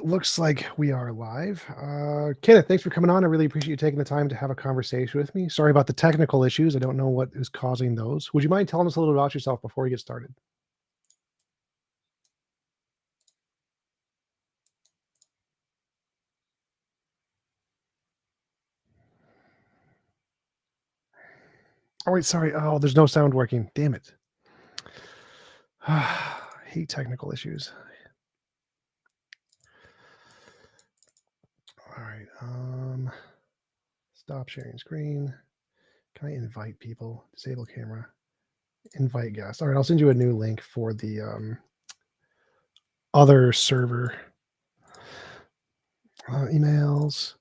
It looks like we are live. Kenneth, thanks for coming on. I really appreciate you taking the time to have a conversation with me. Sorry about the technical issues. I don't know what is causing those. Would you mind telling us a little about yourself before we get started? Oh, wait, sorry. Oh, there's no sound working. Damn it. I hate technical issues. All right. Stop sharing screen. Can I invite people? Disable camera. Invite guests. All right, I'll send you a new link for the other server. Emails.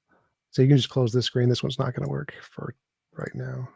So you can just close this screen. This one's not going to work for right now.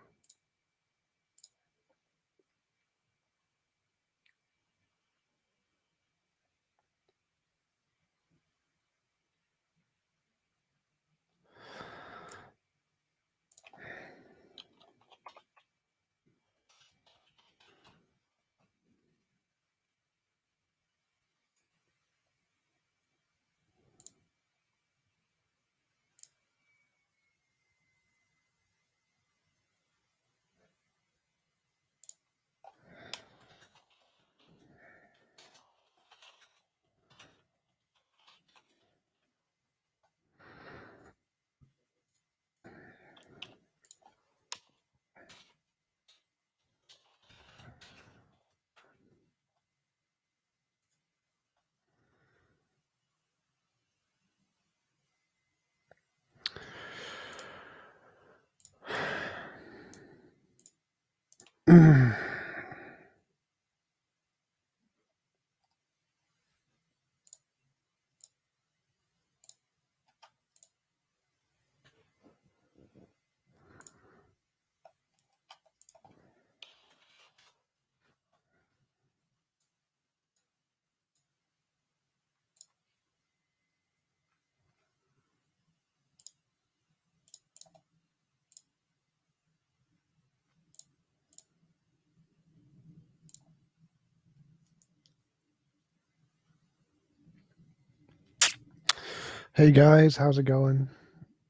Hey guys, how's it going?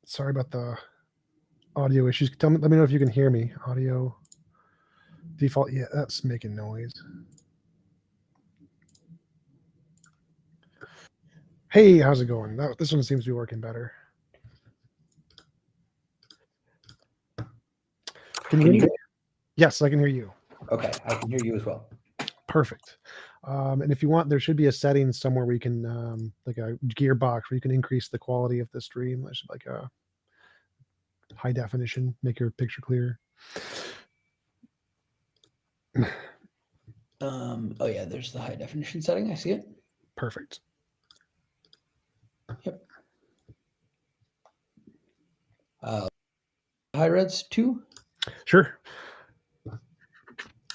Sorry about the audio issues. Let me know if you can hear me. Audio default. Yeah, that's making noise. Hey, how's it going? This one seems to be working better. Can you hear me? Yes, I can hear you. Okay, I can hear you as well. Perfect. And if you want, there should be a setting somewhere where you can, like a gearbox, where you can increase the quality of the stream. There's like a high definition, make your picture clear. Oh yeah, there's the high definition setting. I see it. Perfect. Yep. High res too? Sure.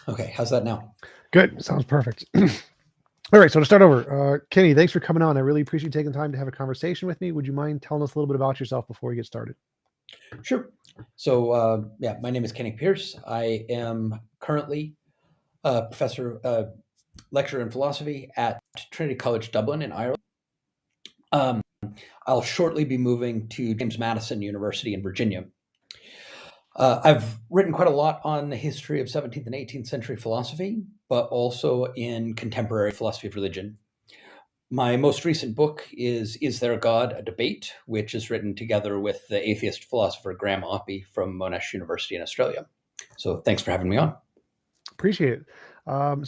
Okay, how's that now? Good. Sounds perfect. All right, so to start over, Kenny, thanks for coming on. I really appreciate you taking time to have a conversation with me. Would you mind telling us a little bit about yourself before we get started? Sure. So yeah, my name is Kenneth Pearce. I am currently a professor, lecturer in philosophy at Trinity College Dublin in Ireland. I'll shortly be moving to James Madison University in Virginia. I've written quite a lot on the history of 17th and 18th century philosophy, but also in contemporary philosophy of religion. My most recent book is There a God? A Debate, which is written together with the atheist philosopher Graham Oppy from Monash University in Australia. So thanks for having me on. Appreciate it.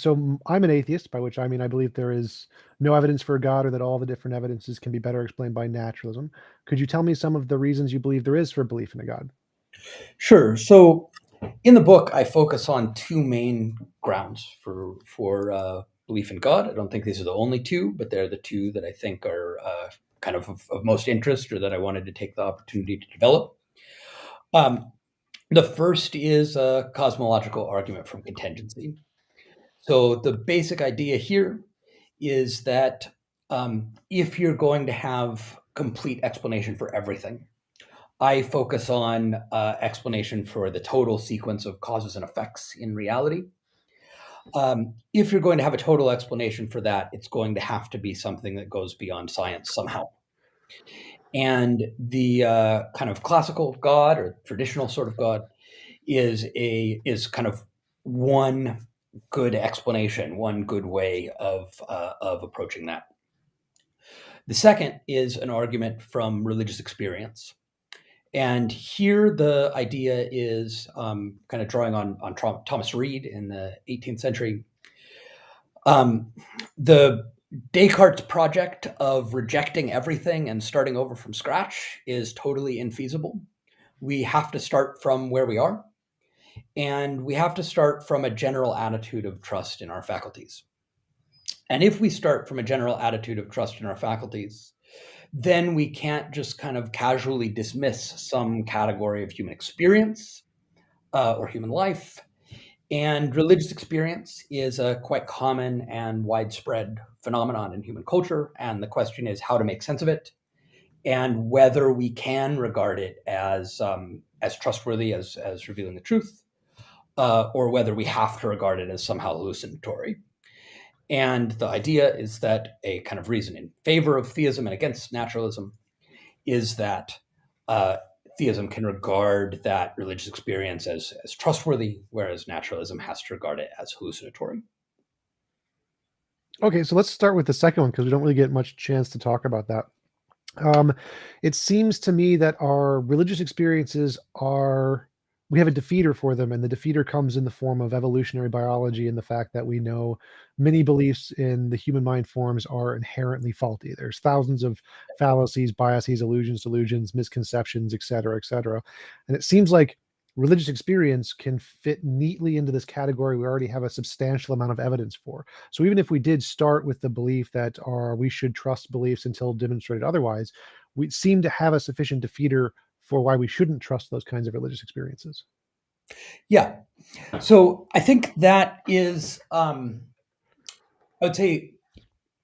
So I'm an atheist, by which I mean I believe there is no evidence for a God, or that all the different evidences can be better explained by naturalism. Could you tell me some of the reasons you believe there is for belief in a God? Sure. So in the book, I focus on two main grounds for belief in God. I don't think these are the only two, but they're the two that I think are kind of most interest, or that I wanted to take the opportunity to develop. The first is a cosmological argument from contingency. So the basic idea here is that if you're going to have complete explanation for everything, I focus on explanation for the total sequence of causes and effects in reality. If you're going to have a total explanation for that, it's going to have to be something that goes beyond science somehow. And the kind of classical God or traditional sort of God is kind of one good explanation, one good way of approaching that. The second is an argument from religious experience. And here the idea is kind of drawing on Thomas Reid in the 18th century. Um, the Descartes' project of rejecting everything and starting over from scratch is totally infeasible. We have to start from where we are, and we have to start from a general attitude of trust in our faculties. And if we start from a general attitude of trust in our faculties, then we can't just kind of casually dismiss some category of human experience or human life. And religious experience is a quite common and widespread phenomenon in human culture. And the question is how to make sense of it and whether we can regard it as trustworthy as revealing the truth, or whether we have to regard it as somehow hallucinatory. And the idea is that a kind of reason in favor of theism and against naturalism is that uh, theism can regard that religious experience as trustworthy, whereas naturalism has to regard it as hallucinatory. Okay, so let's start with the second one because we don't really get much chance to talk about that. It seems to me that our religious experiences are, we have a defeater for them, and the defeater comes in the form of evolutionary biology and the fact that we know many beliefs in the human mind forms are inherently faulty. There's thousands of fallacies, biases, illusions, delusions, misconceptions, et cetera, et cetera. And it seems like religious experience can fit neatly into this category we already have a substantial amount of evidence for. So even if we did start with the belief that we should trust beliefs until demonstrated otherwise, we seem to have a sufficient defeater for why we shouldn't trust those kinds of religious experiences. Yeah. So I think that is, I would say,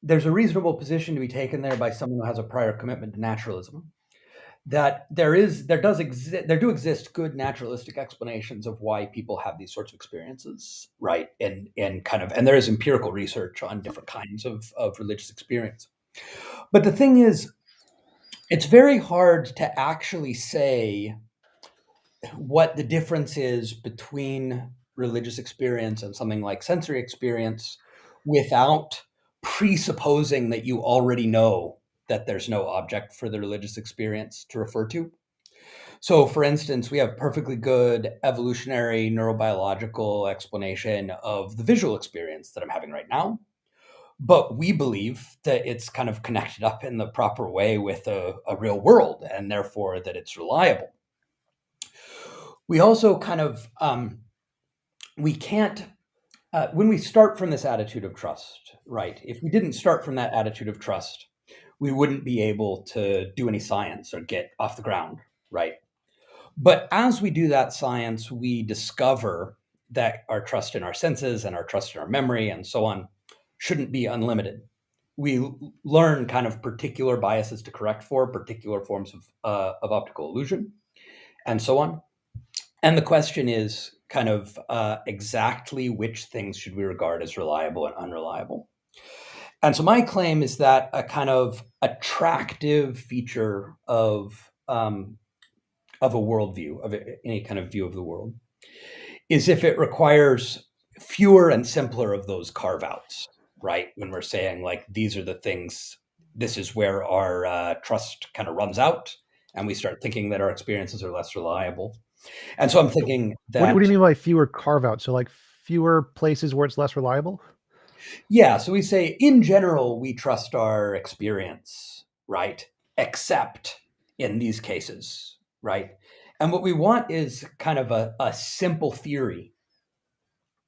there's a reasonable position to be taken there by someone who has a prior commitment to naturalism. That there do exist good naturalistic explanations of why people have these sorts of experiences, right? And there is empirical research on different kinds of religious experience. But the thing is, it's very hard to actually say what the difference is between religious experience and something like sensory experience without presupposing that you already know that there's no object for the religious experience to refer to. So, for instance, we have perfectly good evolutionary neurobiological explanation of the visual experience that I'm having right now. But we believe that it's kind of connected up in the proper way with a real world and therefore that it's reliable. We also kind of, we can't, when we start from this attitude of trust, right? If we didn't start from that attitude of trust, we wouldn't be able to do any science or get off the ground, right? But as we do that science, we discover that our trust in our senses and our trust in our memory and so on shouldn't be unlimited. We learn kind of particular biases to correct for, particular forms of optical illusion, and so on. And the question is kind of exactly which things should we regard as reliable and unreliable. And so my claim is that a kind of attractive feature of a worldview, of any kind of view of the world, is if it requires fewer and simpler of those carve outs, right? When we're saying, like, these are the things, this is where our trust kind of runs out, and we start thinking that our experiences are less reliable. And so I'm thinking What do you that, mean by fewer carve outs? So like fewer places where it's less reliable? yeah, so we say, in general, we trust our experience, right? Except in these cases, right? And what we want is kind of a simple theory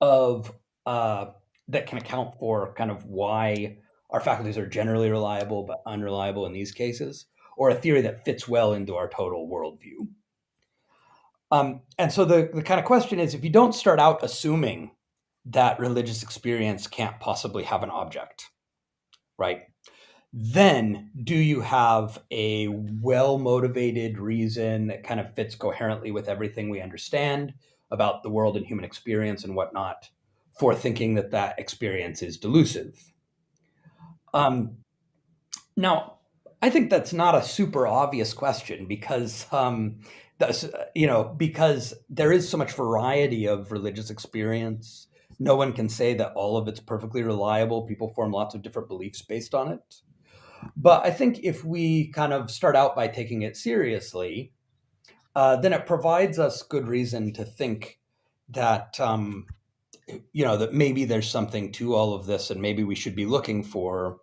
of that can account for kind of why our faculties are generally reliable but unreliable in these cases, or a theory that fits well into our total worldview. And so the kind of question is, if you don't start out assuming that religious experience can't possibly have an object, right? Then do you have a well motivated reason that kind of fits coherently with everything we understand about the world and human experience and whatnot for thinking that that experience is delusive? Um, Now, I think that's not a super obvious question because because there is so much variety of religious experience. No one can say that all of it's perfectly reliable. People form lots of different beliefs based on it. But I think if we kind of start out by taking it seriously, then it provides us good reason to think that that maybe there's something to all of this, and maybe we should be looking for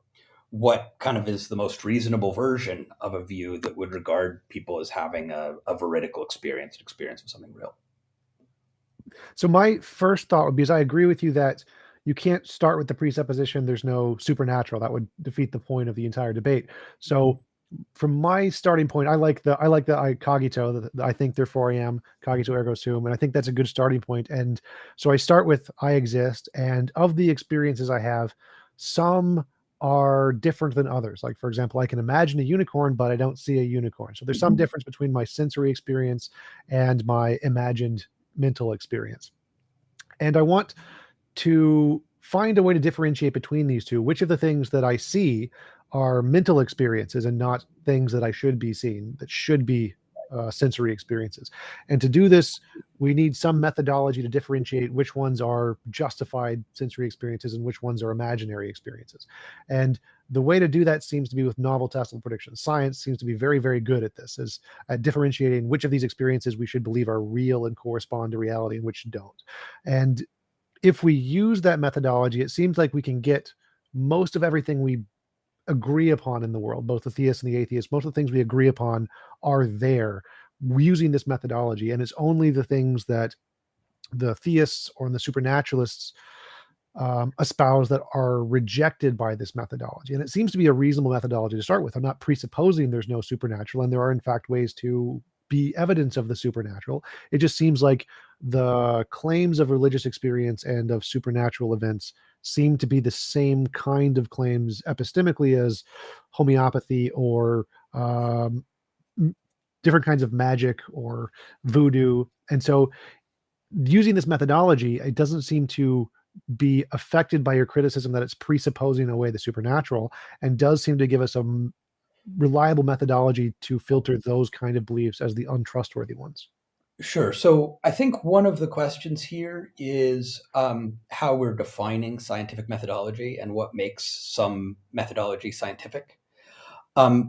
what kind of is the most reasonable version of a view that would regard people as having a veridical experience, an experience of something real. So my first thought would be, is I agree with you that you can't start with the presupposition there's no supernatural. That would defeat the point of the entire debate. So from my starting point, I I cogito. I think therefore I am, cogito ergo sum, and I think that's a good starting point. And so I start with I exist, and of the experiences I have, some are different than others. Like for example, I can imagine a unicorn, but I don't see a unicorn. So there's some difference between my sensory experience and my imagined mental experience. And I want to find a way to differentiate between these two. Which of the things that I see are mental experiences and not things that I should be seeing, that should be sensory experiences. And to do this, we need some methodology to differentiate which ones are justified sensory experiences and which ones are imaginary experiences. And the way to do that seems to be with novel testable predictions. Science seems to be very, very good at this, is at differentiating which of these experiences we should believe are real and correspond to reality and which don't. And if we use that methodology, it seems like we can get most of everything we agree upon in the world, both the theists and the atheists. Most of the things we agree upon are there using this methodology. And it's only the things that the theists or the supernaturalists espouse that are rejected by this methodology. And it seems to be a reasonable methodology to start with. I'm not presupposing there's no supernatural, and there are, in fact, ways to be evidence of the supernatural. It just seems like the claims of religious experience and of supernatural events seem to be the same kind of claims epistemically as homeopathy or different kinds of magic or voodoo. And so using this methodology, it doesn't seem to be affected by your criticism that it's presupposing away the supernatural, and does seem to give us a reliable methodology to filter those kind of beliefs as the untrustworthy ones. Sure. So I think one of the questions here is how we're defining scientific methodology and what makes some methodology scientific.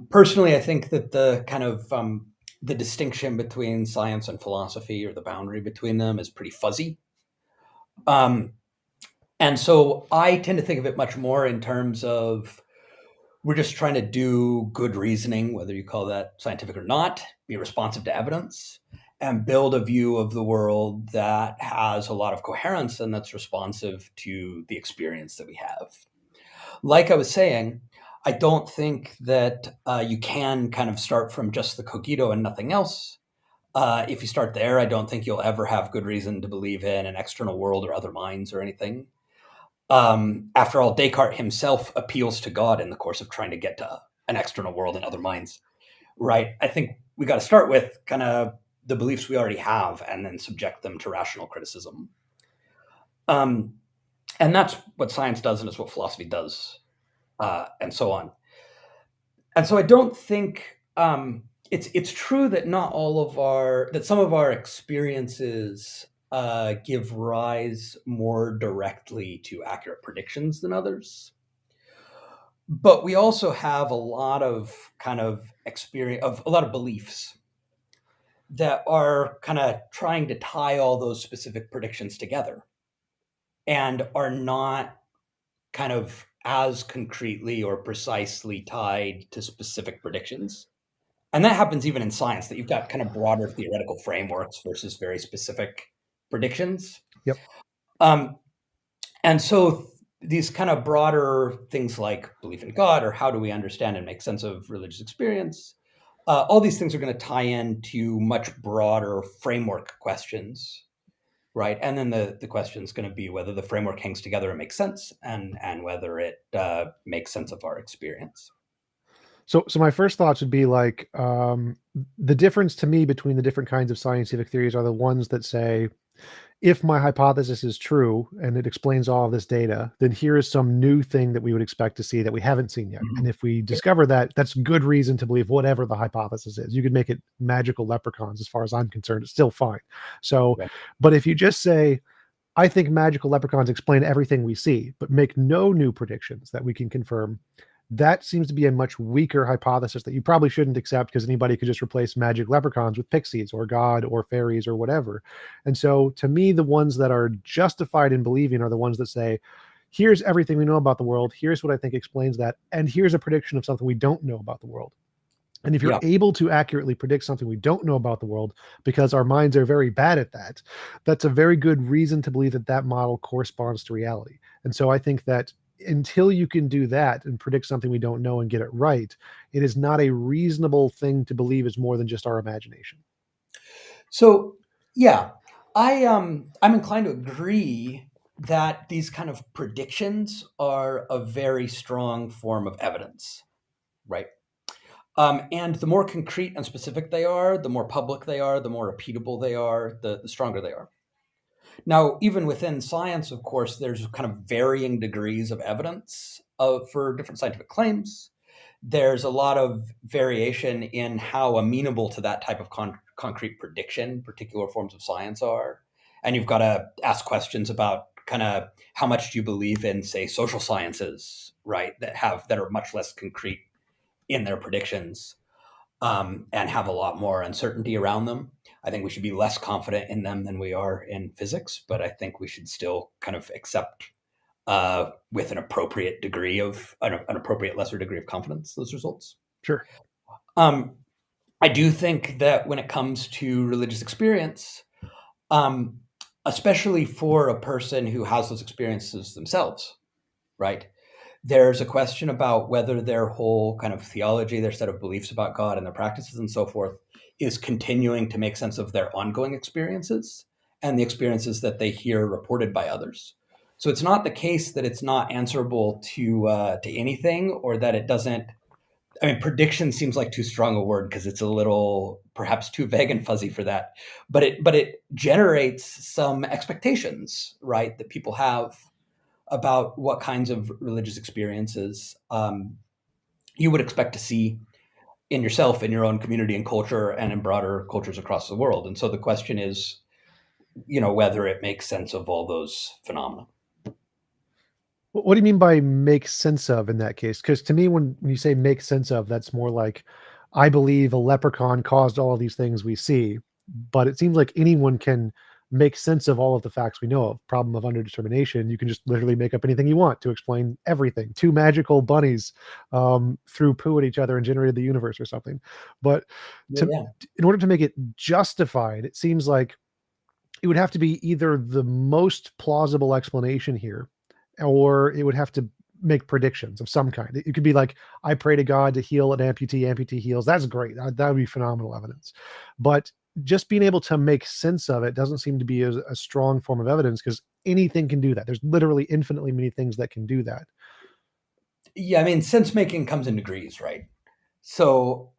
Personally, I think that the kind of the distinction between science and philosophy, or the boundary between them, is pretty fuzzy. And so I tend to think of it much more in terms of we're just trying to do good reasoning, whether you call that scientific or not, be responsive to evidence, and build a view of the world that has a lot of coherence and that's responsive to the experience that we have. Like I was saying, I don't think that you can kind of start from just the cogito and nothing else. If you start there, I don't think you'll ever have good reason to believe in an external world or other minds or anything. After all, Descartes himself appeals to God in the course of trying to get to an external world and other minds, right? I think we got to start with kind of the beliefs we already have and then subject them to rational criticism. And that's what science does, and it's what philosophy does, and so on. And so I don't think it's true that not all of some of our experiences give rise more directly to accurate predictions than others. But we also have a lot of kind of experience, of a lot of beliefs that are kind of trying to tie all those specific predictions together and are not kind of as concretely or precisely tied to specific predictions. And that happens even in science, that you've got kind of broader theoretical frameworks versus very specific predictions. Yep. And so these kind of broader things like belief in God, or how do we understand and make sense of religious experience, all these things are going to tie into much broader framework questions, right? And then the question is going to be whether the framework hangs together and makes sense, and whether it makes sense of our experience. So my first thoughts would be like the difference to me between the different kinds of scientific theories are the ones that say if my hypothesis is true and it explains all of this data, then here is some new thing that we would expect to see that we haven't seen yet. And Mhm. if we Yeah. discover that, that's good reason to believe whatever the hypothesis is. You could make it magical leprechauns, as far as I'm concerned, it's still fine. So, Right. but if you just say, I think magical leprechauns explain everything we see, but make no new predictions that we can confirm, that seems to be a much weaker hypothesis that you probably shouldn't accept, because anybody could just replace magic leprechauns with pixies or God or fairies or whatever. And so to me, the ones that are justified in believing are the ones that say, here's everything we know about the world, here's what I think explains that, and here's a prediction of something we don't know about the world. And if you're Yeah. able to accurately predict something we don't know about the world, because our minds are very bad at that, that's a very good reason to believe that that model corresponds to reality. And so I think that until you can do that and predict something we don't know and get it right, it is not a reasonable thing to believe is more than just our imagination. So yeah, I'm inclined to agree that these kind of predictions are a very strong form of evidence, right? And the more concrete and specific they are, the more public they are, the more repeatable they are, the stronger they are. Now, even within science, of course, there's kind of varying degrees of evidence for different scientific claims. There's a lot of variation in how amenable to that type of concrete prediction particular forms of science are. And you've got to ask questions about kind of how much do you believe in, say, social sciences, right? That are much less concrete in their predictions, and have a lot more uncertainty around them. I think we should be less confident in them than we are in physics, but I think we should still kind of accept, with an appropriate degree of an appropriate lesser degree of confidence, those results. Sure. Um, I do think that when it comes to religious experience, um, especially for a person who has those experiences themselves, right? There's a question about whether their whole kind of theology, their set of beliefs about God and their practices and so forth is continuing to make sense of their ongoing experiences and the experiences that they hear reported by others. So it's not the case that it's not answerable to anything, or that it doesn't. I mean, prediction seems like too strong a word because it's a little perhaps too vague and fuzzy for that. But it generates some expectations, right, that people have about what kinds of religious experiences you would expect to see in yourself, in your own community and culture, and in broader cultures across the world. And so the question is, whether it makes sense of all those phenomena. What do you mean by make sense of in that case? Because to me, when you say make sense of, that's more like, I believe a leprechaun caused all of these things we see, but it seems like anyone can make sense of all of the facts we know of. Problem of underdetermination, you can just literally make up anything you want to explain everything. Two magical bunnies threw poo at each other and generated the universe or something. But Yeah, to yeah. in order to make it justified, it seems like it would have to be either the most plausible explanation here, or it would have to make predictions of some kind. It could be like, I pray to God to heal an amputee, amputee heals. That's great. That would be phenomenal evidence. But just being able to make sense of it doesn't seem to be a strong form of evidence, because anything can do that. There's literally infinitely many things that can do that. Yeah, I mean, sense making comes in degrees, right? So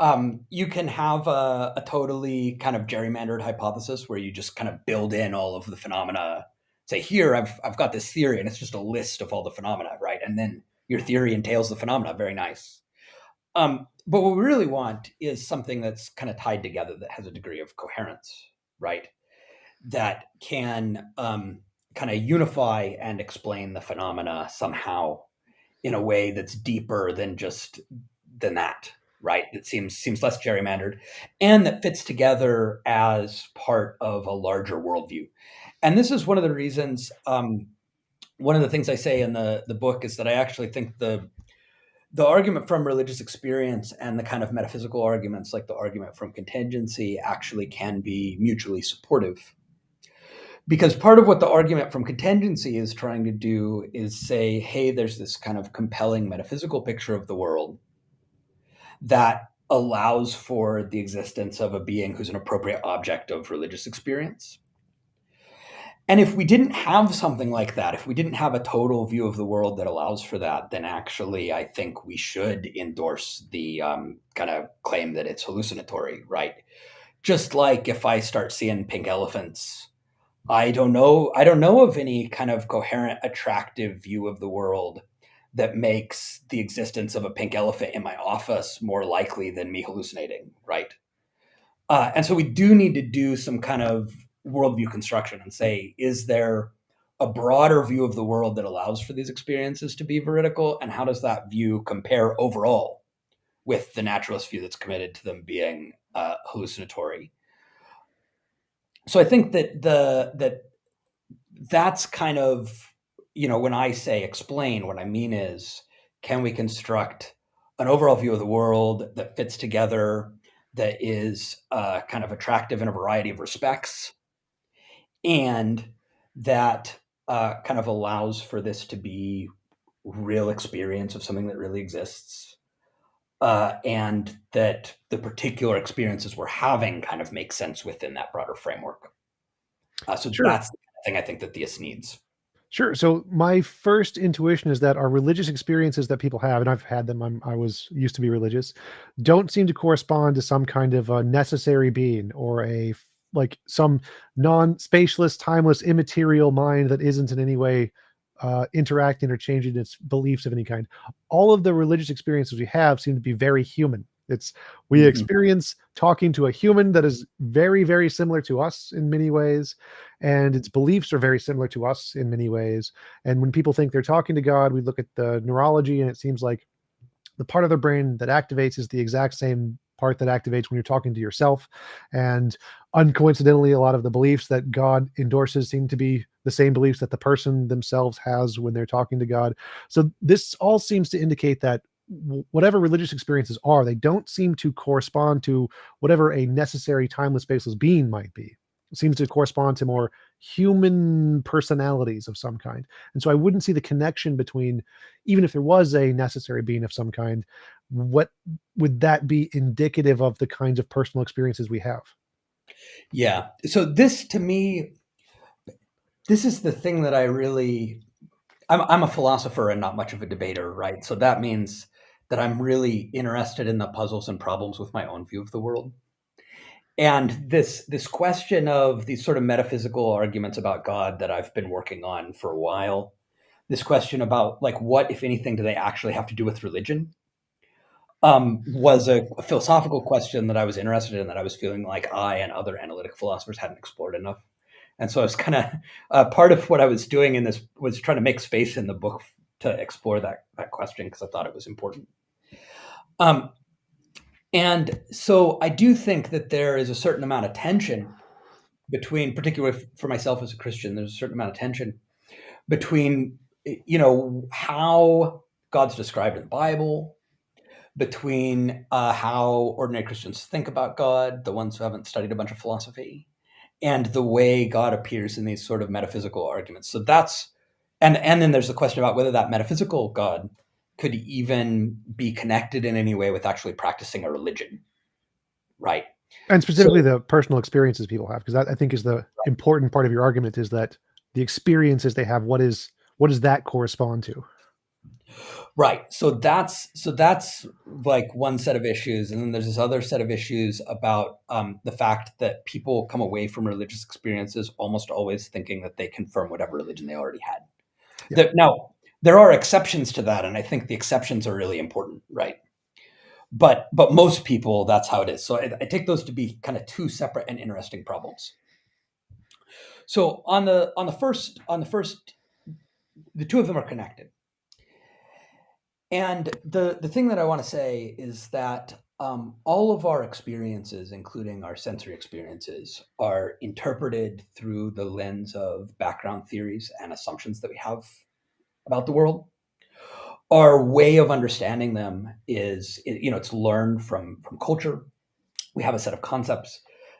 you can have a totally kind of gerrymandered hypothesis where you just kind of build in all of the phenomena. Say, here I've got this theory, and it's just a list of all the phenomena, right? And then your theory entails the phenomena. Very nice. But what we really want is something that's kind of tied together, that has a degree of coherence, right? That can kind of unify and explain the phenomena somehow in a way that's deeper than that, right? It seems less gerrymandered, and that fits together as part of a larger worldview. And this is one of the reasons. One of the things I say in the book is that I actually think the argument from religious experience and the kind of metaphysical arguments, like the argument from contingency, actually can be mutually supportive. Because part of what the argument from contingency is trying to do is say, hey, there's this kind of compelling metaphysical picture of the world that allows for the existence of a being who's an appropriate object of religious experience. And if we didn't have something like that, if we didn't have a total view of the world that allows for that, then actually I think we should endorse the kind of claim that it's hallucinatory, right? Just like if I start seeing pink elephants, I don't know. I don't know of any kind of coherent, attractive view of the world that makes the existence of a pink elephant in my office more likely than me hallucinating, right? And so we do need to do some kind of worldview construction and say, is there a broader view of the world that allows for these experiences to be veridical? And how does that view compare overall with the naturalist view that's committed to them being hallucinatory? So I think that's kind of, when I say explain, what I mean is, can we construct an overall view of the world that fits together, that is kind of attractive in a variety of respects, and that kind of allows for this to be real experience of something that really exists, and that the particular experiences we're having kind of make sense within that broader framework. So Sure. that's the kind of thing I think that theist needs. Sure. So my first intuition is that our religious experiences that people have, and I've had them, I was used to be religious, don't seem to correspond to some kind of a necessary being or like some non-spaceless, timeless, immaterial mind that isn't in any way interacting or changing its beliefs of any kind. All of the religious experiences we have seem to be very human. It's we Mhm. experience talking to a human that is very, very similar to us in many ways, and its beliefs are very similar to us in many ways. And when people think they're talking to God, we look at the neurology, and it seems like the part of the brain that activates is the exact same part that activates when you're talking to yourself. And uncoincidentally, a lot of the beliefs that God endorses seem to be the same beliefs that the person themselves has when they're talking to God. So this all seems to indicate that whatever religious experiences are, they don't seem to correspond to whatever a necessary timeless spaceless being might be. It seems to correspond to more human personalities of some kind. And so I wouldn't see the connection between, even if there was a necessary being of some kind, what would that be indicative of the kinds of personal experiences we have? Yeah. So this to me, this is the thing that I really, I'm a philosopher and not much of a debater, right? So that means that I'm really interested in the puzzles and problems with my own view of the world. And this question of these sort of metaphysical arguments about God that I've been working on for a while, this question about like what, if anything, do they actually have to do with religion? Was a philosophical question that I was interested in, that I was feeling like I and other analytic philosophers hadn't explored enough. And so I was kind of part of what I was doing in this was trying to make space in the book to explore that question, because I thought it was important. Um, and so I do think that there is a certain amount of tension between, particularly for myself as a Christian, there's a certain amount of tension between, how God's described in the Bible, between how ordinary Christians think about God, the ones who haven't studied a bunch of philosophy, and the way God appears in these sort of metaphysical arguments. So that's, and then there's the question about whether that metaphysical God could even be connected in any way with actually practicing a religion, right? And So specifically the personal experiences people have, because that I think is the important part of your argument, is that the experiences they have, what does that correspond to? right, so that's like one set of issues, and then there's this other set of issues about the fact that people come away from religious experiences almost always thinking that they confirm whatever religion they already had. Yeah. Now, there are exceptions to that, and I think the exceptions are really important, right? But most people, that's how it is. So I take those to be kind of two separate and interesting problems. So on the first, the two of them are connected. And the thing that I want to say is that all of our experiences, including our sensory experiences, are interpreted through the lens of background theories and assumptions that we have about the world. Our way of understanding them is, it's learned from culture. We have a set of concepts.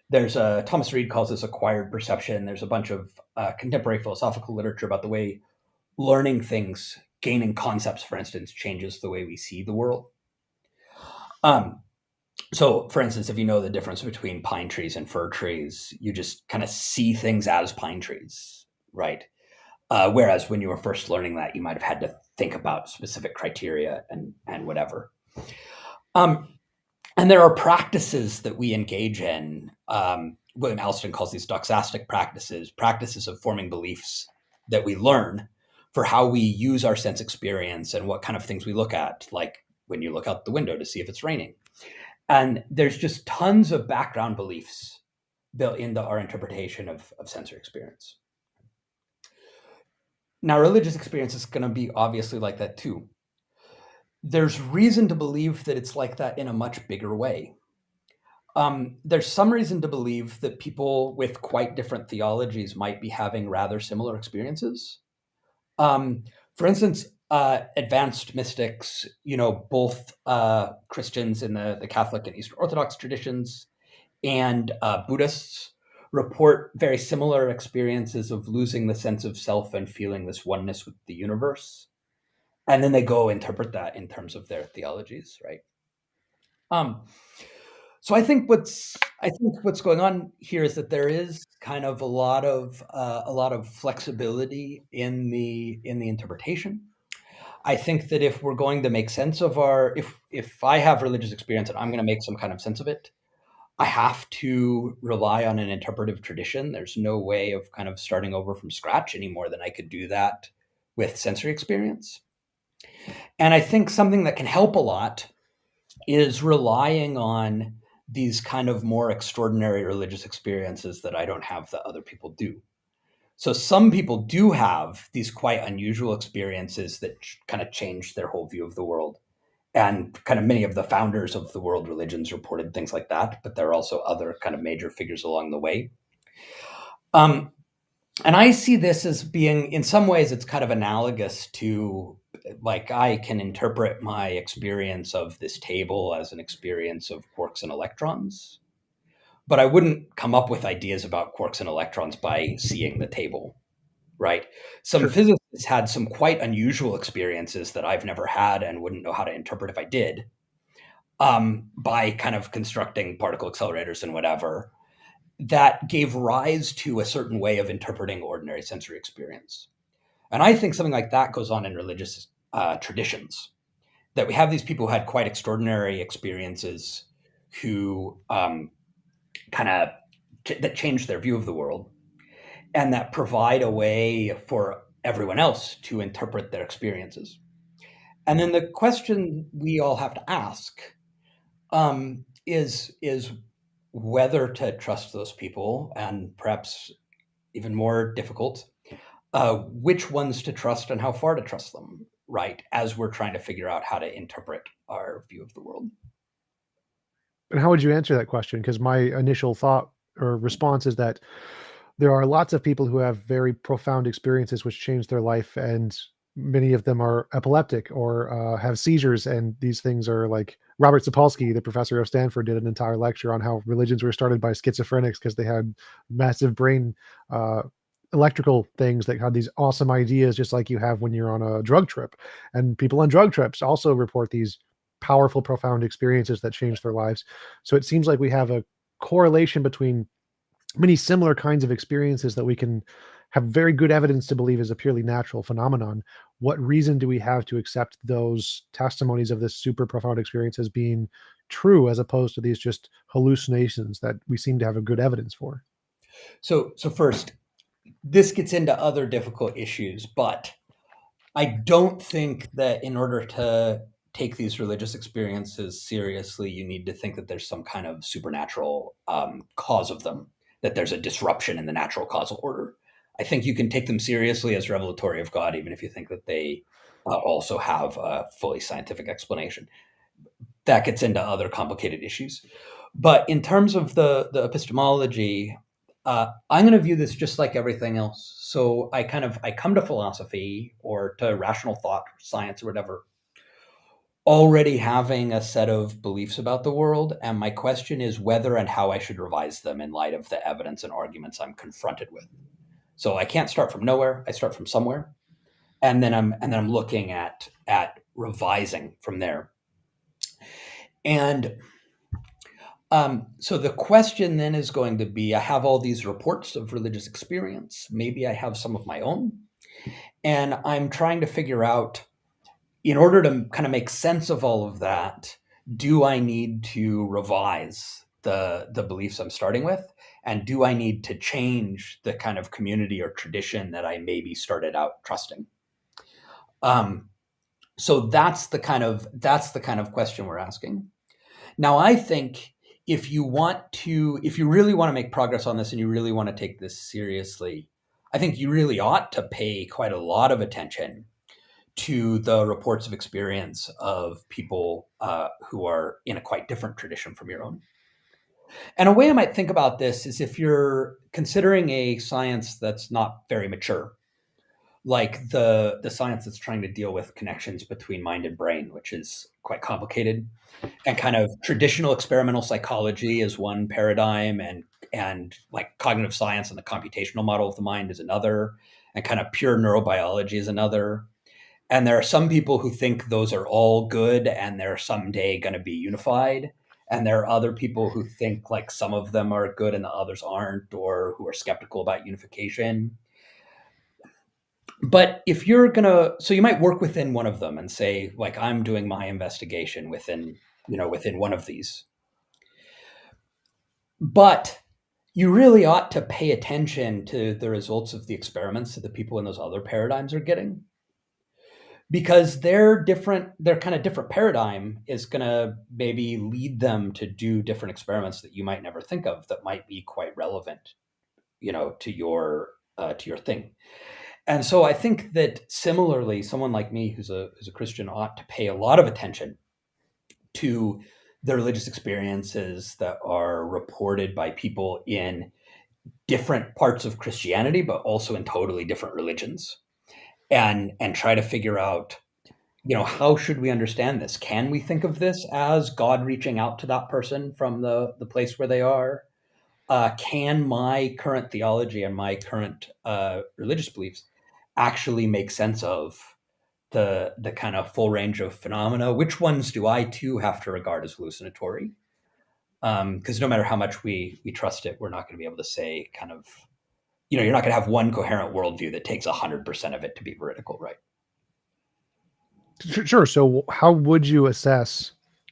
There's a, Thomas Reid calls this acquired perception. There's a bunch of contemporary philosophical literature about the way learning things, gaining concepts, for instance, changes the way we see the world. Um, so, for instance, if you know the difference between pine trees and fir trees, you just kind of see things as pine trees, right? Whereas when you were first learning that, you might have had to think about specific criteria and whatever. Um, and there are practices that we engage in William Alston calls these doxastic practices of forming beliefs that we learn for how we use our sense experience and what kind of things we look at, like when you look out the window to see if it's raining. And there's just tons of background beliefs built into our interpretation of sensory experience. Now, religious experience is going to be obviously like that too. There's reason to believe that it's like that in a much bigger way. There's some reason to believe that people with quite different theologies might be having rather similar experiences. Um, for instance, advanced mystics, both Christians in the Catholic and Eastern Orthodox traditions and Buddhists report very similar experiences of losing the sense of self and feeling this oneness with the universe. And then they go interpret that in terms of their theologies, right? Um, so I think what's going on here is that there is kind of a lot of flexibility in the interpretation. I think that if we're going to make sense of if I have religious experience and I'm going to make some kind of sense of it, I have to rely on an interpretive tradition. There's no way of kind of starting over from scratch any more than I could do that with sensory experience. And I think something that can help a lot is relying on these kind of more extraordinary religious experiences that I don't have that other people do. So some people do have these quite unusual experiences that kind of change their whole view of the world. And kind of many of the founders of the world religions reported things like that, but there are also other kind of major figures along the way. And I see this as being, in some ways, it's kind of analogous to, like, I can interpret my experience of this table as an experience of quarks and electrons, but I wouldn't come up with ideas about quarks and electrons by seeing the table, right? Some Sure. physicists had some quite unusual experiences that I've never had and wouldn't know how to interpret if I did, by kind of constructing particle accelerators and whatever, that gave rise to a certain way of interpreting ordinary sensory experience. And I think something like that goes on in religious traditions, that we have these people who had quite extraordinary experiences who kind of that change their view of the world and that provide a way for everyone else to interpret their experiences. And then the question we all have to ask is whether to trust those people, and perhaps even more difficult, which ones to trust and how far to trust them, right? As we're trying to figure out how to interpret our view of the world. And how would you answer that question? Because my initial thought or response is that there are lots of people who have very profound experiences which change their life, and many of them are epileptic or have seizures. And these things are like Robert Sapolsky, the professor of Stanford, did an entire lecture on how religions were started by schizophrenics because they had massive brain electrical things that had these awesome ideas, just like you have when you're on a drug trip. And people on drug trips also report these powerful, profound experiences that change their lives. So it seems like we have a correlation between many similar kinds of experiences that we can have very good evidence to believe is a purely natural phenomenon. What reason do we have to accept those testimonies of this super profound experience as being true, as opposed to these just hallucinations that we seem to have a good evidence for? So first, this gets into other difficult issues, but I don't think that in order to take these religious experiences seriously, you need to think that there's some kind of supernatural cause of them, that there's a disruption in the natural causal order. I think you can take them seriously as revelatory of God, even if you think that they also have a fully scientific explanation. That gets into other complicated issues. But in terms of the epistemology, I'm going to view this just like everything else. So I come to philosophy or to rational thought, science, or whatever, already having a set of beliefs about the world, and my question is whether and how I should revise them in light of the evidence and arguments I'm confronted with. So I can't start from nowhere; I start from somewhere, and then I'm looking at revising from there. And so the question then is going to be, I have all these reports of religious experience. Maybe I have some of my own. And I'm trying to figure out, in order to kind of make sense of all of that, do I need to revise the beliefs I'm starting with, and do I need to change the kind of community or tradition that I maybe started out trusting? Um, so that's the kind of question we're asking. Now, I think if you really want to make progress on this and you really want to take this seriously, I think you really ought to pay quite a lot of attention to the reports of experience of people who are in a quite different tradition from your own. And a way I might think about this is if you're considering a science that's not very mature, like the science that's trying to deal with connections between mind and brain, which is quite complicated, and kind of traditional experimental psychology is one paradigm, and like cognitive science and the computational model of the mind is another, and kind of pure neurobiology is another. And there are some people who think those are all good and they're someday going to be unified. And there are other people who think like some of them are good and the others aren't, or who are skeptical about unification. But if you're going to, so you might work within one of them and say, like, I'm doing my investigation within, within one of these. But you really ought to pay attention to the results of the experiments that the people in those other paradigms are getting, because their kind of different paradigm is going to maybe lead them to do different experiments that you might never think of that might be quite relevant, to your thing. And so I think that similarly, someone like me who's a Christian ought to pay a lot of attention to the religious experiences that are reported by people in different parts of Christianity, but also in totally different religions, and try to figure out, how should we understand this? Can we think of this as God reaching out to that person from the place where they are? Can my current theology and my current religious beliefs actually make sense of the kind of full range of phenomena? Which ones do I too have to regard as hallucinatory? Because no matter how much we trust it, we're not going to be able to say kind of, you're not going to have one coherent worldview that takes 100% of it to be veridical, right? Sure. So how would you assess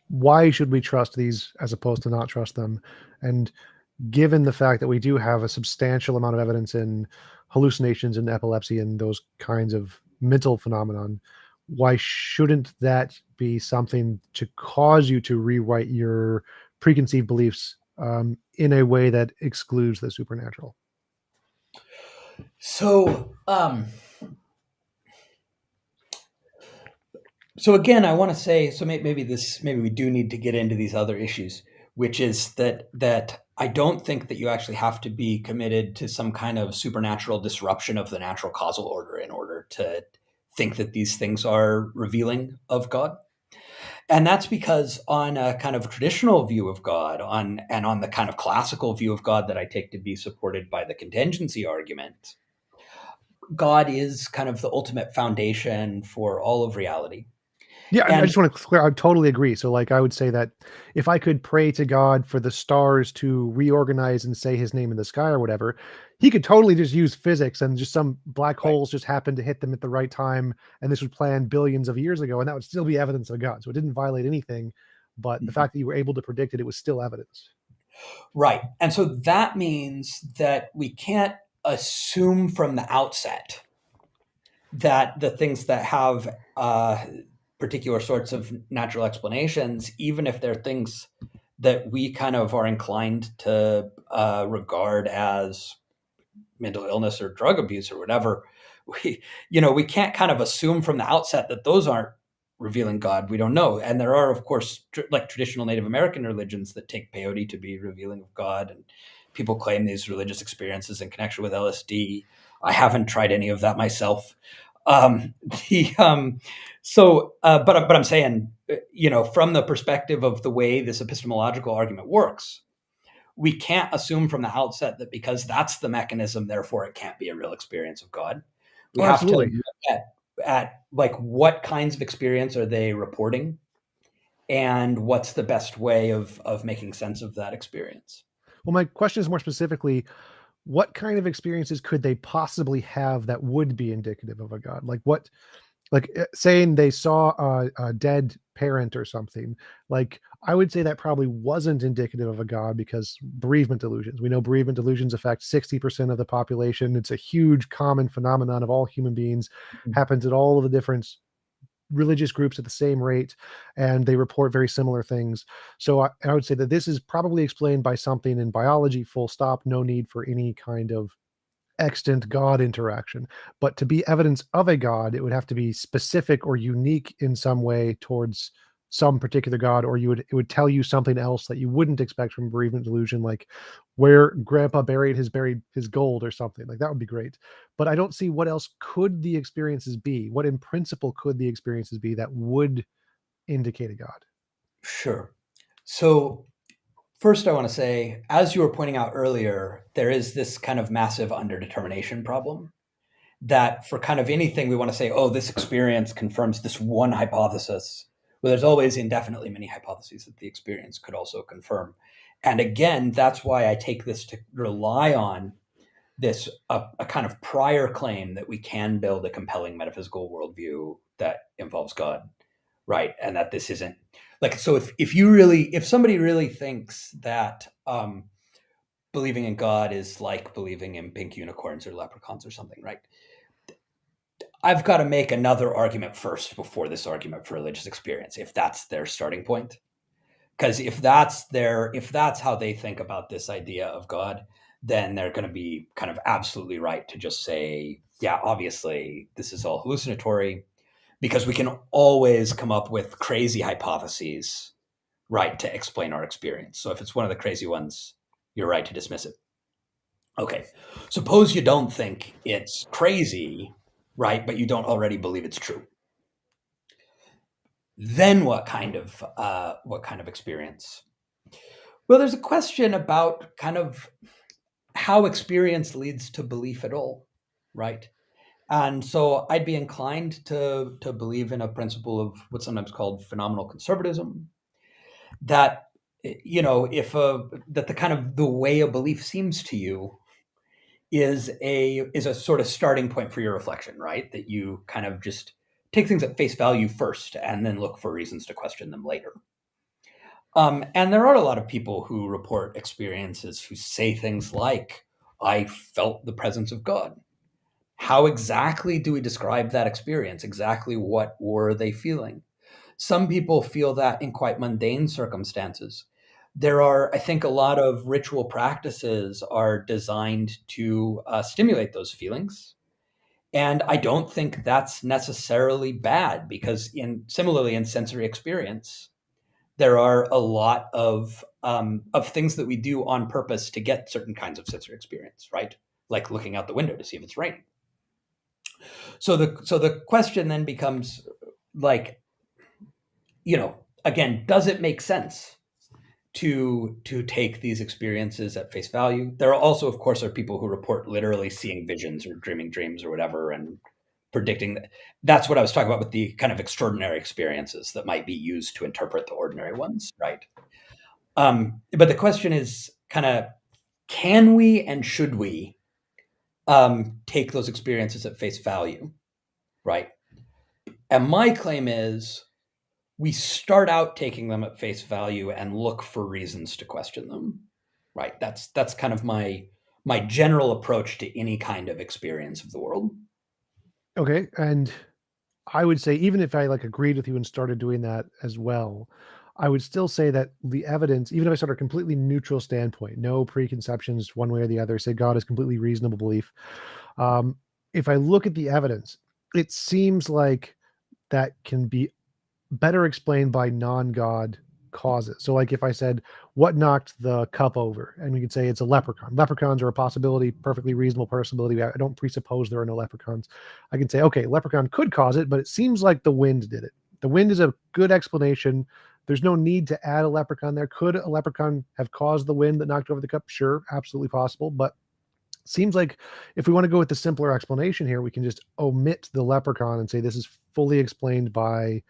why should we trust these as opposed to not trust them? And given the fact that we do have a substantial amount of evidence in hallucinations and epilepsy and those kinds of mental phenomenon, why shouldn't that be something to cause you to rewrite your preconceived beliefs in a way that excludes the supernatural? So, so again, I want to say, so maybe we do need to get into these other issues, which is that I don't think that you actually have to be committed to some kind of supernatural disruption of the natural causal order in order to think that these things are revealing of God. And that's because on a kind of traditional view of God, on the kind of classical view of God that I take to be supported by the contingency argument, God is kind of the ultimate foundation for all of reality. Yeah, I And just want to clear. I totally agree. So, like, I would say that if I could pray to God for the stars to reorganize and say His name in the sky or whatever, He could totally just use physics and just some black right. holes just happened to hit them at the right time, and this was planned billions of years ago, and that would still be evidence of God. So it didn't violate anything, but the Mhm. fact that you were able to predict it, it was still evidence. Right. And so that means that we can't assume from the outset that the things that have particular sorts of natural explanations, even if they're things that we kind of are inclined to regard as mental illness or drug abuse or whatever, we can't kind of assume from the outset that those aren't revealing God. We don't know. And there are, of course, like traditional Native American religions that take peyote to be revealing of God, and people claim these religious experiences in connection with LSD. I haven't tried any of that myself. Um, the but I'm saying, from the perspective of the way this epistemological argument works, we can't assume from the outset that because that's the mechanism, therefore it can't be a real experience of God. We Oh, have to absolutely. look at like what kinds of experience are they reporting, and what's the best way of making sense of that experience. Well, my question is more specifically, what kind of experiences could they possibly have that would be indicative of a God? Like, what like saying they saw a dead parent or something. Like I would say that probably wasn't indicative of a god, because bereavement delusions, we know bereavement delusions affect 60% of the population. It's a huge common phenomenon of all human beings, happens at all of the different religious groups at the same rate, and they report very similar things. So I would say that this is probably explained by something in biology, full stop, no need for any kind of extant God interaction. But to be evidence of a God, it would have to be specific or unique in some way towards some particular God, or it would tell you something else that you wouldn't expect from bereavement delusion, like where grandpa buried his gold or something. Like that would be great. But I don't see what else could the experiences be. What in principle could the experiences be that would indicate a God? Sure. So first, I want to say, as you were pointing out earlier, there is this kind of massive underdetermination problem that for kind of anything we want to say, oh, this experience confirms this one hypothesis. Well, there's always indefinitely many hypotheses that the experience could also confirm. And again, that's why I take this to rely on this a kind of prior claim that we can build a compelling metaphysical worldview that involves God, right? And that this isn't like, so if somebody really thinks that believing in God is like believing in pink unicorns or leprechauns or something, right? I've got to make another argument first before this argument for religious experience, if that's their starting point. Because if that's how they think about this idea of God, then they're going to be kind of absolutely right to just say, yeah, obviously this is all hallucinatory, because we can always come up with crazy hypotheses, right, to explain our experience. So if it's one of the crazy ones, you're right to dismiss it. Okay, suppose you don't think it's crazy, right, but you don't already believe it's true. Then what kind of experience? Well, there's a question about kind of how experience leads to belief at all, right? And so I'd be inclined to believe in a principle of what's sometimes called phenomenal conservatism, that if that the kind of the way a belief seems to you is a sort of starting point for your reflection, right? That you kind of just take things at face value first and then look for reasons to question them later. And there are a lot of people who report experiences who say things like, I felt the presence of God. How exactly do we describe that experience? Exactly what were they feeling? Some people feel that in quite mundane circumstances. There are, I think, a lot of ritual practices are designed to stimulate those feelings. And I don't think that's necessarily bad, because similarly in sensory experience, there are a lot of things that we do on purpose to get certain kinds of sensory experience, right? Like looking out the window to see if it's raining. So the question then becomes, like, again, does it make sense to take these experiences at face value? There are also, of course, people who report literally seeing visions or dreaming dreams or whatever, and predicting that. That's what I was talking about with the kind of extraordinary experiences that might be used to interpret the ordinary ones, right? But the question is kind of, can we and should we take those experiences at face value, right? And my claim is we start out taking them at face value and look for reasons to question them, right? That's kind of my general approach to any kind of experience of the world. Okay, and I would say, even if I like agreed with you and started doing that as well, I would still say that the evidence, even if I start a completely neutral standpoint, no preconceptions one way or the other, say God is completely reasonable belief. Um, if I look at the evidence, it seems like that can be better explained by non-God causes. So like if I said, what knocked the cup over? And we could say it's a leprechaun. Leprechauns are a possibility, perfectly reasonable possibility. I don't presuppose there are no leprechauns. I can say, okay, leprechaun could cause it, but it seems like the wind did it. The wind is a good explanation. There's no need to add a leprechaun there. Could a leprechaun have caused the wind that knocked over the cup? Sure, absolutely possible. But seems like if we want to go with the simpler explanation here, we can just omit the leprechaun and say this is fully explained by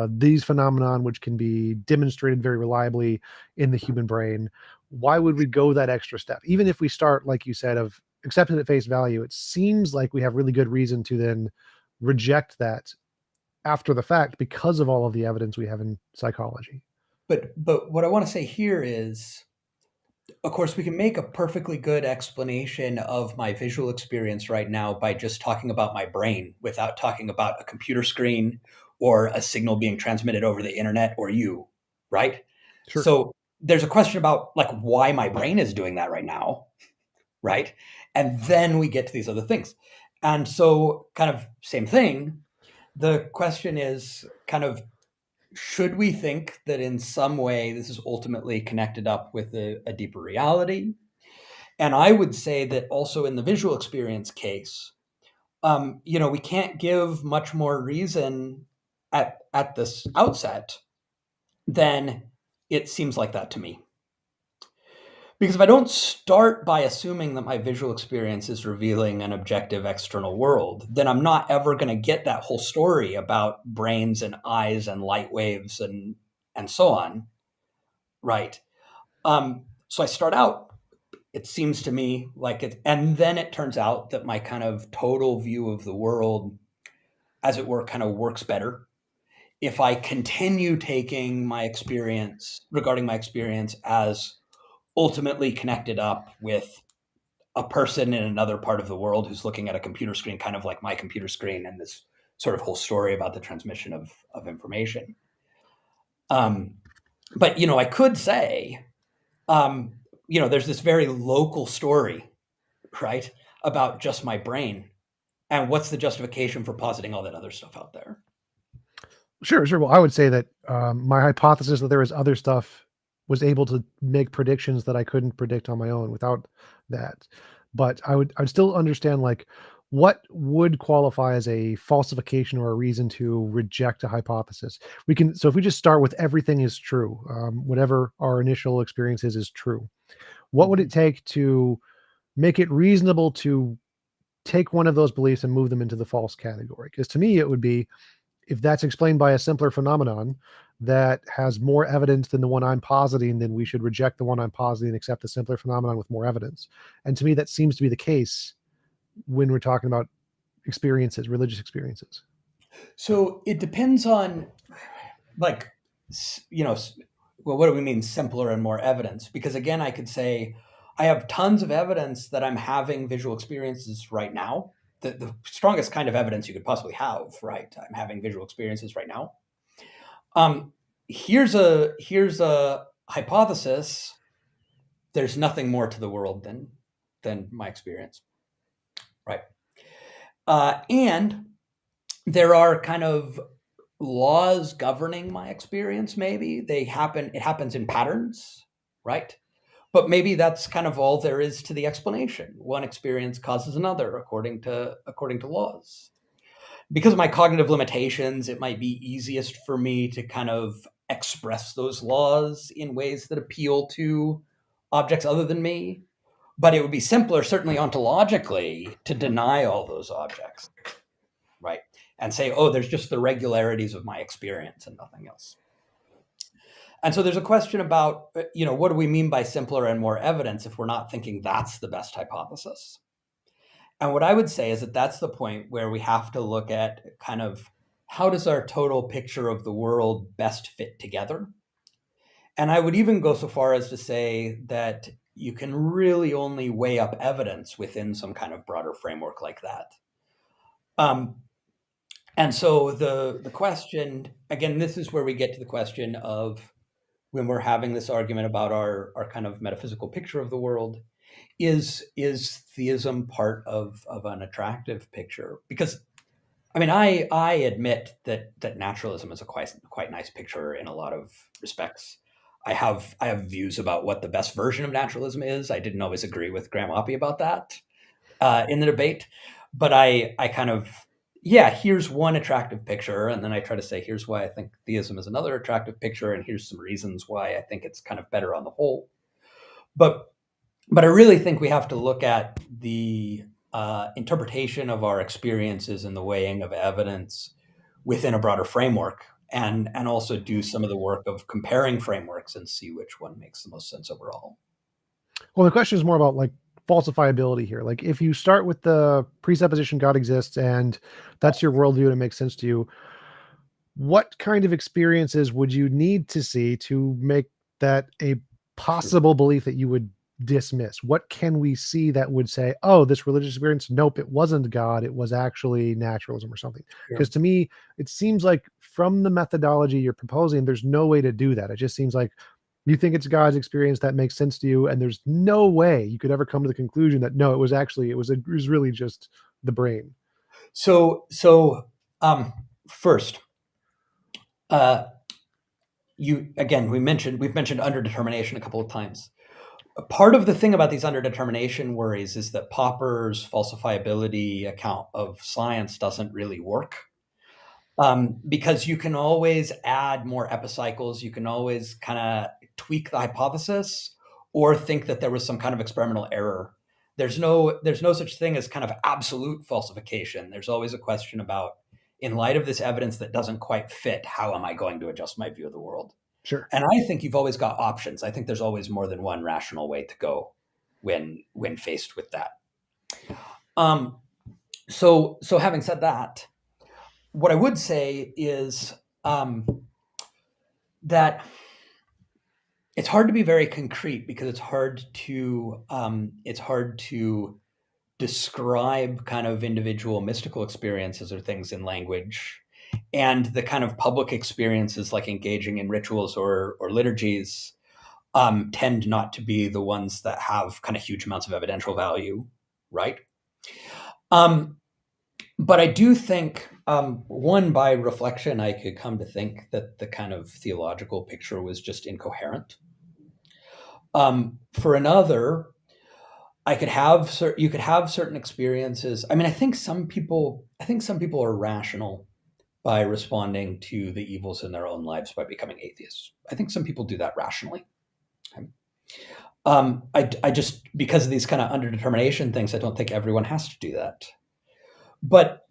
these phenomenon, which can be demonstrated very reliably in the human brain. Why would we go that extra step? Even if we start, like you said, of accepting at face value, it seems like we have really good reason to then reject that after the fact because of all of the evidence we have in psychology. But what I want to say here is, of course, we can make a perfectly good explanation of my visual experience right now by just talking about my brain without talking about a computer screen or a signal being transmitted over the internet or you, right? Sure. So there's a question about like why my brain is doing that right now, right? And then we get to these other things. And so kind of same thing, the question is kind of, should we think that in some way this is ultimately connected up with a deeper reality? And I would say that also in the visual experience case, we can't give much more reason at this outset than it seems like that to me. Because if I don't start by assuming that my visual experience is revealing an objective external world, then I'm not ever going to get that whole story about brains and eyes and light waves and so on, right? So I start out, it seems to me like it, and then it turns out that my kind of total view of the world, as it were, kind of works better if I continue taking my experience regarding my experience as ultimately connected up with a person in another part of the world who's looking at a computer screen, kind of like my computer screen, and this sort of whole story about the transmission of information. Um, but I could say, there's this very local story, right, about just my brain, and what's the justification for positing all that other stuff out there? Sure, sure. Well, I would say that my hypothesis that there was other stuff was able to make predictions that I couldn't predict on my own without that. But I'd still understand like what would qualify as a falsification or a reason to reject a hypothesis. We can so if we just start with everything is true, whatever our initial experience is true. What would Mhm. it take to make it reasonable to take one of those beliefs and move them into the false category? Because to me, it would be if that's explained by a simpler phenomenon that has more evidence than the one I'm positing, then we should reject the one I'm positing and accept the simpler phenomenon with more evidence. And to me, that seems to be the case when we're talking about experiences, religious experiences. So it depends on, like, well, what do we mean simpler and more evidence? Because again, I could say I have tons of evidence that I'm having visual experiences right now. The strongest kind of evidence you could possibly have, right? I'm having visual experiences right now. Um, here's a hypothesis. There's nothing more to the world than my experience, right? And there are kind of laws governing my experience. Maybe it happens in patterns, right? But maybe that's kind of all there is to the explanation. One experience causes another according to laws. Because of my cognitive limitations, it might be easiest for me to kind of express those laws in ways that appeal to objects other than me. But it would be simpler, certainly ontologically, to deny all those objects, right? And say, oh, there's just the regularities of my experience and nothing else. And so there's a question about, what do we mean by simpler and more evidence if we're not thinking that's the best hypothesis? And what I would say is that that's the point where we have to look at kind of how does our total picture of the world best fit together? And I would even go so far as to say that you can really only weigh up evidence within some kind of broader framework like that. Um, and so the question, again, this is where we get to the question of when we're having this argument about our kind of metaphysical picture of the world, is theism part of an attractive picture? Because I mean, I admit that naturalism is a quite nice picture in a lot of respects. I have views about what the best version of naturalism is. I didn't always agree with Graham Oppy about that in the debate, but I kind of, yeah, here's one attractive picture, and then I try to say here's why I think theism is another attractive picture, and here's some reasons why I think it's kind of better on the whole. But I really think we have to look at the interpretation of our experiences and the weighing of evidence within a broader framework, and also do some of the work of comparing frameworks and see which one makes the most sense overall. Well, the question is more about like falsifiability here. Like if you start with the presupposition God exists and that's your worldview and it makes sense to you, what kind of experiences would you need to see to make that a possible belief that you would dismiss? What can we see that would say, oh, this religious experience, nope, it wasn't God, it was actually naturalism or something? Because Sure. to me, it seems like from the methodology you're proposing, there's no way to do that. It just seems like you think it's God's experience that makes sense to you, and there's no way you could ever come to the conclusion that no, it was really just the brain. So first, uh, we've mentioned underdetermination a couple of times. Part of the thing about these underdetermination worries is that Popper's falsifiability account of science doesn't really work. Because you can always add more epicycles, you can always kind of tweak the hypothesis or think that there was some kind of experimental error. There's no such thing as kind of absolute falsification. There's always a question about, in light of this evidence that doesn't quite fit, how am I going to adjust my view of the world? Sure. And I think you've always got options. I think there's always more than one rational way to go when faced with that. So having said that, what I would say is that it's hard to be very concrete because it's hard to describe kind of individual mystical experiences or things in language, and the kind of public experiences like engaging in rituals or liturgies tend not to be the ones that have kind of huge amounts of evidential value, right? But I do think, one, by reflection, I could come to think that the kind of theological picture was just incoherent. For another, you could have certain experiences. I mean, I think some people are rational by responding to the evils in their own lives by becoming atheists. I think some people do that rationally. I just, because of these kind of underdetermination things, I don't think everyone has to do that. But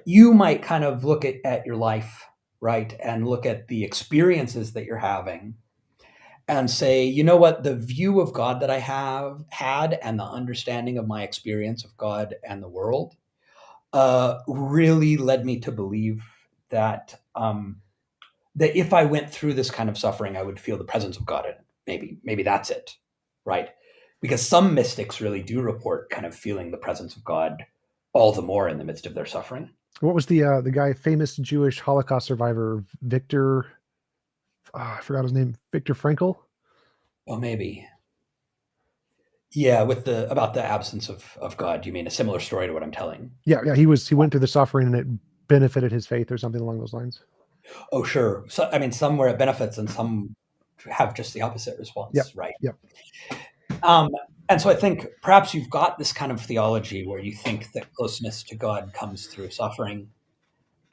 you might kind of look at your life, right, and look at the experiences that you're having and say, you know what, the view of God that I have had and the understanding of my experience of God and the world really led me to believe that that if I went through this kind of suffering, I would feel the presence of God in it. Maybe that's it, right? Because some mystics really do report kind of feeling the presence of God all the more in the midst of their suffering. What was the guy, famous Jewish Holocaust survivor, Victor? I forgot his name. Victor Frankl. Oh, maybe. Yeah, about the absence of God. You mean a similar story to what I'm telling? Yeah. He went through the suffering and it benefited his faith or something along those lines. Oh, sure. So, I mean, some where it benefits and some have just the opposite Yep. response, right? Yep. And so I think perhaps you've got this kind of theology where you think that closeness to God comes through suffering,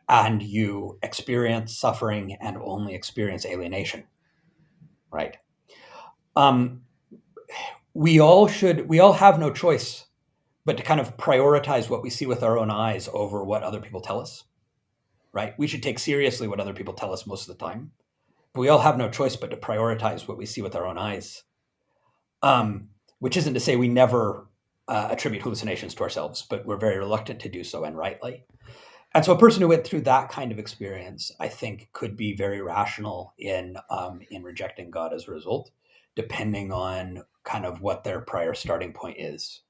and you experience suffering and only experience alienation, right? We all have no choice but to kind of prioritize what we see with our own eyes over what other people tell us, right? We should take seriously what other people tell us most of the time. But we all have no choice but to prioritize what we see with our own eyes, which isn't to say we never attribute hallucinations to ourselves, but we're very reluctant to do so, and rightly. And so a person who went through that kind of experience, I think, could be very rational in rejecting God as a result, depending on kind of what their prior starting point is.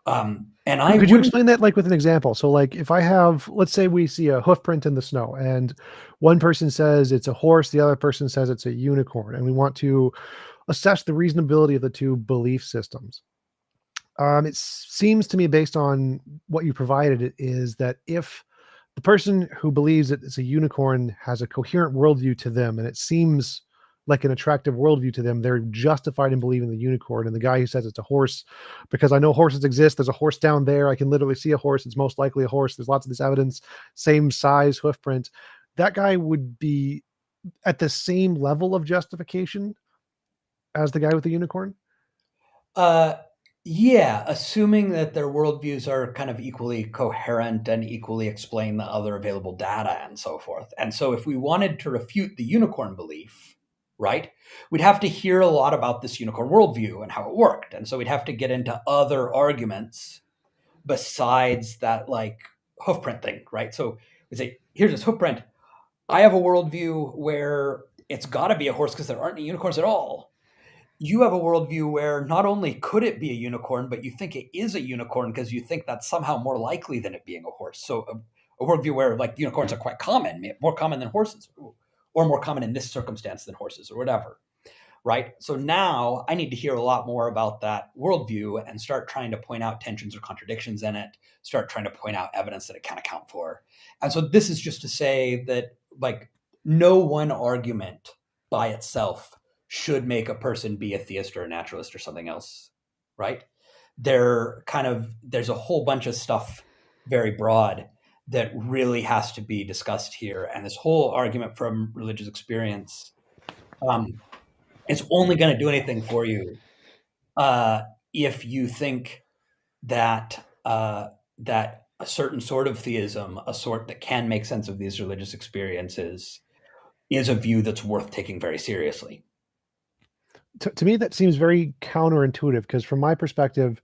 And I Could you wouldn't. explain that like with an example? So like if I have, let's say we see a hoof print in the snow and one person says it's a horse, the other person says it's a unicorn, and we want to assess the reasonability of the two belief systems. It seems to me, based on what you provided, is that if the person who believes that it's a unicorn has a coherent worldview to them, and it seems like an attractive worldview to them, they're justified in believing the unicorn. And the guy who says it's a horse, because I know horses exist, there's a horse down there, I can literally see a horse, it's most likely a horse, there's lots of this evidence, same size hoof print, that guy would be at the same level of justification as the guy with the unicorn. Yeah, assuming that their worldviews are kind of equally coherent and equally explain the other available data and so forth. And so if we wanted to refute the unicorn belief, right? We'd have to hear a lot about this unicorn worldview and how it worked. And so we'd have to get into other arguments besides that like hoofprint thing, right? So we say, here's this hoofprint. I have a worldview where it's got to be a horse because there aren't any unicorns at all. You have a worldview where not only could it be a unicorn, but you think it is a unicorn because you think that's somehow more likely than it being a horse. So a worldview where like unicorns are quite common, more common than horses, or more common in this circumstance than horses, or whatever. Right. So now I need to hear a lot more about that worldview and start trying to point out tensions or contradictions in it, start trying to point out evidence that it can account for. And so this is just to say that like no one argument by itself should make a person be a theist or a naturalist or something else. Right. There's a whole bunch of stuff very broad that really has to be discussed here. And this whole argument from religious experience, it's only going to do anything for you if you think that that a certain sort of theism, a sort that can make sense of these religious experiences, is a view that's worth taking very seriously. To me, that seems very counterintuitive because, from my perspective,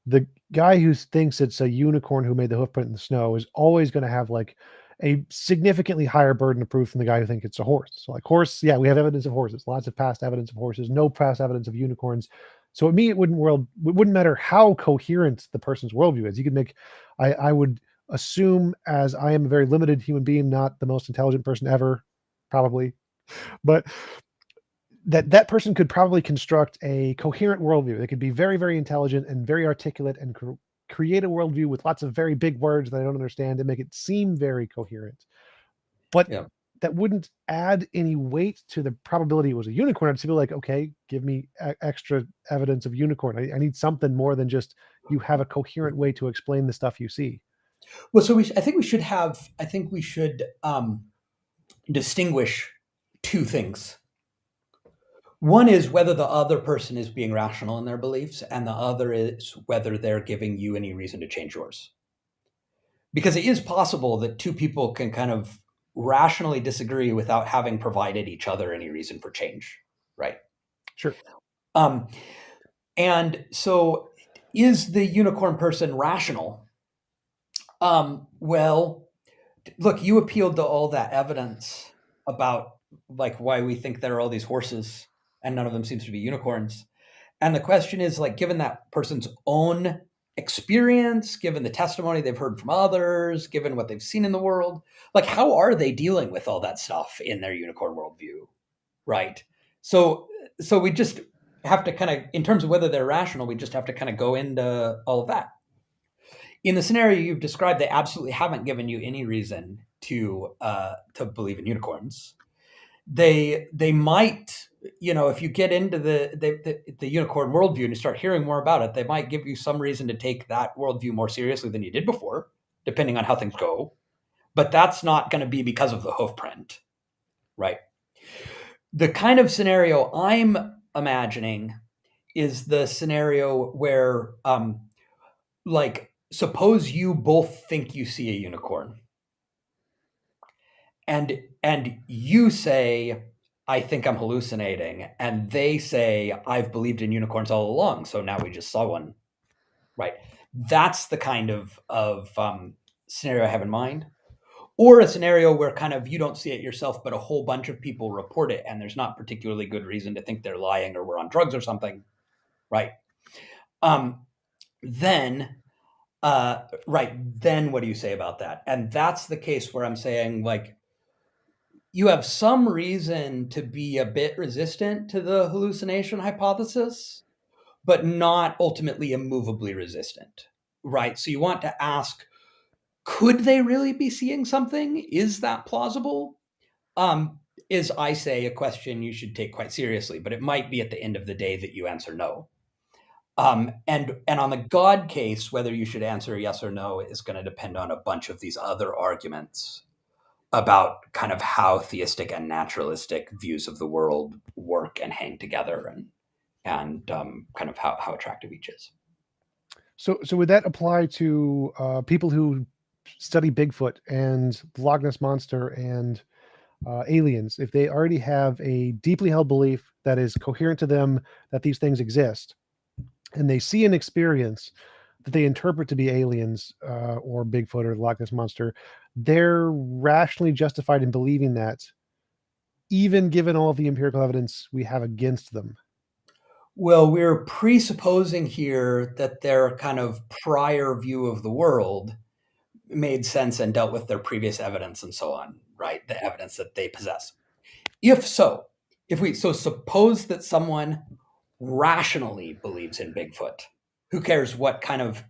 the guy who thinks it's a unicorn who made the hoofprint in the snow is always going to have like a significantly higher burden of proof than the guy who thinks it's a horse. So, like horse, yeah, we have evidence of horses, lots of past evidence of horses, no past evidence of unicorns. So, to me, it wouldn't matter how coherent the person's worldview is. You could make, I would assume, as I am a very limited human being, not the most intelligent person ever, probably, but that person could probably construct a coherent worldview. They could be very, very intelligent and very articulate and create a worldview with lots of very big words that I don't understand and make it seem very coherent. But Yeah. that wouldn't add any weight to the probability it was a unicorn. I'd just be like, okay, give me extra evidence of unicorn. I need something more than just you have a coherent way to explain the stuff you see. Well, so I think we should distinguish two things. One is whether the other person is being rational in their beliefs, and the other is whether they're giving you any reason to change yours. Because it is possible that two people can kind of rationally disagree without having provided each other any reason for change, right? Sure. Um, and so, is the unicorn person rational? Well, look, you appealed to all that evidence about like why we think there are all these horses and none of them seems to be unicorns. And the question is like, given that person's own experience, given the testimony they've heard from others, given what they've seen in the world, like how are they dealing with all that stuff in their unicorn worldview, right? So we just have to kind of, in terms of whether they're rational, we just have to kind of go into all of that. In the scenario you've described, they absolutely haven't given you any reason to believe in unicorns. They might, if you get into the unicorn worldview and you start hearing more about it, they might give you some reason to take that worldview more seriously than you did before, depending on how things go. But that's not going to be because of the hoofprint, right? The kind of scenario I'm imagining is the scenario where, like, suppose you both think you see a unicorn, and you say, I think I'm hallucinating, and they say, I've believed in unicorns all along, so now we just saw one, right? That's the kind of scenario I have in mind. Or a scenario where kind of you don't see it yourself, but a whole bunch of people report it, and there's not particularly good reason to think they're lying or we're on drugs or something, right? Then then what do you say about that? And that's the case where I'm saying, like, you have some reason to be a bit resistant to the hallucination hypothesis, but not ultimately immovably resistant, right? So you want to ask, could they really be seeing something? Is that plausible? Is, I say, a question you should take quite seriously, but it might be at the end of the day that you answer no. And on the God case, whether you should answer yes or no is going to depend on a bunch of these other arguments about kind of how theistic and naturalistic views of the world work and hang together, and kind of how attractive each is. So would that apply to people who study Bigfoot and the Loch Ness monster and aliens, if they already have a deeply held belief that is coherent to them that these things exist, and they see an experience that they interpret to be aliens or Bigfoot or the Loch Ness monster, they're rationally justified in believing that, even given all of the empirical evidence we have against them. Well, we're presupposing here that their kind of prior view of the world made sense and dealt with their previous evidence and so on, right? The evidence that they possess. If so, so suppose that someone rationally believes in Bigfoot. Who cares what kind of,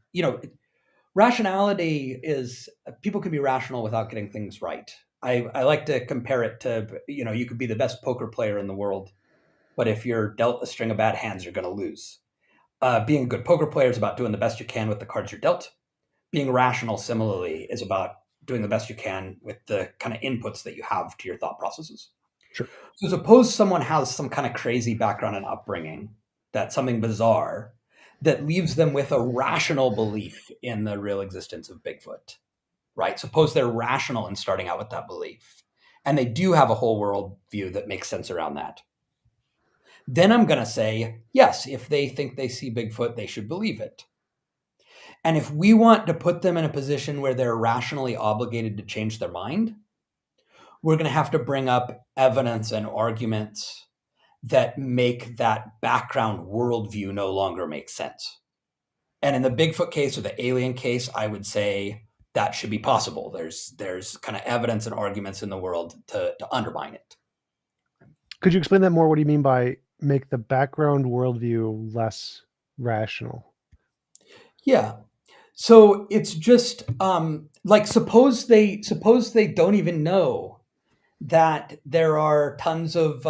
rationality is, people can be rational without getting things right. I like to compare it to, you could be the best poker player in the world, but if you're dealt a string of bad hands, you're going to lose. Being a good poker player is about doing the best you can with the cards you're dealt. Being rational, similarly, is about doing the best you can with the kind of inputs that you have to your thought processes. Sure. So suppose someone has some kind of crazy background and upbringing, that's something bizarre, that leaves them with a rational belief in the real existence of Bigfoot, right? Suppose they're rational in starting out with that belief, and they do have a whole world view that makes sense around that. Then I'm going to say, yes, if they think they see Bigfoot, they should believe it. And if we want to put them in a position where they're rationally obligated to change their mind, we're going to have to bring up evidence and arguments that make that background worldview no longer make sense. And in the Bigfoot case or the alien case, I would say that should be possible. There's kind of evidence and arguments in the world to undermine it. Could you explain that more? What do you mean by make the background worldview less rational? Yeah. So it's just like suppose they don't even know that there are tons of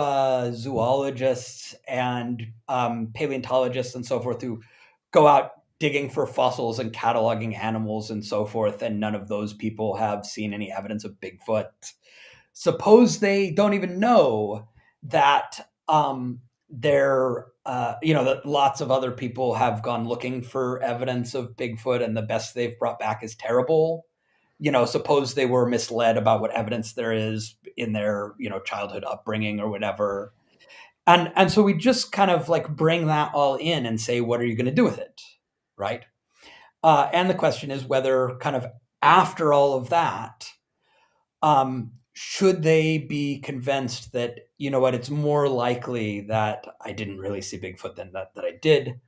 zoologists and paleontologists and so forth who go out digging for fossils and cataloging animals and so forth, and none of those people have seen any evidence of Bigfoot. Suppose they don't even know that that lots of other people have gone looking for evidence of Bigfoot, and the best they've brought back is terrible. Suppose they were misled about what evidence there is in their, childhood upbringing or whatever. And so we just kind of like bring that all in and say, what are you going to do with it? Right. And the question is whether kind of after all of that, should they be convinced that, it's more likely that I didn't really see Bigfoot than that I did.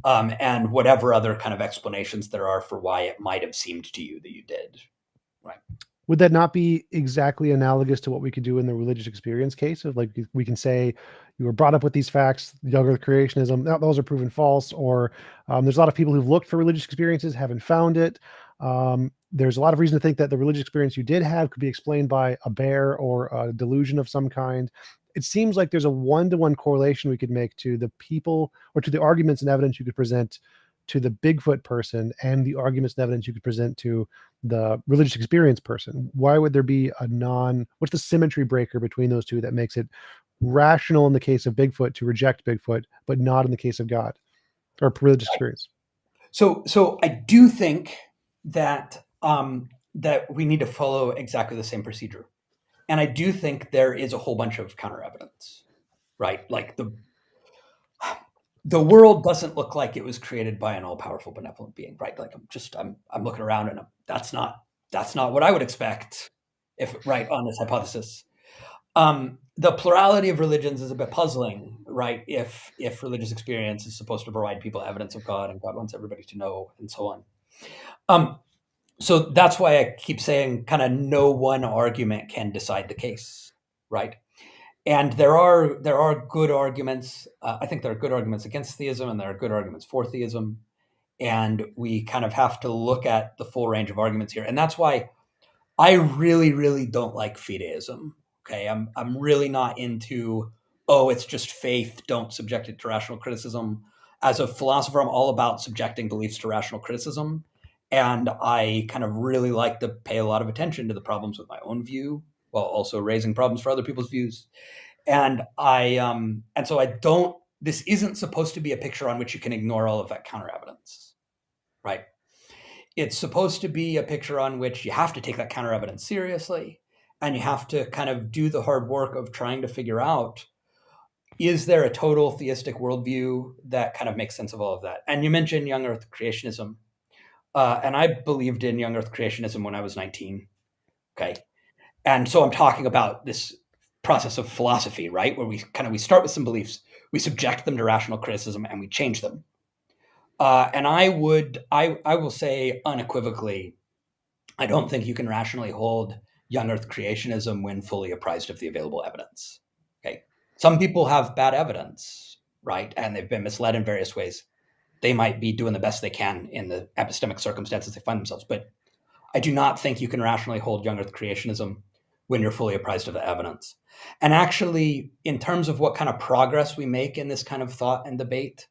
And whatever other kind of explanations there are for why it might have seemed to you that you did. Right. Would that not be exactly analogous to what we could do in the religious experience case of, like, we can say you were brought up with these facts, young earth creationism, those are proven false, or there's a lot of people who've looked for religious experiences, haven't found it. There's a lot of reason to think that the religious experience you did have could be explained by a bear or a delusion of some kind. It seems like there's a one-to-one correlation we could make to the people, or to the arguments and evidence you could present to the Bigfoot person and the arguments and evidence you could present to the religious experience person. Why would there be what's the symmetry breaker between those two that makes it rational in the case of Bigfoot to reject Bigfoot, but not in the case of God or religious experience? So I do think that that we need to follow exactly the same procedure, and I do think there is a whole bunch of counter evidence, right? Like the world doesn't look like it was created by an all powerful benevolent being, right? Like I'm looking around and that's not what I would expect if right on this hypothesis. The plurality of religions is a bit puzzling, right? If religious experience is supposed to provide people evidence of God, and God wants everybody to know, and so on. So that's why I keep saying kind of no one argument can decide the case, right? And there are good arguments. I think there are good arguments against theism, and there are good arguments for theism. And we kind of have to look at the full range of arguments here. And that's why I really, really don't like fideism. Okay, I'm really not into, oh, it's just faith, don't subject it to rational criticism. As a philosopher, I'm all about subjecting beliefs to rational criticism. And I kind of really like to pay a lot of attention to the problems with my own view while also raising problems for other people's views. And so I don't, this isn't supposed to be a picture on which you can ignore all of that counter evidence, right? It's supposed to be a picture on which you have to take that counter evidence seriously. and you have to kind of do the hard work of trying to figure out, is there a total theistic worldview that kind of makes sense of all of that? And you mentioned young earth creationism. And I believed in young earth creationism when I was 19. Okay. And so I'm talking about this process of philosophy, right? Where we start with some beliefs, we subject them to rational criticism, and we change them. And I will say unequivocally, I don't think you can rationally hold young earth creationism when fully apprised of the available evidence. Okay. Some people have bad evidence, right? And they've been misled in various ways. They might be doing the best they can in the epistemic circumstances they find themselves. But I do not think you can rationally hold young earth creationism when you're fully apprised of the evidence. And actually, in terms of what kind of progress we make in this kind of thought and debate,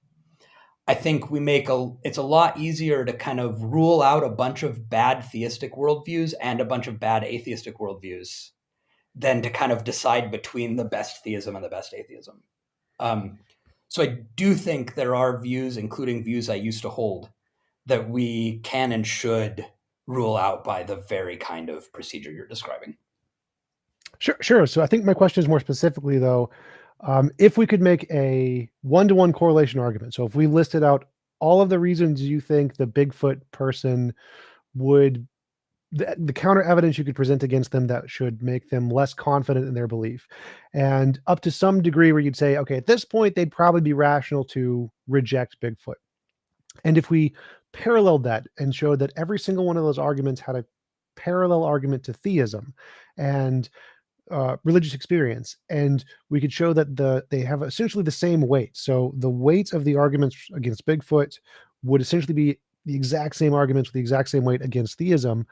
I think it's a lot easier to kind of rule out a bunch of bad theistic worldviews and a bunch of bad atheistic worldviews than to kind of decide between the best theism and the best atheism. So I do think there are views, including views I used to hold, that we can and should rule out by the very kind of procedure you're describing. Sure. So I think my question is more specifically, though, if we could make a one-to-one correlation argument. So if we listed out all of the reasons you think the Bigfoot person would, the counter evidence you could present against them that should make them less confident in their belief, and up to some degree where you'd say, okay, at this point, they'd probably be rational to reject Bigfoot. And if we paralleled that and showed that every single one of those arguments had a parallel argument to theism and religious experience, and we could show that they have essentially the same weight. So the weight of the arguments against Bigfoot would essentially be the exact same arguments with the exact same weight against theism.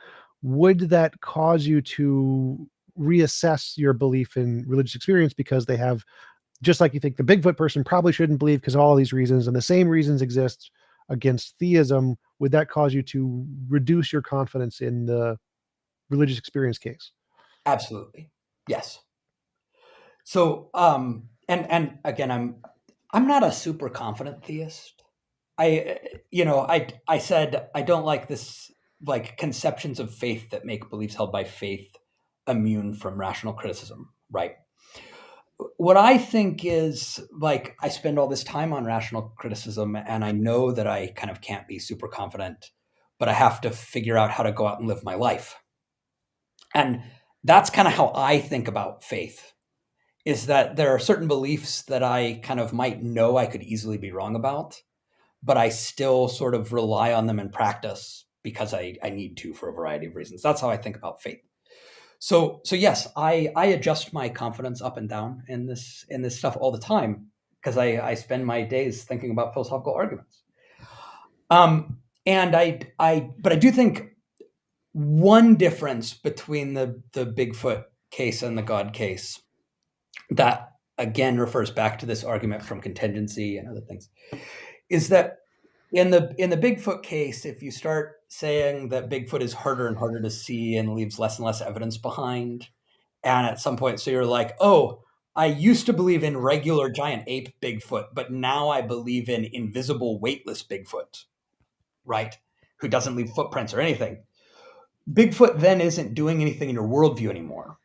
Would that cause you to reassess your belief in religious experience because they have, just like you think the Bigfoot person probably shouldn't believe because of all these reasons, and the same reasons exist against theism? Would that cause you to reduce your confidence in the religious experience case? Absolutely. Yes. So, and again, I'm not a super confident theist. I said I don't like this, like, conceptions of faith that make beliefs held by faith immune from rational criticism, right? What I think is, like, I spend all this time on rational criticism, and I know that I kind of can't be super confident, but I have to figure out how to go out and live my life. And that's kind of how I think about faith, is that there are certain beliefs that I kind of might know I could easily be wrong about, but I still sort of rely on them in practice because I need to, for a variety of reasons. That's how I think about faith. So yes, I adjust my confidence up and down in this stuff all the time because I spend my days thinking about philosophical arguments. And but I do think one difference between the Bigfoot case and the God case, that again refers back to this argument from contingency and other things, is that in the Bigfoot case, if you start saying that Bigfoot is harder and harder to see and leaves less and less evidence behind, and at some point, so you're like, oh, I used to believe in regular giant ape Bigfoot, but now I believe in invisible weightless Bigfoot, right? Who doesn't leave footprints or anything. Bigfoot then isn't doing anything in your worldview anymore,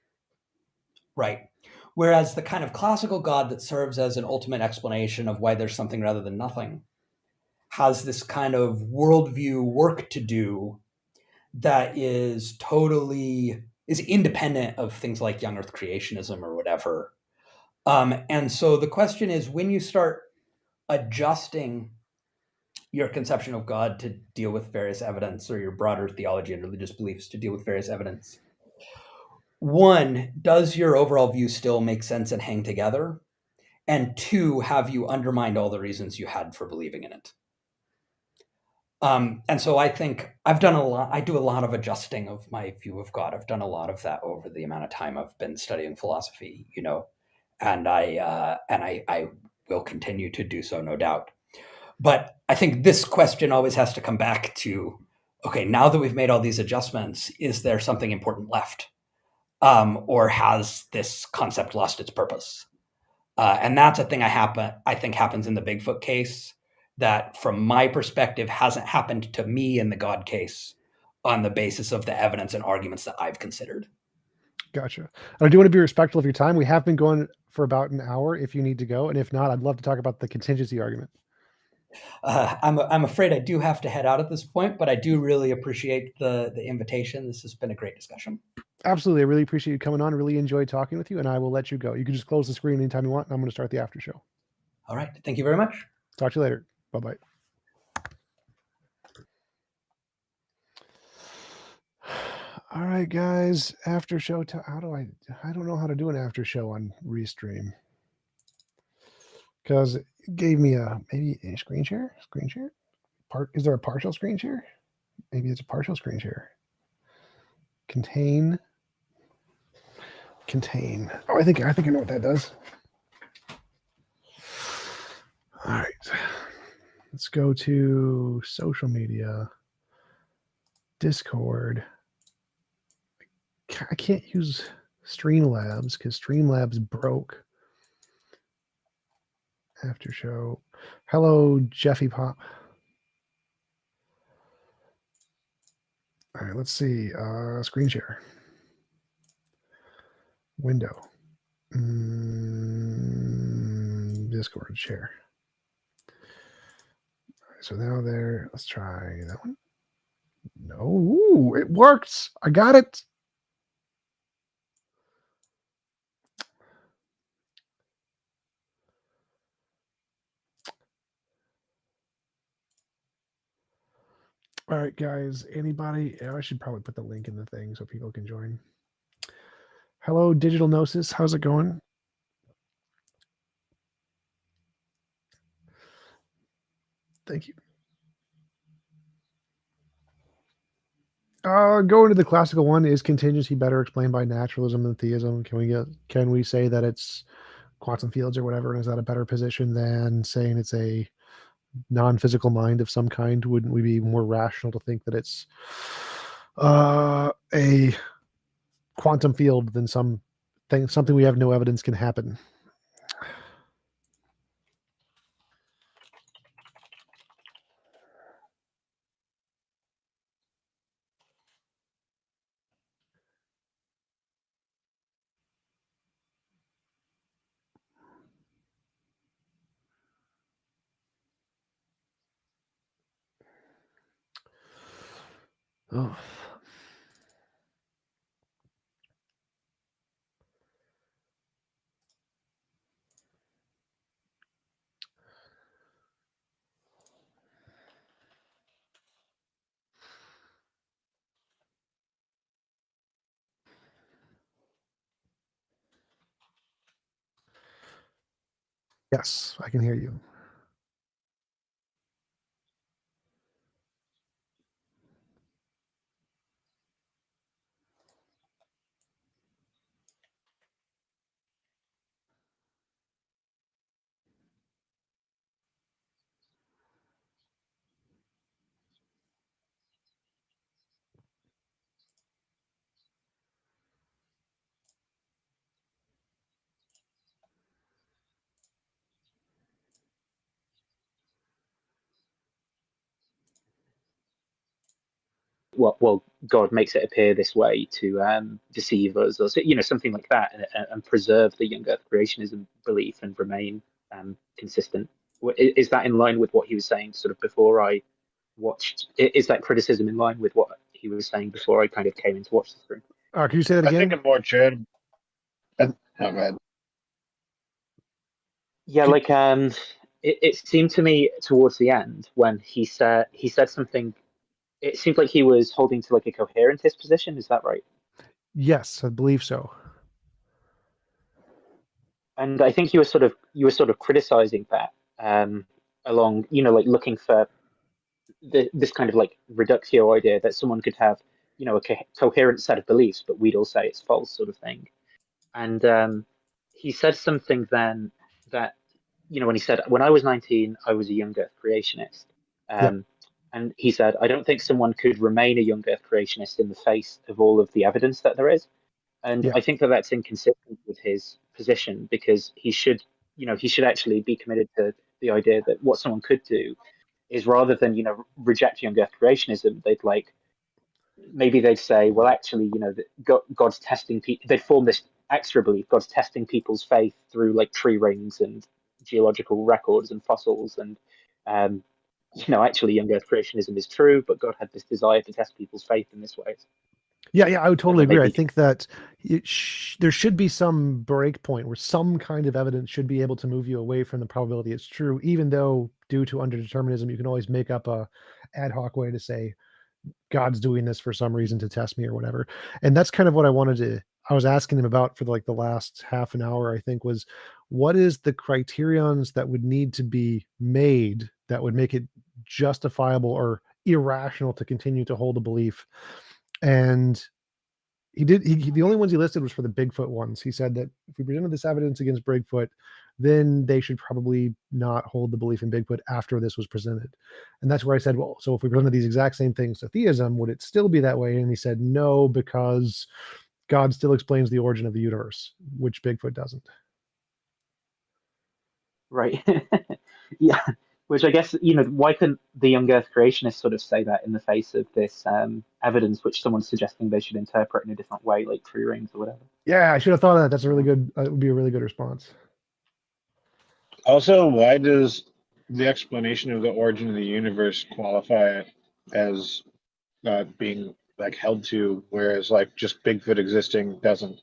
right? Whereas the kind of classical God that serves as an ultimate explanation of why there's something rather than nothing has this kind of worldview work to do that is independent of things like young earth creationism or whatever. And so the question is, when you start adjusting your conception of God to deal with various evidence, or your broader theology and religious beliefs to deal with various evidence, one, does your overall view still make sense and hang together? And two, have you undermined all the reasons you had for believing in it? And so I think I've done a lot. I do a lot of adjusting of my view of God. I've done a lot of that over the amount of time I've been studying philosophy, and I will continue to do so, no doubt. But I think this question always has to come back to, okay, now that we've made all these adjustments, is there something important left? Or has this concept lost its purpose? And that's a thing I think happens in the Bigfoot case that, from my perspective, hasn't happened to me in the God case on the basis of the evidence and arguments that I've considered. Gotcha. And I do want to be respectful of your time. We have been going for about an hour if you need to go. And if not, I'd love to talk about the contingency argument. I'm afraid I do have to head out at this point, but I do really appreciate the invitation. This has been a great discussion. Absolutely. I really appreciate you coming on. Really enjoyed talking with you, and I will let you go. You can just close the screen anytime you want. And I'm going to start the after show. All right. Thank you very much. Talk to you later. Bye-bye. All right, guys. After show. How do I don't know how to do an after show on Restream. Because it gave me maybe a screen share. Is there a partial screen share? Maybe it's a partial screen share. Contain. Oh, I think I know what that does. All right. Let's go to social media. Discord. I can't use Streamlabs because Streamlabs broke. After show. Hello, Jeffy Pop. All right, let's see. Screen share. Window. Discord share. All right, so now there. Let's try that one. No, ooh, it works. I got it. All right, guys. Anybody? I should probably put the link in the thing so people can join. Hello, Digital Gnosis. How's it going? Thank you. Going to the classical one, is contingency better explained by naturalism than theism? Can we say that it's quantum fields or whatever? And is that a better position than saying it's a non-physical mind of some kind? Wouldn't we be more rational to think that it's a quantum field than something we have no evidence can happen? Oh. Yes, I can hear you. Well, God makes it appear this way to deceive us, or something like that, and preserve the young Earth creationism belief and remain consistent. Is that in line with what he was saying sort of before I watched? Is that criticism in line with what he was saying before I kind of came in to watch the stream? Can you say that again? I think a more general. Oh, go ahead. Yeah, like it seemed to me towards the end when he said something. It seemed like he was holding to like a coherentist position. Is that right? Yes, I believe so. And I think you were sort of criticizing that along, like looking for this kind of like reductio idea that someone could have, a coherent set of beliefs, but we'd all say it's false, sort of thing. And he said something then that, when he said, when I was 19, I was a young Earth creationist. Yep. And he said, I don't think someone could remain a young Earth creationist in the face of all of the evidence that there is. And Yeah. I think that that's inconsistent with his position, because he should actually be committed to the idea that what someone could do is, rather than, reject young Earth creationism, they'd like, maybe they'd say, well, actually, that God's testing people. They'd form this extra belief: God's testing people's faith through like tree rings and geological records and fossils, and actually, young Earth creationism is true, but God had this desire to test people's faith in this way. Yeah, I would totally And then agree. I maybe think that there should be some break point where some kind of evidence should be able to move you away from the probability it's true, even though due to underdeterminism, you can always make up a ad hoc way to say God's doing this for some reason to test me or whatever. And that's kind of what I was asking him about for like the last half an hour, I think, was what is the criterions that would need to be made that would make it justifiable or irrational to continue to hold a belief. And the only ones he listed was for the Bigfoot ones. He said that if we presented this evidence against Bigfoot, then they should probably not hold the belief in Bigfoot after this was presented. And that's where I said, well, so if we presented these exact same things to theism, would it still be that way? And he said, no, because God still explains the origin of the universe, which Bigfoot doesn't. right, yeah. Which I guess, why couldn't the young Earth creationists sort of say that in the face of this evidence, which someone's suggesting they should interpret in a different way, like tree rings or whatever? Yeah, I should have thought of that. That's a really good. It would be a really good response. Also, why does the explanation of the origin of the universe qualify it as being like held to, whereas like just Bigfoot existing doesn't?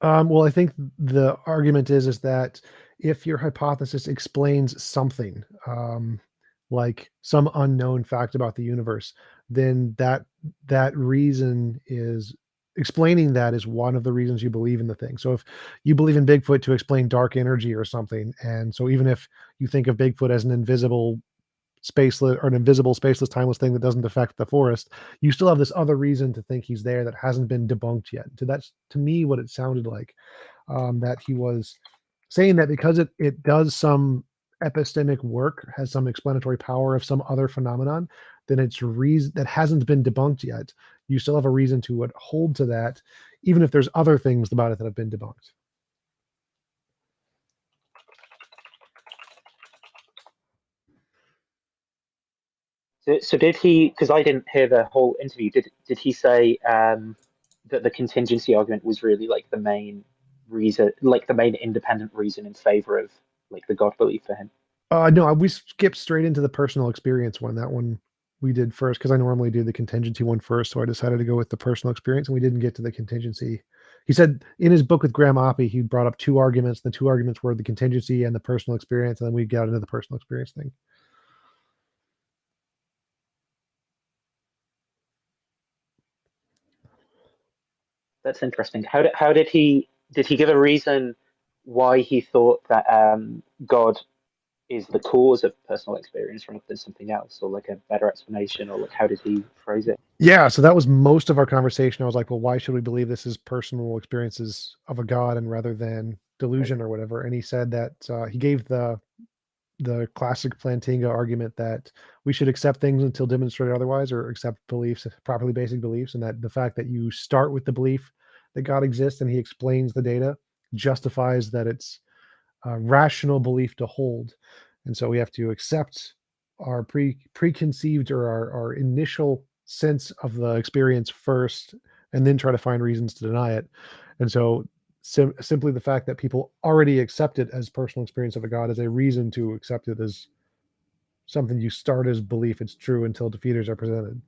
Well, I think the argument is that if your hypothesis explains something, like some unknown fact about the universe, then that reason is explaining that is one of the reasons you believe in the thing. So if you believe in Bigfoot to explain dark energy or something, and so even if you think of Bigfoot as an invisible spaceless or an invisible spaceless timeless thing that doesn't affect the forest, you still have this other reason to think he's there that hasn't been debunked yet. So that's to me what it sounded like, that he was saying that because it does some epistemic work, has some explanatory power of some other phenomenon, then it's reason that hasn't been debunked yet. You still have a reason to hold to that, even if there's other things about it that have been debunked. So did he? Because I didn't hear the whole interview. Did he say that the contingency argument was really like the main reason, like the main independent reason in favor of like the God belief for him? No, we skipped straight into the personal experience one. That one we did first because I normally do the contingency one first. So I decided to go with the personal experience, and we didn't get to the contingency. He said in his book with Graham Oppie, he brought up two arguments. The two arguments were the contingency and the personal experience, and then we got into the personal experience thing. That's interesting. How did he give a reason why he thought that God is the cause of personal experience rather than something else, or like a better explanation, or like how did he phrase it? Yeah, so that was most of our conversation. I was like, well, why should we believe this is personal experiences of a god and rather than delusion or whatever? And he said that he gave the classic Plantinga argument that we should accept things until demonstrated otherwise, or accept beliefs, properly basic beliefs, and that the fact that you start with the belief that God exists and he explains the data justifies that it's a rational belief to hold. And so we have to accept our preconceived or our initial sense of the experience first, and then try to find reasons to deny it. And so simply the fact that people already accept it as personal experience of a god is a reason to accept it as something you start as belief it's true until defeaters are presented.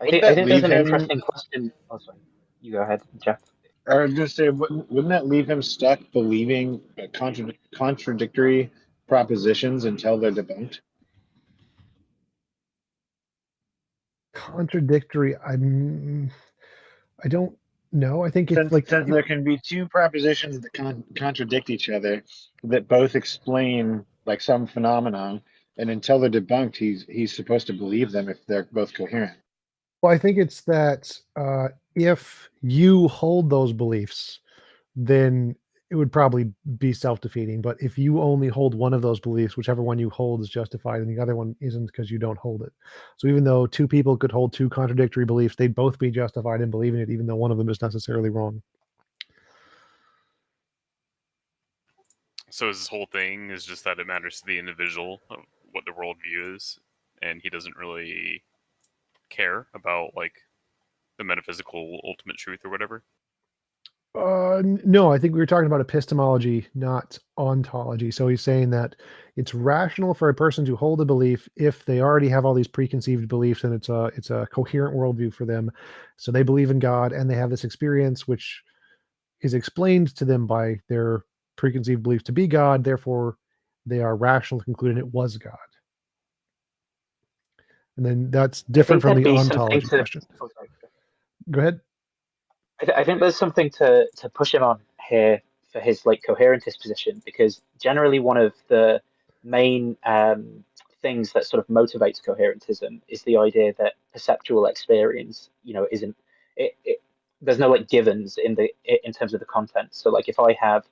I Wouldn't think I that think there's leave an him? interesting question. Oh, sorry. You go ahead, Jeff. I was gonna say, wouldn't that leave him stuck believing contradictory propositions until they're debunked? Contradictory, I don't know. I think if Since there can be two propositions that contradict each other, that both explain like some phenomenon, and until they're debunked, he's supposed to believe them if they're both coherent. well, I think it's that if you hold those beliefs, then it would probably be self-defeating. But if you only hold one of those beliefs, whichever one you hold is justified, and the other one isn't because you don't hold it. So even though two people could hold two contradictory beliefs, they'd both be justified in believing it, even though one of them is necessarily wrong. So his whole thing is just that it matters to the individual what the worldview is, and he doesn't really care about like the metaphysical ultimate truth or whatever? No, I think we were talking about epistemology, not ontology. So he's saying that it's rational for a person to hold a belief if they already have all these preconceived beliefs, and it's a coherent worldview for them. So they believe in God, and they have this experience which is explained to them by their preconceived beliefs to be God. Therefore, they are rational to conclude it was God. And then that's I different think from there'd the be something ontology to. question. Oh, sorry. Go ahead. I think there's something to push him on here for his like coherentist position, because generally one of the main things that sort of motivates coherentism is the idea that perceptual experience, isn't it there's no like givens in terms of the content. So like if I have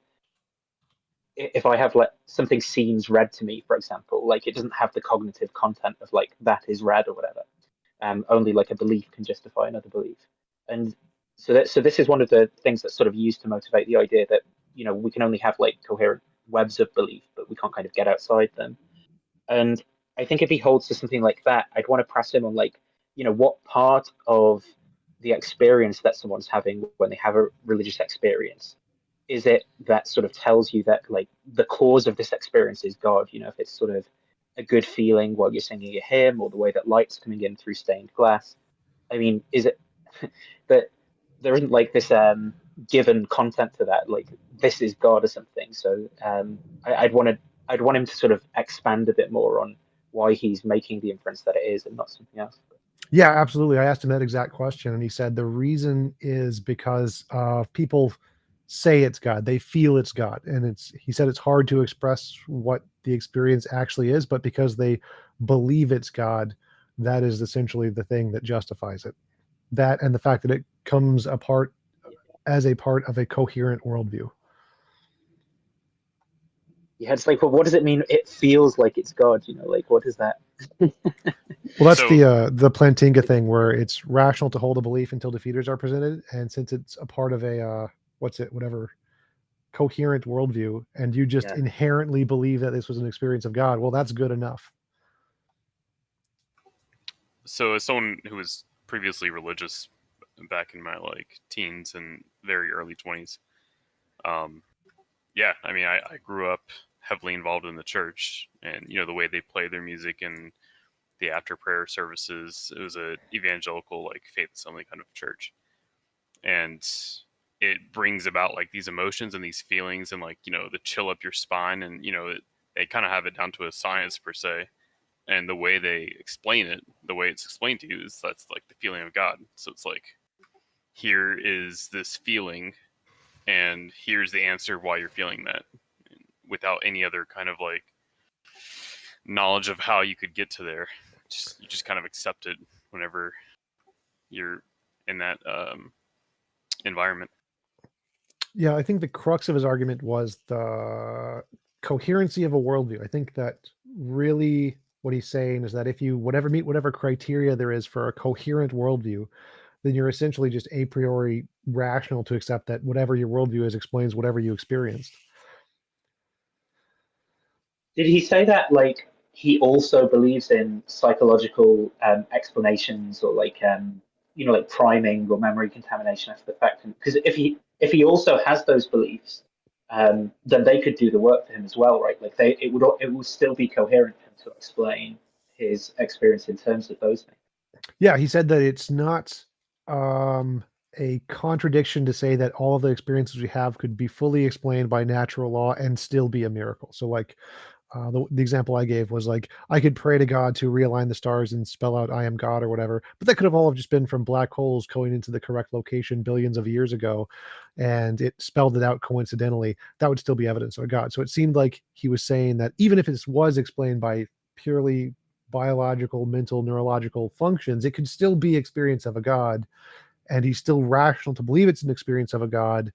like something seems red to me, for example, like it doesn't have the cognitive content of like that is red or whatever. Only like a belief can justify another belief. And so this is one of the things that's sort of used to motivate the idea that we can only have like coherent webs of belief, but we can't kind of get outside them. And I think if he holds to something like that, I'd want to press him on like, what part of the experience that someone's having when they have a religious experience is it that sort of tells you that like the cause of this experience is God? If it's sort of a good feeling while you're singing a hymn, or the way that light's coming in through stained glass. I mean, is it that there isn't like this given content to that, like this is God or something? So I'd want him to sort of expand a bit more on why he's making the inference that it is and not something else. Yeah, absolutely. I asked him that exact question, and he said the reason is because people say it's God, they feel it's God, and he said it's hard to express what the experience actually is, but because they believe it's God, that is essentially the thing that justifies it. That and the fact that it comes apart as a part of a coherent worldview. Yeah, it's like, well, what does it mean? It feels like it's God, like what is that? Well, that's So the Plantinga thing, where it's rational to hold a belief until defeaters are presented, and since it's a part of a whatever coherent worldview, and you just Yeah. inherently believe that this was an experience of God, well, that's good enough. so as someone who was previously religious back in my like teens and very early 20s, yeah, I mean, I grew up heavily involved in the church, and the way they play their music and the after prayer services, it was a evangelical like faith assembly kind of church, and it brings about like these emotions and these feelings and like the chill up your spine, and they kind of have it down to a science per se, and the way they explain it, the way it's explained to you is that's like the feeling of God. So it's like, here is this feeling, and here's the answer why you're feeling that, without any other kind of like knowledge of how you could get to there. You just kind of accept it whenever you're in that environment. Yeah, I think the crux of his argument was the coherency of a worldview. I think that really what he's saying is that if you meet whatever criteria there is for a coherent worldview, then you're essentially just a priori rational to accept that whatever your worldview is explains whatever you experienced. Did he say that like he also believes in psychological explanations, or like like priming or memory contamination after the fact? Because if he also has those beliefs, then they could do the work for him as well, right? Like it would still be coherent for him to explain his experience in terms of those things. Yeah, he said that it's not a contradiction to say that all of the experiences we have could be fully explained by natural law and still be a miracle. So, like, the example I gave was like, I could pray to God to realign the stars and spell out I am God or whatever, but that could have all just been from black holes going into the correct location billions of years ago, and it spelled it out coincidentally. That would still be evidence of God. So it seemed like he was saying that even if this was explained by purely biological, mental, neurological functions, it could still be experience of a God, and he's still rational to believe it's an experience of a God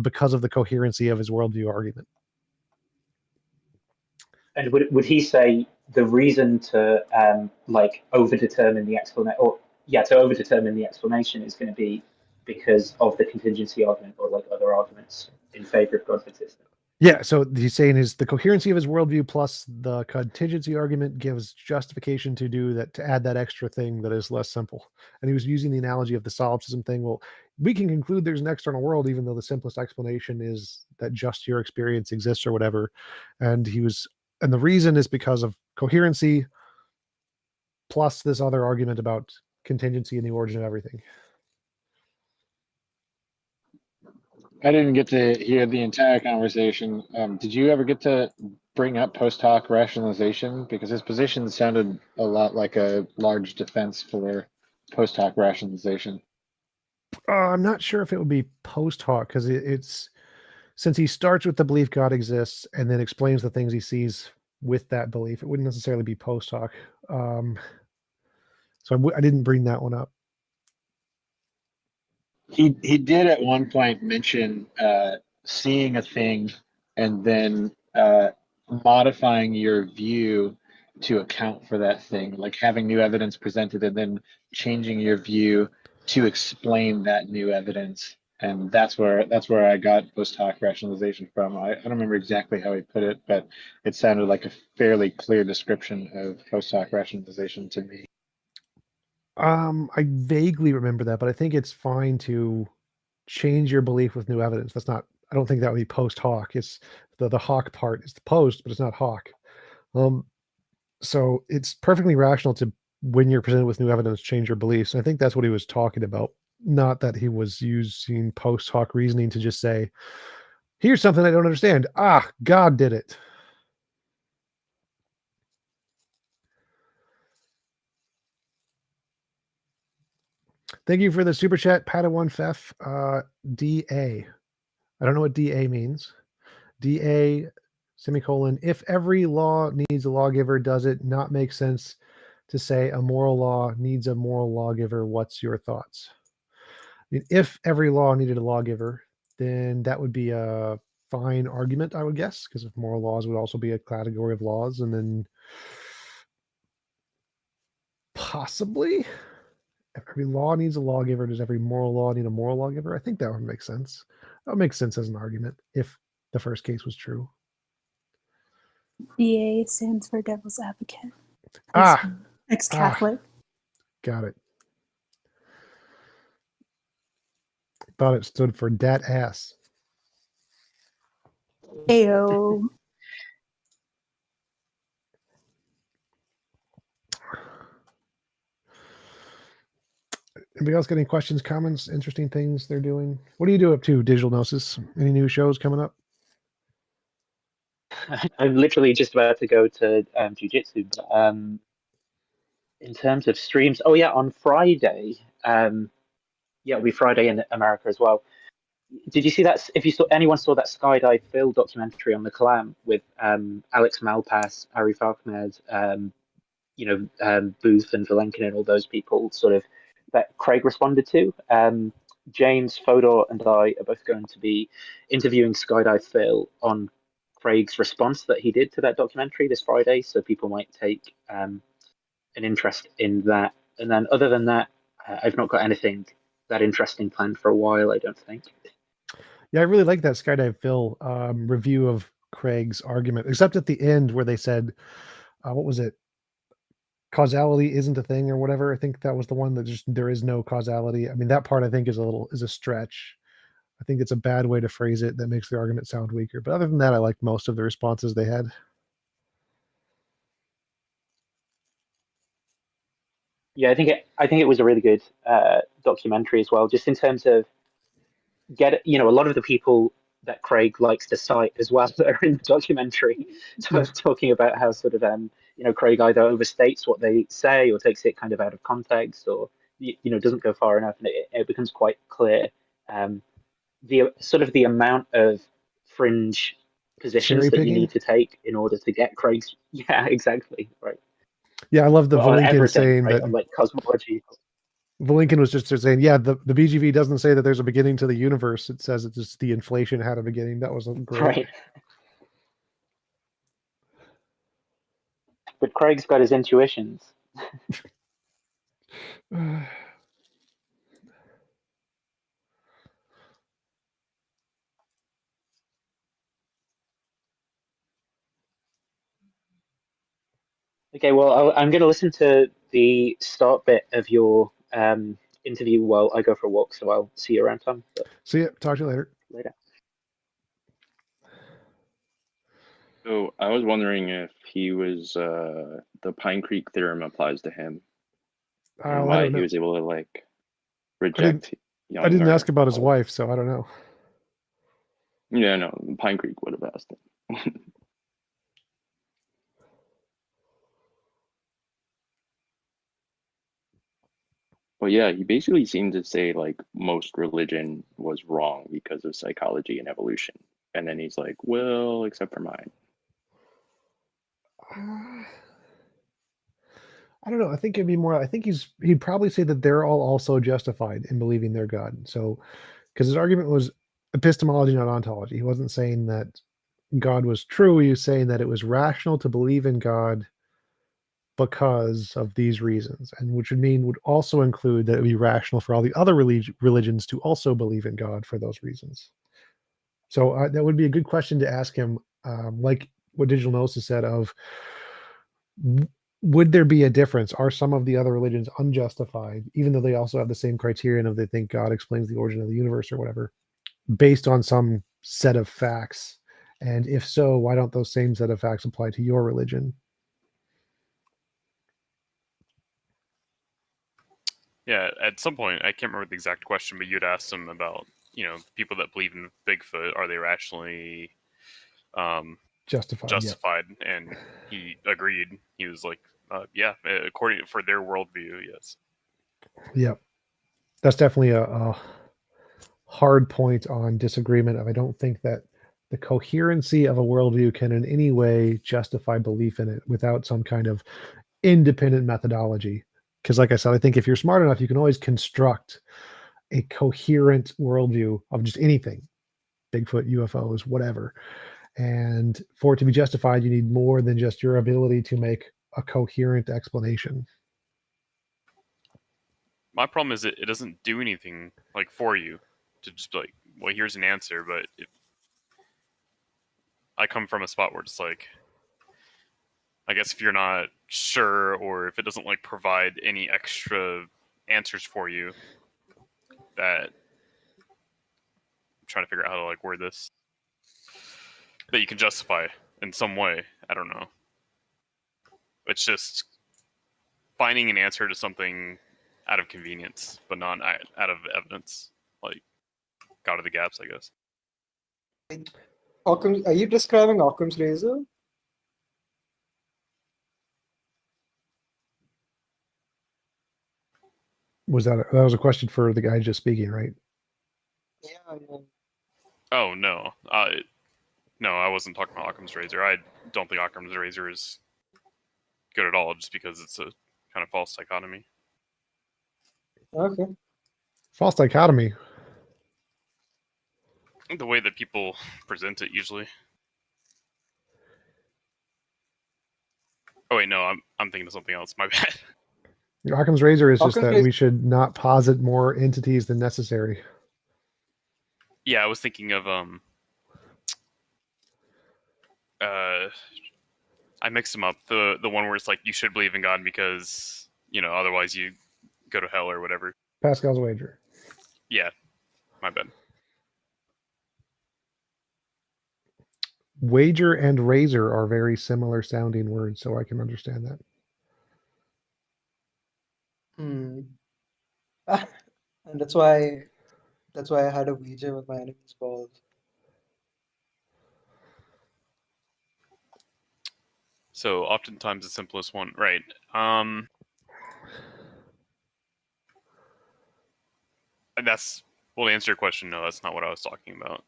because of the coherency of his worldview argument. And would he say the reason to like overdetermine the explanation, or to overdetermine the explanation, is going to be because of the contingency argument or like other arguments in favor of God's existence? Yeah, so he's saying is the coherency of his worldview plus the contingency argument gives justification to do that, to add that extra thing that is less simple. And he was using the analogy of the solipsism thing. Well, we can conclude there's an external world, even though the simplest explanation is that just your experience exists or whatever. And the reason is because of coherency plus this other argument about contingency and the origin of everything. I didn't get to hear the entire conversation. Did you ever get to bring up post hoc rationalization? Because his position sounded a lot like a large defense for post hoc rationalization. I'm not sure if it would be post hoc because it's since he starts with the belief God exists and then explains the things he sees with that belief, it wouldn't necessarily be post hoc. So I didn't bring that one up. He did at one point mention seeing a thing and then modifying your view to account for that thing, like having new evidence presented and then changing your view to explain that new evidence. And that's where I got post hoc rationalization from. I don't remember exactly how he put it, but it sounded like a fairly clear description of post hoc rationalization to me. I vaguely remember that, but I think it's fine to change your belief with new evidence. That's not. I don't think that would be post hoc. It's the hoc part is the post, but it's not hoc. So it's perfectly rational to, when you're presented with new evidence, change your beliefs. And I think that's what he was talking about. Not that he was using post hoc reasoning to just say, here's something I don't understand. Ah, God did it. Thank you for the super chat, Padawan Fef. DA. I don't know what DA means. DA semicolon. If every law needs a lawgiver, does it not make sense to say a moral law needs a moral lawgiver? What's your thoughts? I mean, if every law needed a lawgiver, then that would be a fine argument, I would guess, because if moral laws would also be a category of laws, and then possibly if every law needs a lawgiver, does every moral law need a moral lawgiver? I think that would make sense. That would make sense as an argument if the first case was true. DA stands for Devil's Advocate. Ah, Ex-Catholic. got it. Thought it stood for dat ass. Ayo. Anybody else got any questions, comments, interesting things they're doing? What do you do up to, Digital Gnosis? Any new shows coming up? I'm literally just about to go to jiu-jitsu, but in terms of streams, oh yeah, on Friday, yeah, it'll be Friday in America as well. Did you see that? If you saw, anyone saw that Skydive Phil documentary on the Clam with Alex Malpass, Ari Falkmed, Booth and Valenkin and all those people, sort of that Craig responded to. James, Fodor, and I are both going to be interviewing Skydive Phil on Craig's response that he did to that documentary this Friday, so people might take an interest in that. And then, other than that, I've not got anything that interesting planned for a while, I don't think. Yeah, I really like that Skydive Phil review of Craig's argument, except at the end where they said, what was it? Causality isn't a thing or whatever. I think that was the one that just, there is no causality. I mean, that part I think is a stretch. I think it's a bad way to phrase it that makes the argument sound weaker. But other than that, I liked most of the responses they had. Yeah, I think it was a really good documentary as well, just in terms of a lot of the people that Craig likes to cite as well that are in the documentary, Yeah. talking about how sort of Craig either overstates what they say or takes it kind of out of context, or doesn't go far enough, and it becomes quite clear the sort of the amount of fringe positions Cherry that you picking. need to take in order to get Craig's. Yeah, exactly, right. Yeah, I love the Well, on Valenkin everything, saying right? that. On like cosmology. Valenkin was just saying, yeah, the BGV doesn't say that there's a beginning to the universe. It says it's just the inflation had a beginning. That was great. Right. But Craig's got his intuitions. Okay, well, I'm going to listen to the start bit of your interview while I go for a walk, so I'll see you around, Tom. But See ya. Talk to you later. later. So I was wondering if he was the Pine Creek theorem applies to him, and I why don't he know. was able to like I reject didn't young ask about his old. wife, so I don't know. Yeah, no, Pine Creek would have asked him. But yeah, he basically seemed to say like most religion was wrong because of psychology and evolution, and then he's like, well, except for mine. I don't know. I think it'd be more. I think he'd probably say that they're all also justified in believing their God. So, because his argument was epistemology, not ontology. He wasn't saying that God was true. He was saying that it was rational to believe in God because of these reasons, and which would also include that it would be rational for all the other religions to also believe in God for those reasons. So that would be a good question to ask him, like what Digital Gnosis said of would there be a difference? Are some of the other religions unjustified, even though they also have the same criterion of they think God explains the origin of the universe or whatever, based on some set of facts? And if so, why don't those same set of facts apply to your religion? Yeah, at some point, I can't remember the exact question, but you'd asked him about, people that believe in Bigfoot, are they rationally Justified, yeah. justified? And he agreed. He was like, yeah, according for their worldview, yes. Yep. That's definitely a hard point on disagreement of I don't think that the coherency of a worldview can in any way justify belief in it without some kind of independent methodology. Because like I said, I think if you're smart enough, you can always construct a coherent worldview of just anything, Bigfoot, UFOs, whatever. And for it to be justified, you need more than just your ability to make a coherent explanation. My problem is it doesn't do anything like for you to just be like, well, here's an answer, but I come from a spot where it's like, I guess if you're not sure or if it doesn't like provide any extra answers for you, that I'm trying to figure out how to like word this, that you can justify in some way. I don't know. It's just finding an answer to something out of convenience, but not out of evidence. Like, out of the gaps, I guess. Are you describing Occam's razor? That was a question for the guy just speaking, right? Yeah. Oh no, no, I wasn't talking about Occam's razor. I don't think Occam's razor is good at all, just because it's a kind of false dichotomy. Okay. False dichotomy. The way that people present it usually. Oh wait, no, I'm thinking of something else. My bad. Occam's razor is just Occam's that razor. we should not posit more entities than necessary. Yeah, I was thinking of I mixed them up. The one where it's like you should believe in God because otherwise you go to hell or whatever. Pascal's wager. Yeah, my bad. Wager and razor are very similar sounding words, so I can understand that. And that's why I had a wager with my enemy's balls. So oftentimes the simplest one, right? And that's well, to answer your question, no, that's not what I was talking about.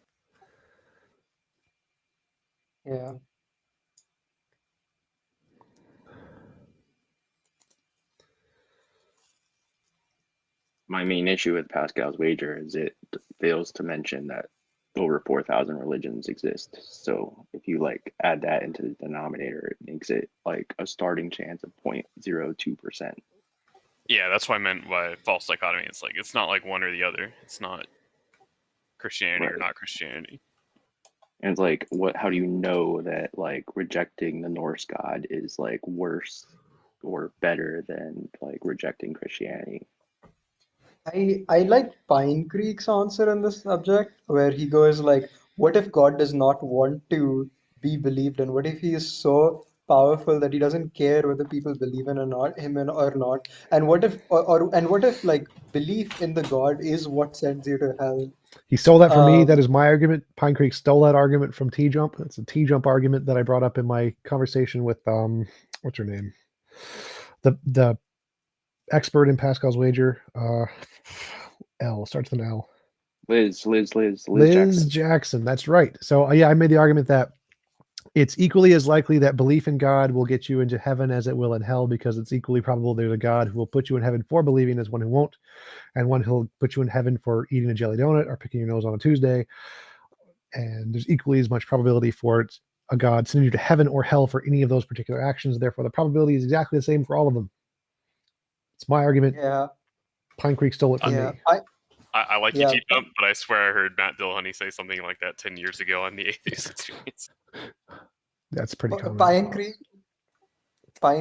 Yeah. My main issue with Pascal's wager is it fails to mention that over 4,000 religions exist. So if you like add that into the denominator, it makes it like a starting chance of 0.02%. Yeah, that's what I meant by false dichotomy. It's like it's not like one or the other. It's not Christianity or Right. not Christianity. And it's like, how do you know that like rejecting the Norse god is like worse or better than like rejecting Christianity. I like Pine Creek's answer on this subject, where he goes like, "What if God does not want to be believed in? What if he is so powerful that he doesn't care whether people believe in or not or not? And what if and what if like belief in the God is what sends you to hell?" He stole that from me. That Um, is my argument. Pine Creek stole that argument from TJump. It's a TJump argument that I brought up in my conversation with what's her name? The expert in Pascal's wager. L starts with an L. Liz Liz Jackson. Jackson. That's right. So yeah, I made the argument that it's equally as likely that belief in God will get you into heaven as it will in hell, because it's equally probable there's a God who will put you in heaven for believing as one who won't, and one who'll put you in heaven for eating a jelly donut or picking your nose on a Tuesday. And there's equally as much probability for a God sending you to heaven or hell for any of those particular actions. Therefore, the probability is exactly the same for all of them. It's my argument. yeah, Pine Creek stole it from yeah, me. I like yeah. you, TJump, but I swear I heard Matt Dillahunty say something like that 10 years ago on the Atheist Experience. That's pretty common. Pine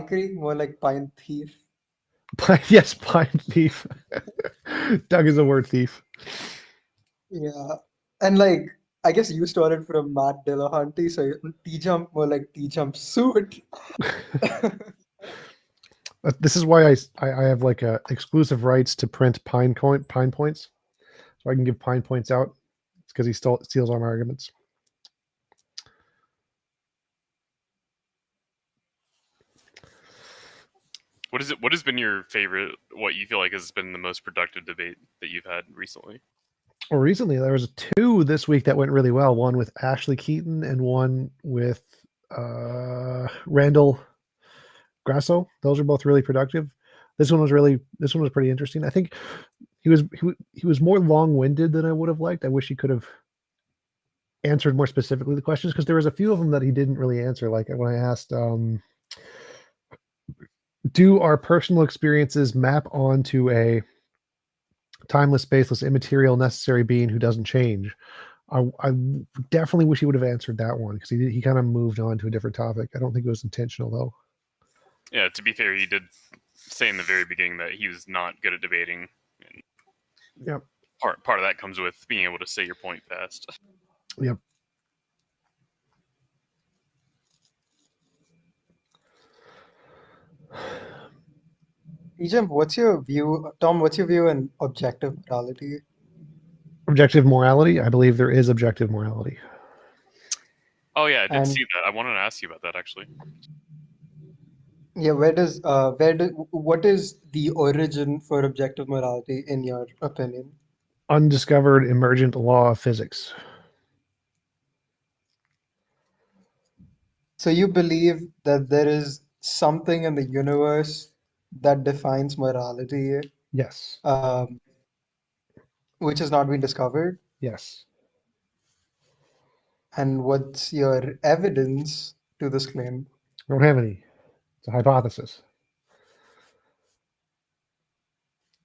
Creek, more like Pine Thief. Yes, Pine Thief. Doug is a word thief. Yeah, and like I guess you stole it from Matt Dillahunty, so T-Jump more like T-Jump suit. This is why I have like exclusive rights to print pine points, so I can give pine points out. It's because he steals all my arguments. What has been your favorite? What you feel like has been the most productive debate that you've had recently? Well, recently there was 2 this week that went really well. One with Ashley Keaton and one with Randall Grasso. Those are both really productive. This one was pretty interesting. I think he was more long-winded than I would have liked. I wish he could have answered more specifically the questions, because there was a few of them that he didn't really answer. Like when I asked, do our personal experiences map onto a timeless, spaceless, immaterial, necessary being who doesn't change? I definitely wish he would have answered that one, because he kind of moved on to a different topic. I don't think it was intentional though. Yeah, to be fair, he did say in the very beginning that he was not good at debating. And Yep. Part of that comes with being able to say your point fast. Yep. TJump, what's your view, Tom? What's your view on objective morality? Objective morality. I believe there is objective morality. Oh yeah, I did And see that. I wanted to ask you about that actually. yeah, what is the origin for objective morality in your opinion? Undiscovered emergent law of physics. So you believe that there is something in the universe that defines morality, Yes. which has not been discovered? Yes. And what's your evidence to this claim? I don't have any. It's a hypothesis.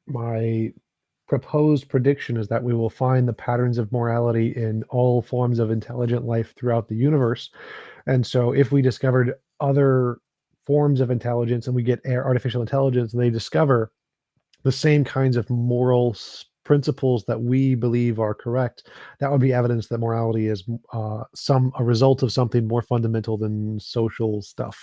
My proposed prediction is that we will find the patterns of morality in all forms of intelligent life throughout the universe. And so if we discovered other forms of intelligence and we get artificial intelligence, and they discover the same kinds of moral principles that we believe are correct, that would be evidence that morality is a result of something more fundamental than social stuff.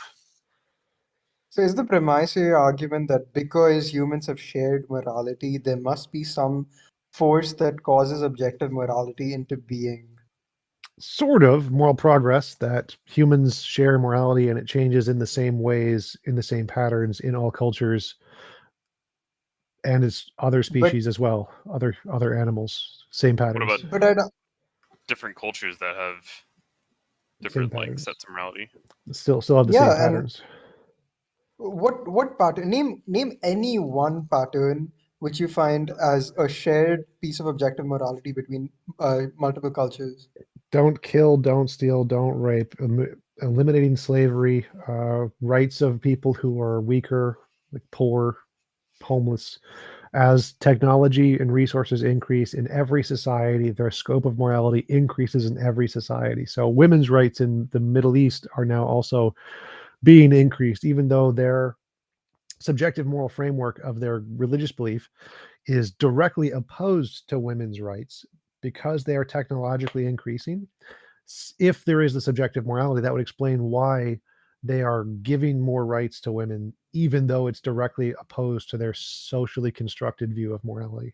So is the premise of your argument that because humans have shared morality, there must be some force that causes objective morality into being? Sort of moral progress, that humans share morality and it changes in the same ways, in the same patterns in all cultures, and it's other But species as well, other animals, same What patterns. about but I don't, different cultures that have Same different like patterns. sets of morality? Still have the same yeah, and patterns. what pattern? Name any one pattern which you find as a shared piece of objective morality between multiple cultures. Don't kill, don't steal, don't rape, eliminating slavery, rights of people who are weaker, like poor, homeless. As technology and resources increase in every society, their scope of morality increases in every society. So women's rights in the Middle East are now also being increased, even though their subjective moral framework of their religious belief is directly opposed to women's rights because they are technologically increasing. If there is the subjective morality, that would explain why they are giving more rights to women, even though it's directly opposed to their socially constructed view of morality.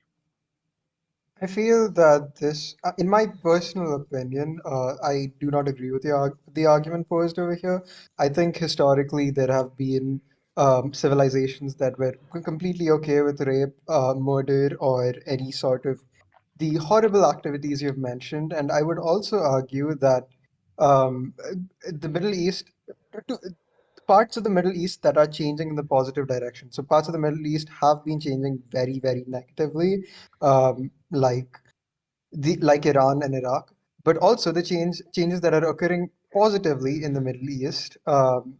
I feel that this, in my personal opinion, I do not agree with the argument posed over here. I think historically there have been civilizations that were completely okay with rape, murder, or any sort of the horrible activities you've mentioned. And I would also argue that um, the Middle East, to, parts of the Middle East that are changing in the positive direction. So parts of the Middle East have been changing very, very negatively, like Iran and Iraq, but also the changes that are occurring positively in the Middle East,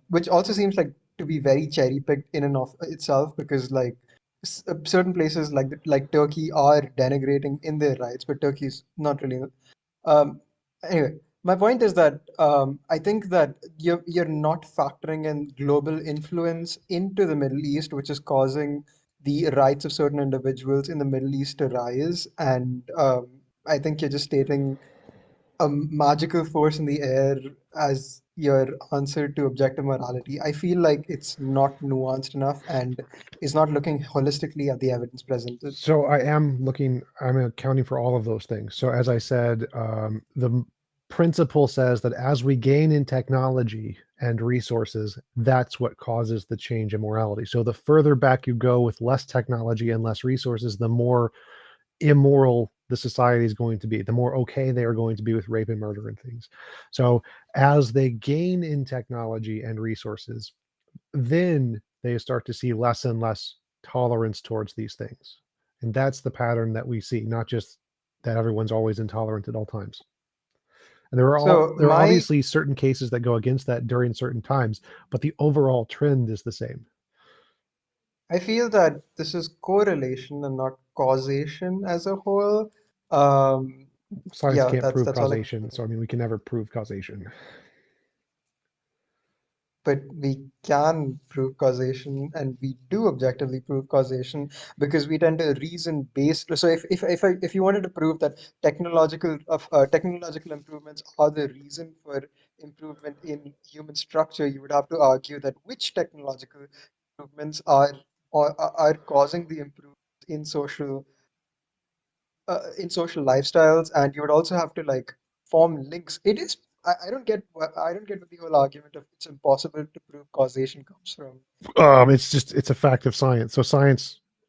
which also seems like to be very cherry picked in and of itself, because like certain places like Turkey are denigrating in their rights, but Turkey's not really. Um, anyway, my point is that I think that you're not factoring in global influence into the Middle East, which is causing the rights of certain individuals in the Middle East to rise. And I think you're just stating a magical force in the air as your answer to objective morality. I feel like it's not nuanced enough and is not looking holistically at the evidence presented. So I'm accounting for all of those things. So as I said, the principle says that as we gain in technology and resources, that's what causes the change in morality. So the further back you go with less technology and less resources, the more immoral the society is going to be, the more okay they are going to be with rape and murder and things. So as they gain in technology and resources, then they start to see less and less tolerance towards these things. And that's the pattern that we see, not just that everyone's always intolerant at all times. And there So are my obviously certain cases that go against that during certain times, but the overall trend is the same. I feel that this is correlation and not causation as a whole. Um, Science yeah, can't prove that's all I can causation, say. so I mean we can never prove causation. But we can prove causation, and we do objectively prove causation because we tend to reason based. So if you wanted to prove that technological improvements are the reason for improvement in human structure, you would have to argue that which technological improvements are causing the improvements in social lifestyles, and you would also have to like form links. I don't get I don't get what the whole argument of it's impossible to prove causation comes from. It's a fact of science. So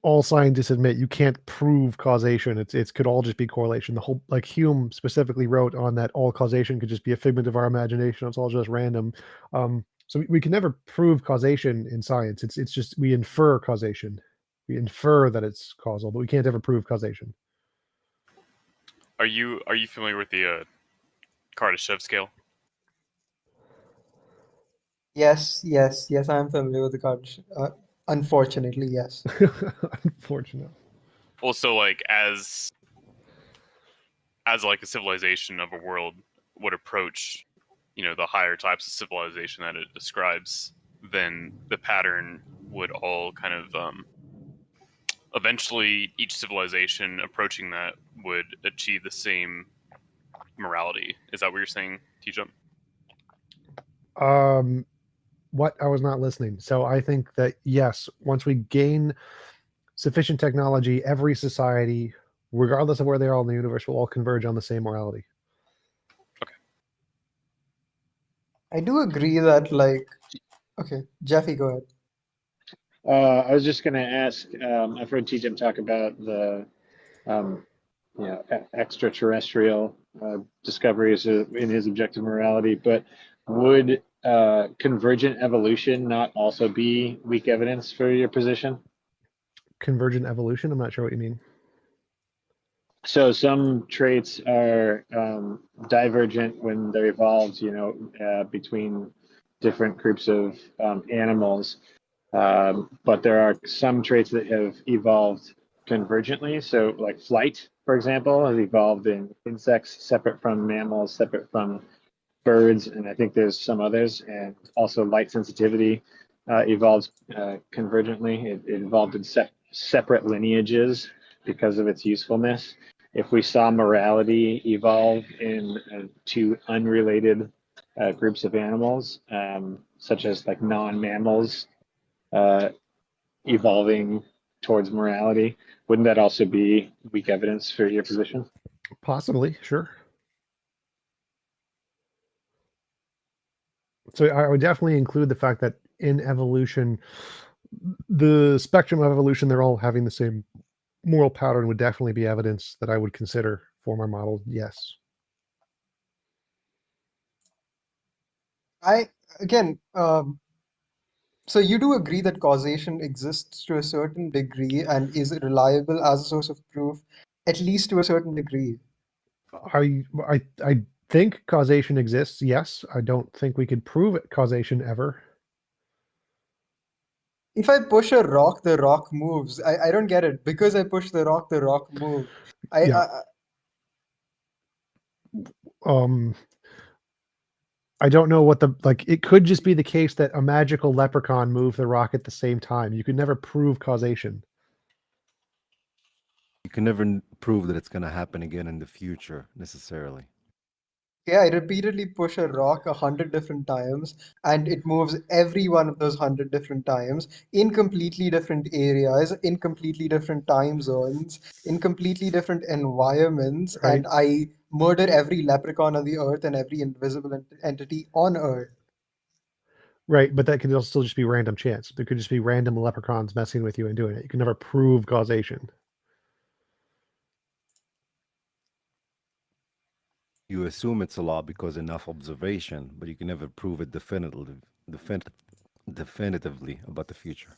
all scientists admit you can't prove causation. It could all just be correlation. The whole, like Hume specifically wrote on that, all causation could just be a figment of our imagination. It's all just random. So we can never prove causation in science. It's just we infer causation. We infer that it's causal, but we can't ever prove causation. Are you familiar with the Kardashev scale? Yes, I'm familiar with the card. Unfortunately, yes. Unfortunate. Well, so like as like a civilization of a world would approach, the higher types of civilization that it describes, then the pattern would all kind of eventually each civilization approaching that would achieve the same morality. Is that what you're saying, TJump? What? I was not listening. So I think that yes, once we gain sufficient technology, every society, regardless of where they are in the universe, will all converge on the same morality. Okay. I do agree that like okay, Jeffy, go ahead. I was just going to ask. I've heard TJump talk about the um, extraterrestrial discoveries in his objective morality, but would convergent evolution not also be weak evidence for your position? Convergent evolution? I'm not sure what you mean. So some traits are divergent when they're evolved, between different groups of animals. But there are some traits that have evolved convergently. So, like flight, for example, has evolved in insects separate from mammals, separate from birds, and I think there's some others. And also light sensitivity evolved convergently. It evolved in separate lineages because of its usefulness. If we saw morality evolve in two unrelated groups of animals, such as like non-mammals evolving towards morality, wouldn't that also be weak evidence for your position? Possibly, sure. So I would definitely include the fact that in evolution, the spectrum of evolution, they're all having the same moral pattern would definitely be evidence that I would consider for my model. Yes. Again, so you do agree that causation exists to a certain degree and is reliable as a source of proof, at least to a certain degree. I think causation exists. Yes. I don't think we could prove it, causation ever. If I push a rock, the rock moves. I don't get it. Because I push the rock moves. Yeah. I don't know what it could just be the case that a magical leprechaun moved the rock at the same time. You could never prove causation. You can never prove that it's going to happen again in the future necessarily. Yeah, I repeatedly push a rock 100 different times, and it moves every one of those 100 different times in completely different areas, in completely different time zones, in completely different environments, Right. and I murder every leprechaun on the earth and every invisible entity on earth. Right, but that could also just be random chance. There could just be random leprechauns messing with you and doing it. You can never prove causation. You assume it's a law because enough observation, but you can never prove it definitively about the future.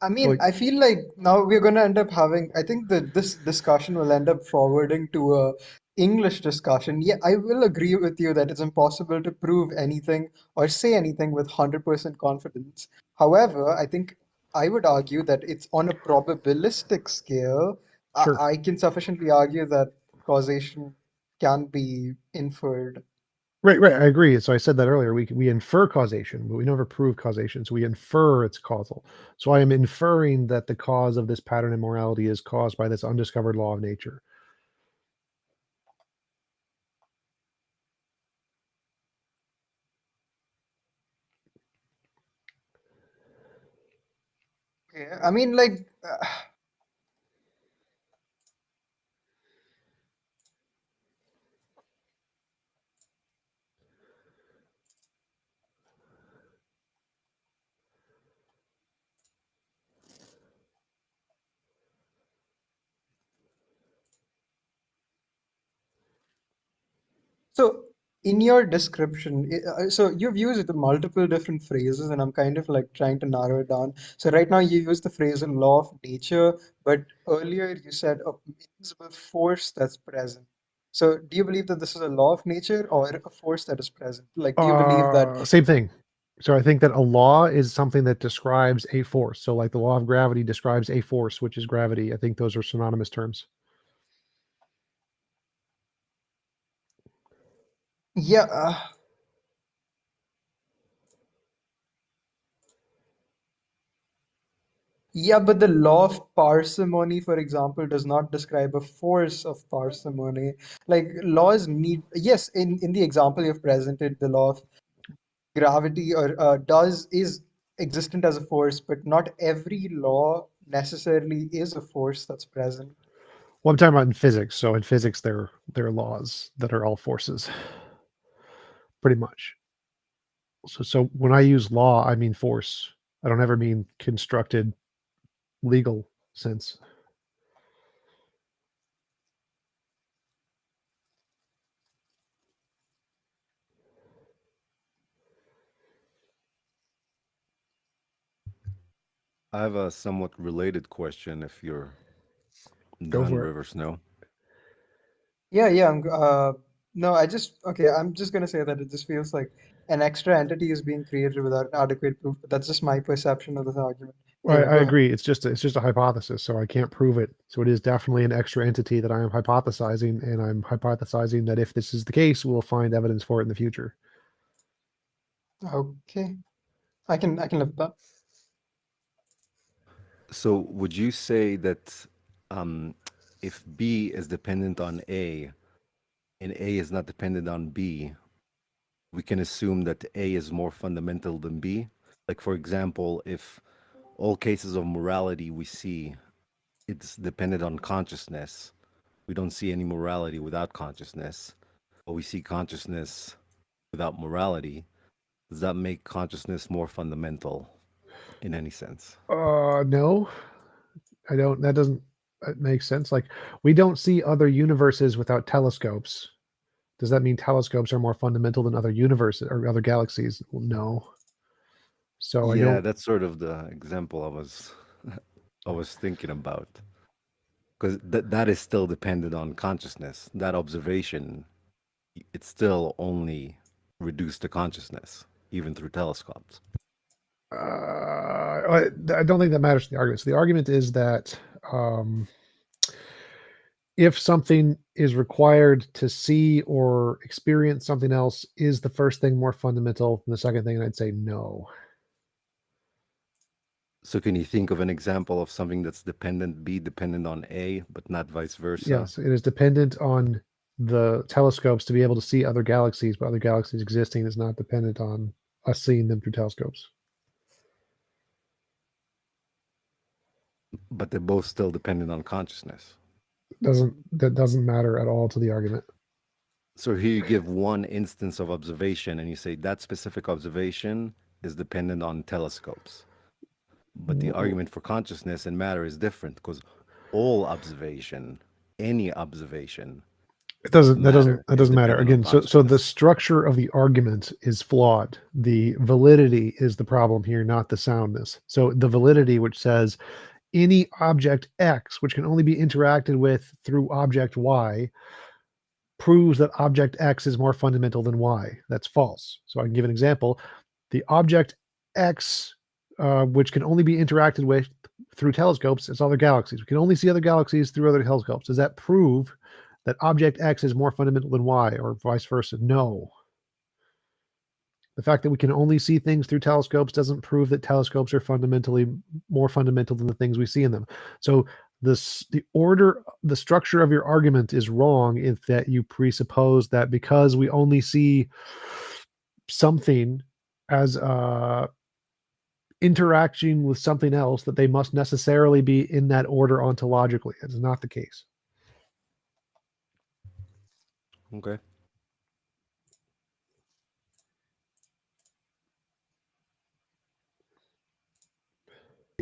I mean, I feel like now we're going to end up having, I think that this discussion will end up forwarding to a English discussion. Yeah, I will agree with you that it's impossible to prove anything or say anything with 100% confidence. However, I think I would argue that it's on a probabilistic scale. Sure. I can sufficiently argue that causation can be inferred. Right. I agree. So I said that earlier. We infer causation, but we never prove causation. So we infer it's causal. So I am inferring that the cause of this pattern in morality is caused by this undiscovered law of nature. Yeah, I mean, like, so in your description, so you've used multiple different phrases, and I'm kind of like trying to narrow it down. So right now you use the phrase "a law of nature," but earlier you said a invisible force that's present. So do you believe that this is a law of nature or a force that is present? Like, do you believe that? Same thing. So I think that a law is something that describes a force. So like the law of gravity describes a force, which is gravity. I think those are synonymous terms. Yeah. Yeah, but the law of parsimony, for example, does not describe a force of parsimony. Like laws need, yes, in the example you've presented, the law of gravity or is existent as a force, but not every law necessarily is a force that's present. Well, I'm talking about in physics. So in physics, there are laws that are all forces, pretty much. So when I use law, I mean force. I don't ever mean constructed legal sense. I have a somewhat related question if you're Go done, for it. River Snow. Yeah, no, I'm just gonna say that it just feels like an extra entity is being created without adequate proof, but that's just my perception of this argument. I go ahead. agree. It's just a hypothesis, so I can't prove it. So it is definitely an extra entity that I am hypothesizing, and I'm hypothesizing that if this is the case, we'll find evidence for it in the future. Okay. I can live with that. So would you say that if B is dependent on A and A is not dependent on B, we can assume that A is more fundamental than B? Like, for example, if all cases of morality we see, it's dependent on consciousness. We don't see any morality without consciousness, but we see consciousness without morality. Does that make consciousness more fundamental in any sense? No, I don't. That doesn't make sense. Like, we don't see other universes without telescopes. Does that mean telescopes are more fundamental than other universes or other galaxies? Well, no. So I Yeah, don't. that's sort of the example I was thinking about. Because that is still dependent on consciousness. That observation, it's still only reduced to consciousness, even through telescopes. I don't think that matters to the argument. So the argument is that if something is required to see or experience something else, is the first thing more fundamental than the second thing? And I'd say no. So can you think of an example of something that's be dependent on A, but not vice versa? Yes, it is dependent on the telescopes to be able to see other galaxies, but other galaxies existing is not dependent on us seeing them through telescopes. But they're both still dependent on consciousness. That doesn't matter at all to the argument. So here you give one instance of observation and you say that specific observation is dependent on telescopes. But the argument for consciousness and matter is different because all observation, any observation, It doesn't. That matter doesn't is matter. dependent on Again, so the consciousness. structure of the argument is flawed. The validity is the problem here, not the soundness. So the validity, which says any object X, which can only be interacted with through object Y, proves that object X is more fundamental than Y. That's false. So I can give an example. The object X, which can only be interacted with through telescopes, is other galaxies. We can only see other galaxies through other telescopes. Does that prove that object X is more fundamental than Y, or vice versa? No. The fact that we can only see things through telescopes doesn't prove that telescopes are fundamentally more fundamental than the things we see in them. So the structure of your argument is wrong if that you presuppose that because we only see something as interaction with something else, that they must necessarily be in that order ontologically. It's not the case. Okay.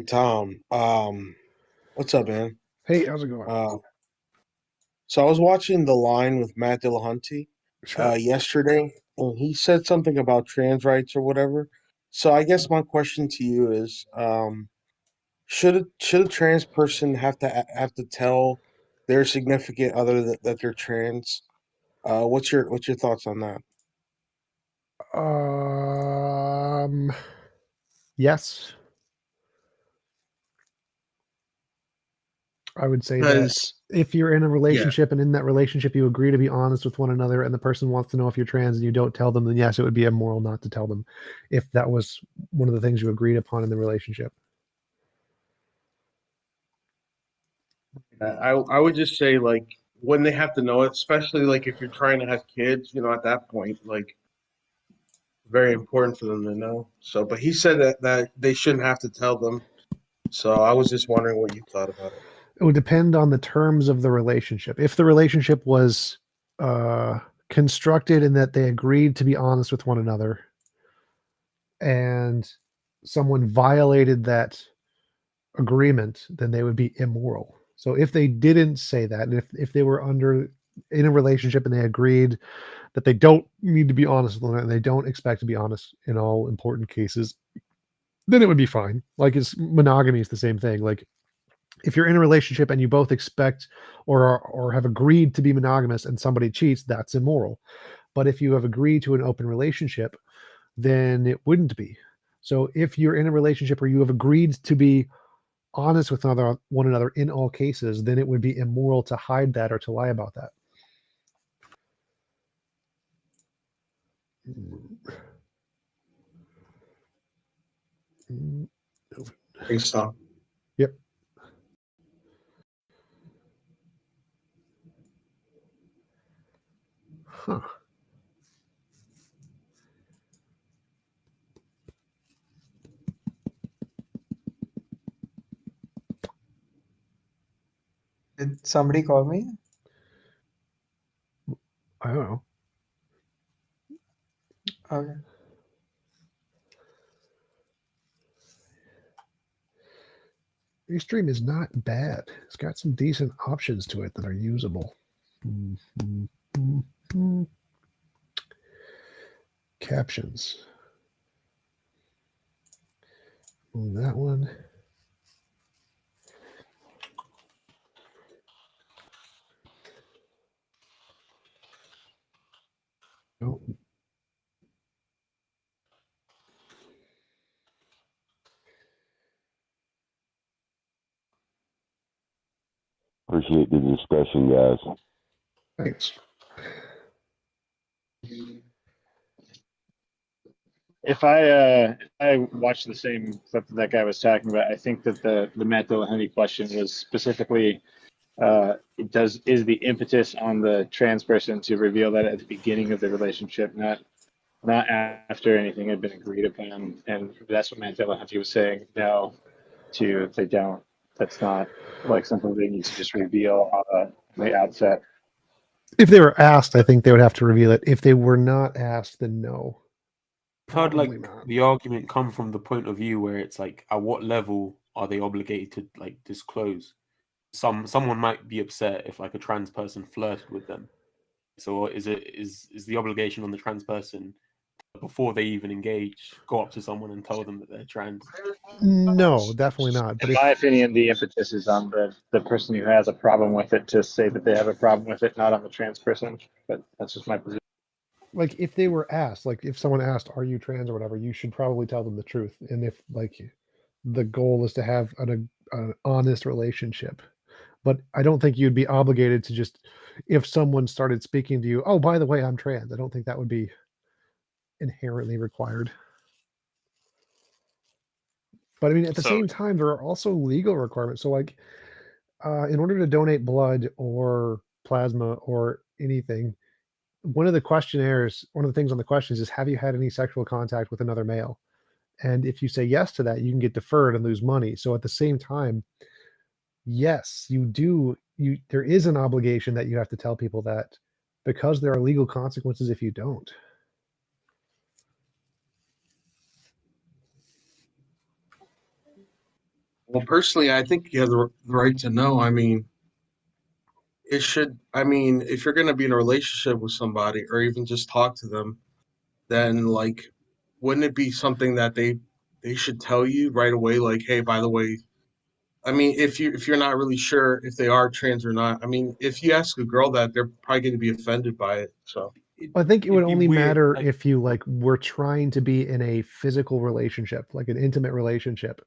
Tom, what's up, man? Hey, how's it going? So I was watching The Line with Matt Dillahunty Sure. yesterday, and he said something about trans rights or whatever. So I guess my question to you is, should a trans person have to tell their significant other that they're trans? What's your thoughts on that? Yes. I would say that Because if you're in a relationship and in that relationship you agree to be honest with one another and the person wants to know if you're trans and you don't tell them, then yes, it would be immoral not to tell them if that was one of the things you agreed upon in the relationship. I would just say, like, when they have to know it, especially like if you're trying to have kids, at that point, like, very important for them to know. So, but he said that they shouldn't have to tell them. So I was just wondering what you thought about it. It would depend on the terms of the relationship. If the relationship was constructed in that they agreed to be honest with one another and someone violated that agreement, then they would be immoral. So if they didn't say that, and if they were in a relationship and they agreed that they don't need to be honest with one another and they don't expect to be honest in all important cases, then it would be fine. Like, monogamy is the same thing. Like, if you're in a relationship and you both expect or have agreed to be monogamous and somebody cheats, that's immoral. But if you have agreed to an open relationship, then it wouldn't be. So if you're in a relationship where you have agreed to be honest with one another in all cases, then it would be immoral to hide that or to lie about that. Great stuff. Yep. Huh. Did somebody call me? I don't know. Okay. Restream is not bad. It's got some decent options to it that are usable. Captions. Move that one. Nope. Appreciate the discussion, guys. Thanks. If I watched the same clip that guy was talking about, I think that the Matt Dillahunty question was specifically is the impetus on the trans person to reveal that at the beginning of the relationship, not after anything had been agreed upon, and that's what Matt Dillahunty was saying. No, they don't. That's not like something they need to just reveal on the outset. If they were asked, I think they would have to reveal it. If they were not asked, then no. I've heard Probably like not. the argument come from the point of view where it's like, at what level are they obligated to like disclose? Someone might be upset if like a trans person flirted with them. So is the obligation on the trans person before they even engage, go up to someone and tell them that they're trans? No, definitely not. But In my opinion, the impetus is on the person who has a problem with it to say that they have a problem with it, not on the trans person. But that's just my position. like if they were asked, like if someone asked, "Are you trans?" or whatever, you should probably tell them the truth. And if like the goal is to have an honest relationship, but I don't think you'd be obligated to just if someone started speaking to you, "Oh, by the way, I'm trans." I don't think that would be inherently required. But I mean, at the So same time, there are also legal requirements. So, like, in order to donate blood or plasma or anything, one of the things on the questions is, have you had any sexual contact with another male? And if you say yes to that, you can get deferred and lose money. So at the same time, yes, you do. There is an obligation that you have to tell people that because there are legal consequences if you don't. Well, personally, I think you have the right to know. I mean, if you're going to be in a relationship with somebody or even just talk to them, then like, wouldn't it be something that they should tell you right away? Like, hey, by the way, I mean, if you're not really sure if they are trans or not, I mean, if you ask a girl that, they're probably going to be offended by it. So I think it would It'd be only weird, matter like, if you like were trying to be in a physical relationship, like an intimate relationship.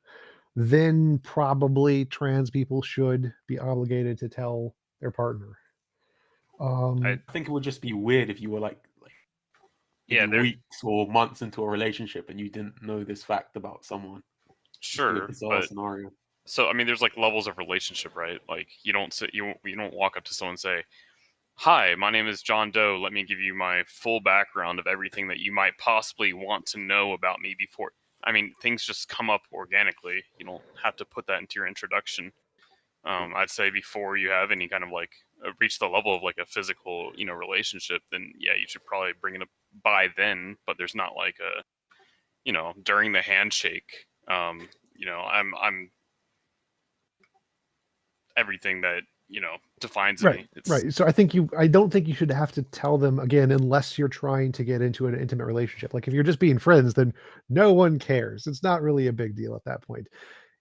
Then probably trans people should be obligated to tell their partner. I think it would just be weird if you were like yeah, maybe weeks or months into a relationship and you didn't know this fact about someone. It'd be a sure, bizarre but scenario. so I mean, there's like levels of relationship, right? Like you don't walk up to someone and say, "Hi, my name is John Doe. Let me give you my full background of everything that you might possibly want to know about me before." I mean, things just come up organically. You don't have to put that into your introduction. I'd say before you have any kind of like reach the level of like a physical, relationship, then yeah, you should probably bring it up by then. But there's not like a, during the handshake. I'm everything that defines me. Right. So I don't think you should have to tell them again unless you're trying to get into an intimate relationship. Like if you're just being friends, then no one cares. It's not really a big deal at that point.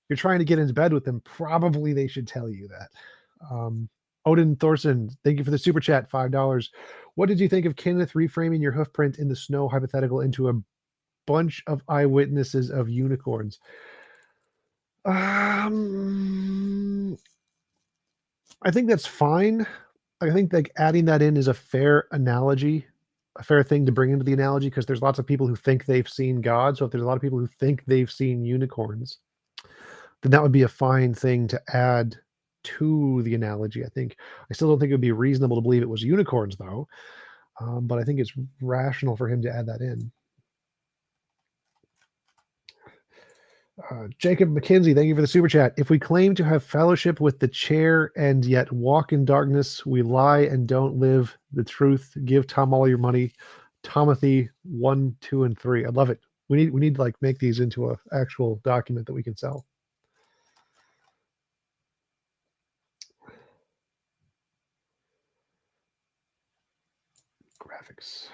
You're trying to get into bed with them, probably they should tell you that. Odin Thorson, thank you for the super chat, $5. What did you think of Kenneth reframing your hoof print in the snow hypothetical into a bunch of eyewitnesses of unicorns. I think that's fine. I think like adding that in is a fair analogy, a fair thing to bring into the analogy, because there's lots of people who think they've seen God. So if there's a lot of people who think they've seen unicorns, then that would be a fine thing to add to the analogy. I still don't think it would be reasonable to believe it was unicorns, though. But I think it's rational for him to add that in. Jacob McKenzie, thank you for the super chat. If we claim to have fellowship with the chair and yet walk in darkness, we lie and don't live the truth. Give Tom all your money. Timothy 1, 2, and 3. I love it. We need to like make these into an actual document that we can sell. Graphics.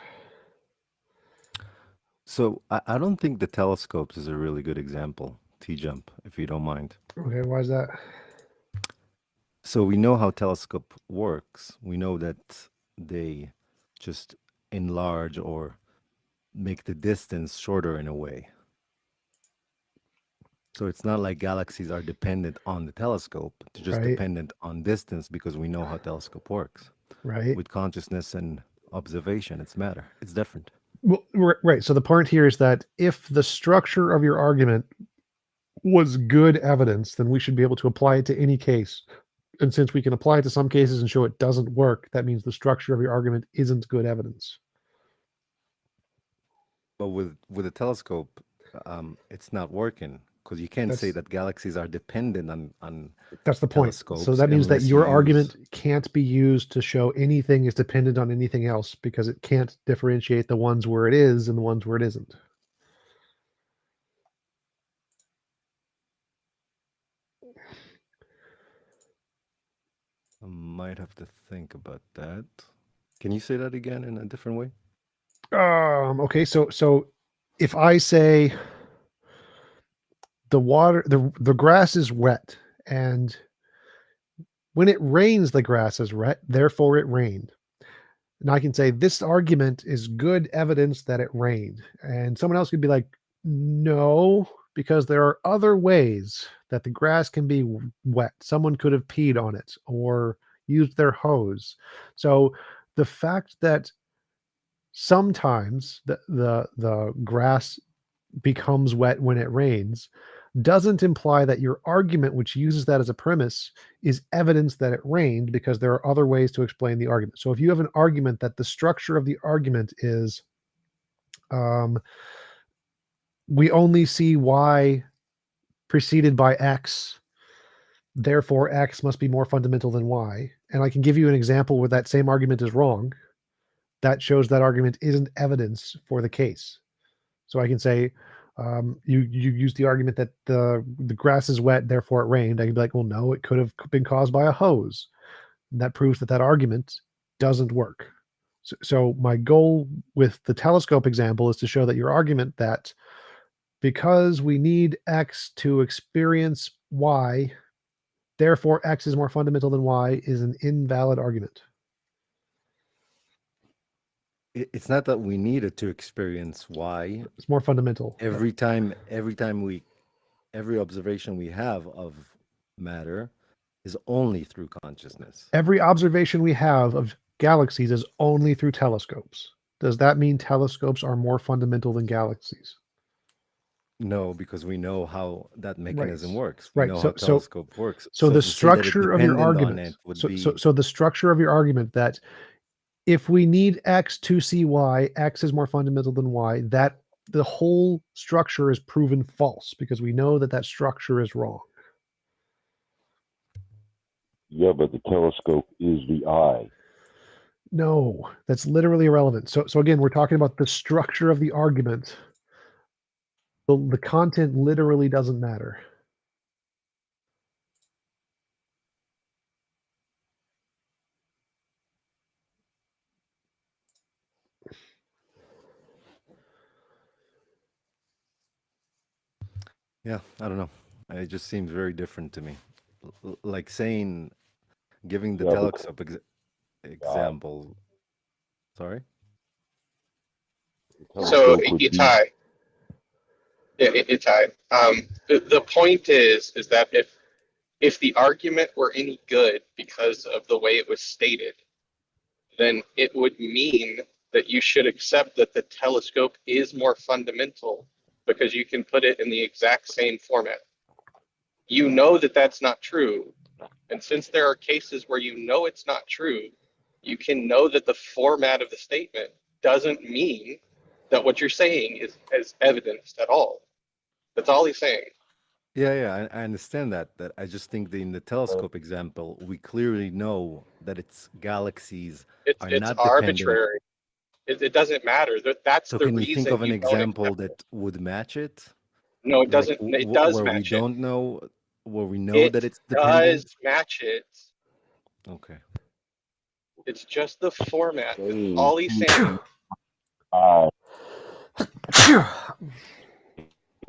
So I don't think the telescopes is a really good example, TJump, if you don't mind. Okay, why is that? So we know how telescope works. We know that they just enlarge or make the distance shorter in a way. So it's not like galaxies are dependent on the telescope. They're just Right. dependent on distance because we know how telescope works. Right. With consciousness and observation, it's matter. It's different. Well, right. So the point here is that if the structure of your argument was good evidence, then we should be able to apply it to any case. And since we can apply it to some cases and show it doesn't work, that means the structure of your argument isn't good evidence. But with a telescope, it's not working because you can't say that galaxies are dependent on That's the point. telescopes So that means that unless your you argument use- can't be used to show anything is dependent on anything else, because it can't differentiate the ones where it is and the ones where it isn't. I might have to think about that. Can you say that again in a different way? Okay, so if I say the grass is wet, and when it rains, the grass is wet, therefore it rained. And I can say this argument is good evidence that it rained. And someone else could be like, no, because there are other ways that the grass can be wet. Someone could have peed on it or used their hose. So the fact that sometimes the grass becomes wet when it rains doesn't imply that your argument, which uses that as a premise, is evidence that it rained, because there are other ways to explain the argument. So if you have an argument that the structure of the argument is we only see Y preceded by X, therefore X must be more fundamental than Y, and I can give you an example where that same argument is wrong, that shows that argument isn't evidence for the case. So I can say, you use the argument that the grass is wet, therefore it rained. I can be like, well, no, it could have been caused by a hose. And that proves that that argument doesn't work. So my goal with the telescope example is to show that your argument that because we need X to experience Y, therefore X is more fundamental than Y, is an invalid argument. It's not that we need it to experience Y. It's more fundamental. Every observation we have of matter is only through consciousness. Every observation we have of galaxies is only through telescopes. Does that mean telescopes are more fundamental than galaxies? No, because we know how that mechanism works. We Right. know how telescope works. So the to say that it's structure of your dependent on argument. it would So, be so the structure of your argument that if we need X to see Y, X is more fundamental than Y, that the whole structure is proven false, because we know that that structure is wrong. Yeah, but the telescope is the eye. No, that's literally irrelevant. So again, we're talking about the structure of the argument. The content literally doesn't matter. Yeah, I don't know. It just seems very different to me. Like saying, giving the telescope example. Sorry? So, Itai, It's the point is that if the argument were any good because of the way it was stated, then it would mean that you should accept that the telescope is more fundamental because you can put it in the exact same format. You know that that's not true. And since there are cases where you know it's not true, you can know that the format of the statement doesn't mean that what you're saying is evidenced at all. That's all he's saying. Yeah, I understand that. That I just think that in the telescope example, we clearly know that its galaxies are It's not dependent. arbitrary. It doesn't matter. That's So the can you think reason of an you don't example accept it. that would match it? No, it Like doesn't. It does where we match it. don't know, where we know It that it's does dependent? match it. Okay. It's just the format. That's Saying all he's saying.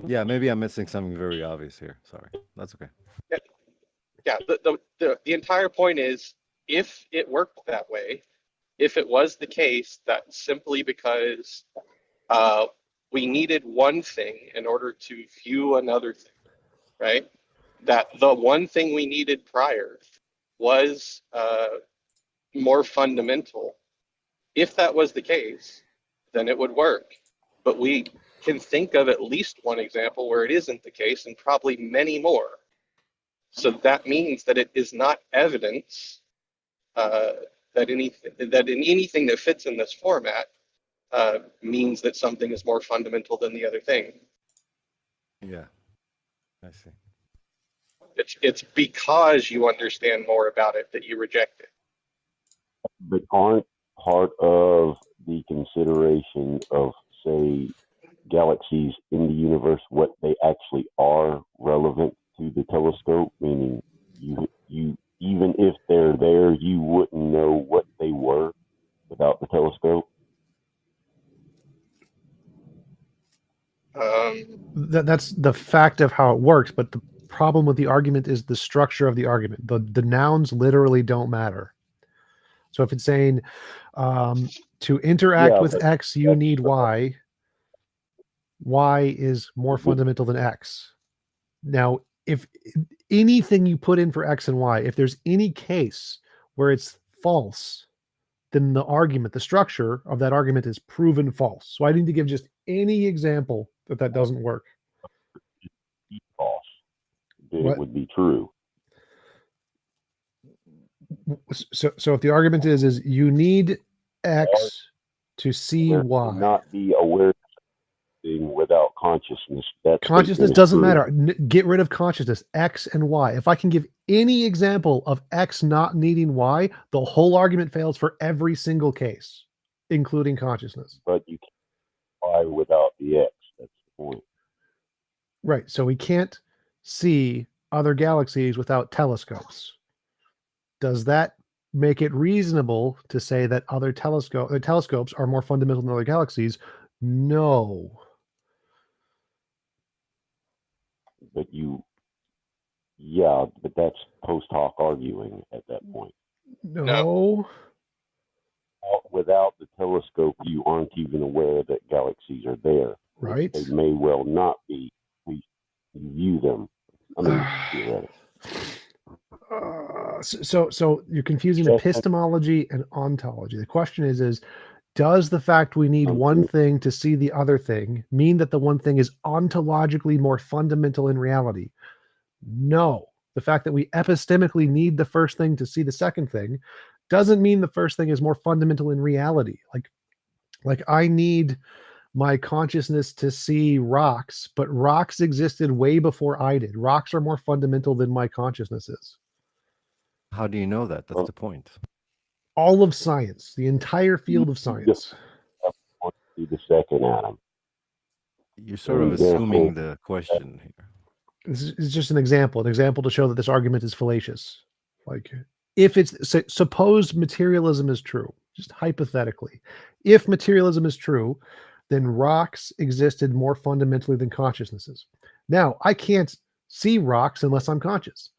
Yeah, maybe I'm missing something very obvious here. Sorry. That's okay. Yeah. The entire point is, if it worked that way, if it was the case that simply because we needed one thing in order to view another thing, right? That the one thing we needed prior was more fundamental. If that was the case, then it would work. But we can think of at least one example where it isn't the case, and probably many more. So that means that it is not evidence that in anything that fits in this format means that something is more fundamental than the other thing. Yeah, I see. It's because you understand more about it that you reject it. But aren't part of the consideration of, say, galaxies in the universe what they actually are relevant to the telescope? Meaning, you even if they're there, you wouldn't know what they were without the telescope. That's the fact of how it works, but the problem with the argument is the structure of the argument. The nouns literally don't matter. So if it's saying to interact with X, you need Y. Y is more fundamental than X. Now, if anything you put in for X and Y, if there's any case where it's false, then the argument, the structure of that argument is proven false. So I need to give just any example that doesn't work. False. It would be true. So if the argument is you need X to see Y. Not be aware of something without consciousness. That consciousness doesn't matter. Get rid of consciousness. X and Y. If I can give any example of X not needing Y, the whole argument fails for every single case, including consciousness. But you can't Y without the X. That's the point. Right. So we can't see other galaxies without telescopes. Does that make it reasonable to say that other telescopes are more fundamental than other galaxies? No. But but that's post hoc arguing at that point. No. Without the telescope, you aren't even aware that galaxies are there. Right. They may well not be. You view them. I mean, theoretically. So you're confusing epistemology and ontology. The question is does the fact we need one thing to see the other thing mean that the one thing is ontologically more fundamental in reality? No. The fact that we epistemically need the first thing to see the second thing doesn't mean the first thing is more fundamental in reality. Like I need my consciousness to see rocks, but rocks existed way before I did. Rocks are more fundamental than my consciousness is. How do you know that? That's the point. All of science, the entire field of science. See the second atom. You're sort of assuming the question here. This is just an example to show that this argument is fallacious. Like, if it's suppose materialism is true, just hypothetically, if materialism is true, then rocks existed more fundamentally than consciousnesses. Now, I can't see rocks unless I'm conscious.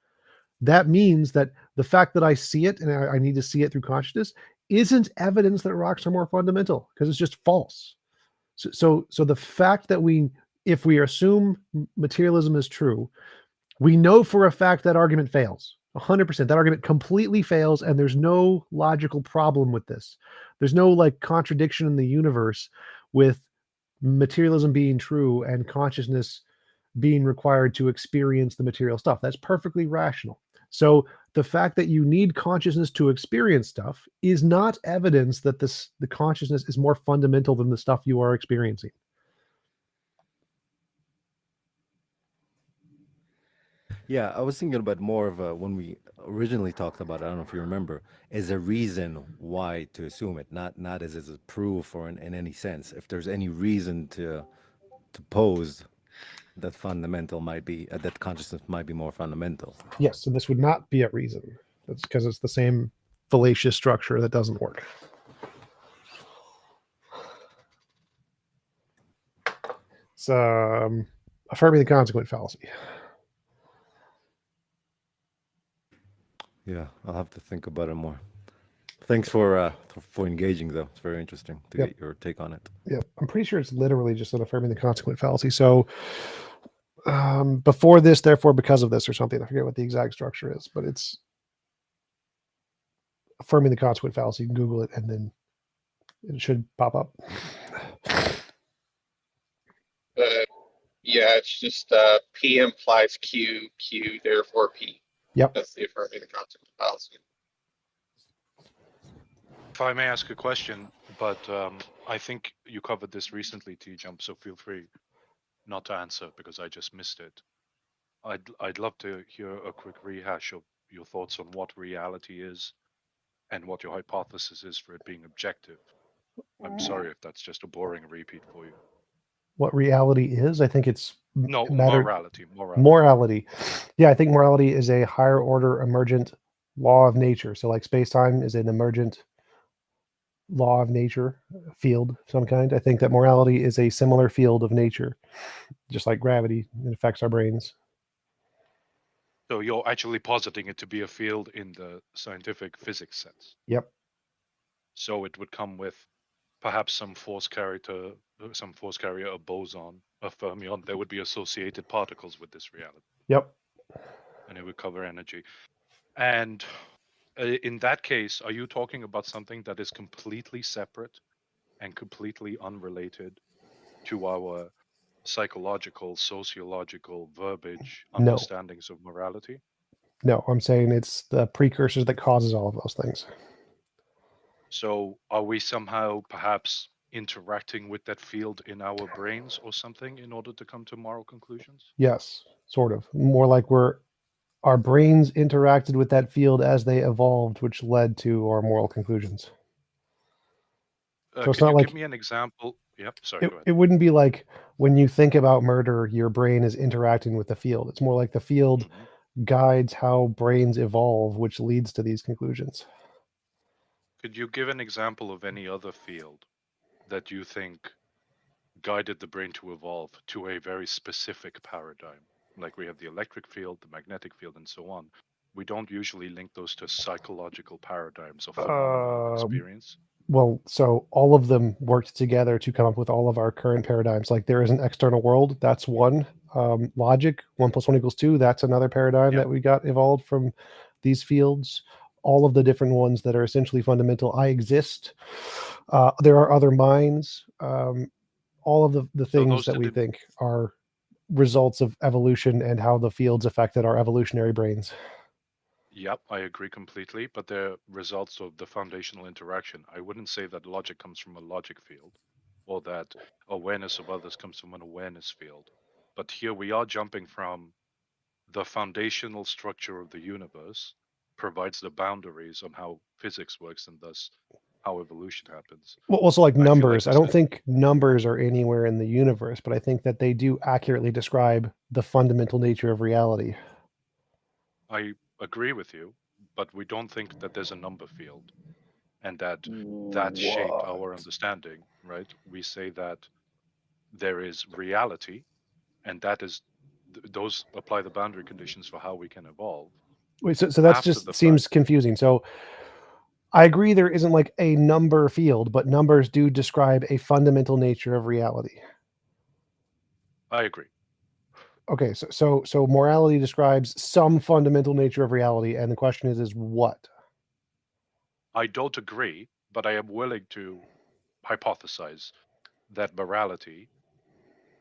That means that the fact that I see it and I need to see it through consciousness isn't evidence that rocks are more fundamental, because it's just false. So the fact that we if we assume materialism is true, we know for a fact that argument fails. 100%. That argument completely fails, and there's no logical problem with this. There's no like contradiction in the universe with materialism being true and consciousness being required to experience the material stuff. That's perfectly rational. So the fact that you need consciousness to experience stuff is not evidence that the consciousness is more fundamental than the stuff you are experiencing. Yeah, I was thinking about more of when we originally talked about it, I don't know if you remember, as a reason why to assume it, not as a proof or in any sense. If there's any reason to pose that fundamental might be that consciousness might be more fundamental. Yes, so this would not be a reason. That's because it's the same fallacious structure that doesn't work. It's affirming the consequent fallacy. Yeah, I'll have to think about it more. Thanks for engaging, though. It's very interesting to get your take on it. Yep, I'm pretty sure it's literally just an affirming the consequent fallacy. So before this, therefore, because of this, or something. I forget what the exact structure is, but it's affirming the consequent fallacy. Google it, and then it should pop up. Yeah, it's just P implies Q, Q therefore P. Yep. That's the affirming the consequent fallacy. If I may ask a question, but I think you covered this recently, TJump, so feel free not to answer because I just missed it. I'd love to hear a quick rehash of your thoughts on what reality is and what your hypothesis is for it being objective. I'm sorry if that's just a boring repeat for you. What reality is? I think it's morality. Morality. Yeah, I think morality is a higher order emergent law of nature. So like space-time is an emergent law of nature, field of some kind. I think that morality is a similar field of nature, just like gravity. It affects our brains. So you're actually positing it to be a field in the scientific physics sense. Yep. So it would come with perhaps some force carrier, a boson, a fermion. There would be associated particles with this reality. Yep. And it would cover energy. And in that case, are you talking about something that is completely separate and completely unrelated to our psychological, sociological verbiage understandings of morality? No, I'm saying it's the precursors that causes all of those things. So are we somehow perhaps interacting with that field in our brains or something in order to come to moral conclusions? Yes, sort of. More like our brains interacted with that field as they evolved, which led to our moral conclusions. So it's can not you like, give me an example? Yep, sorry, go ahead. it wouldn't be like when you think about murder, your brain is interacting with the field. It's more like the field guides how brains evolve, which leads to these conclusions. Could you give an example of any other field that you think guided the brain to evolve to a very specific paradigm? Like we have the electric field, the magnetic field, and so on. We don't usually link those to psychological paradigms of phenomenal experience. Well, so all of them worked together to come up with all of our current paradigms. Like there is an external world, that's one. Logic, 1 + 1 = 2, that's another paradigm that we got evolved from these fields. All of the different ones that are essentially fundamental. I exist. There are other minds. All of the things that we think are results of evolution and how the fields affected our evolutionary brains. Yep, I agree completely, but they're results of the foundational interaction. I wouldn't say that logic comes from a logic field or that awareness of others comes from an awareness field. But here we are jumping from the foundational structure of the universe provides the boundaries on how physics works and thus how evolution happens. Well, also like numbers. I don't think numbers are anywhere in the universe, but I think that they do accurately describe the fundamental nature of reality. I agree with you, but we don't think that there's a number field and that shaped our understanding, right? We say that there is reality and that is those apply the boundary conditions for how we can evolve. Wait, so that's just seems confusing. So I agree there isn't like a number field, but numbers do describe a fundamental nature of reality. I agree. Okay, so morality describes some fundamental nature of reality, and the question is what? I don't agree, but I am willing to hypothesize that morality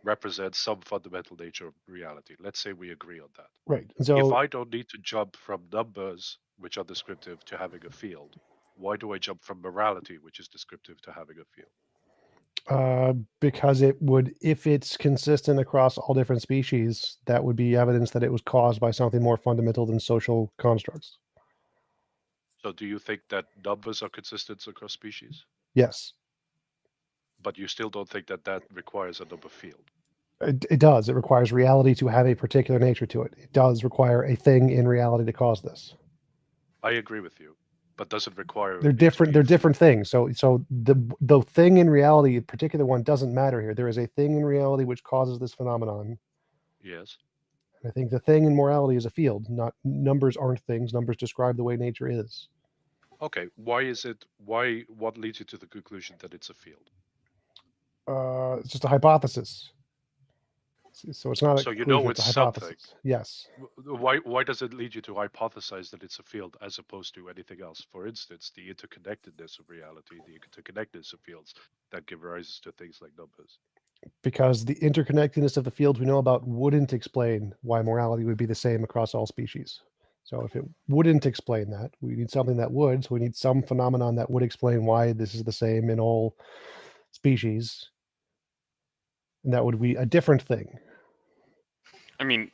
represents some fundamental nature of reality. Let's say we agree on that. Right. If So I don't need to jump from numbers, which are descriptive, to having a field, why do I jump from morality, which is descriptive, to having a field? because it would, if it's consistent across all different species, that would be evidence that it was caused by something more fundamental than social constructs. So do you think that numbers are consistent across species? Yes, But you still don't think that that requires a number field? it does. It requires reality to have a particular nature to it. It does require a thing in reality to cause this. I agree with you, but does it require They're it to different. be They're a different field? things. So the thing in reality, a particular one, doesn't matter here. There is a thing in reality which causes this phenomenon. Yes. I think the thing in morality is a field. Not numbers aren't things. Numbers describe the way nature is. Okay. Why is it? Why? What leads you to the conclusion that it's a field? It's just a hypothesis. So it's not a So you conclusion. know It's a it's something. hypothesis. Yes. Why does it lead you to hypothesize that it's a field as opposed to anything else? For instance, the interconnectedness of reality, the interconnectedness of fields that give rise to things like numbers. Because the interconnectedness of the fields we know about wouldn't explain why morality would be the same across all species. So if it wouldn't explain that, we need something that would. So we need some phenomenon that would explain why this is the same in all species. And that would be a different thing. I mean,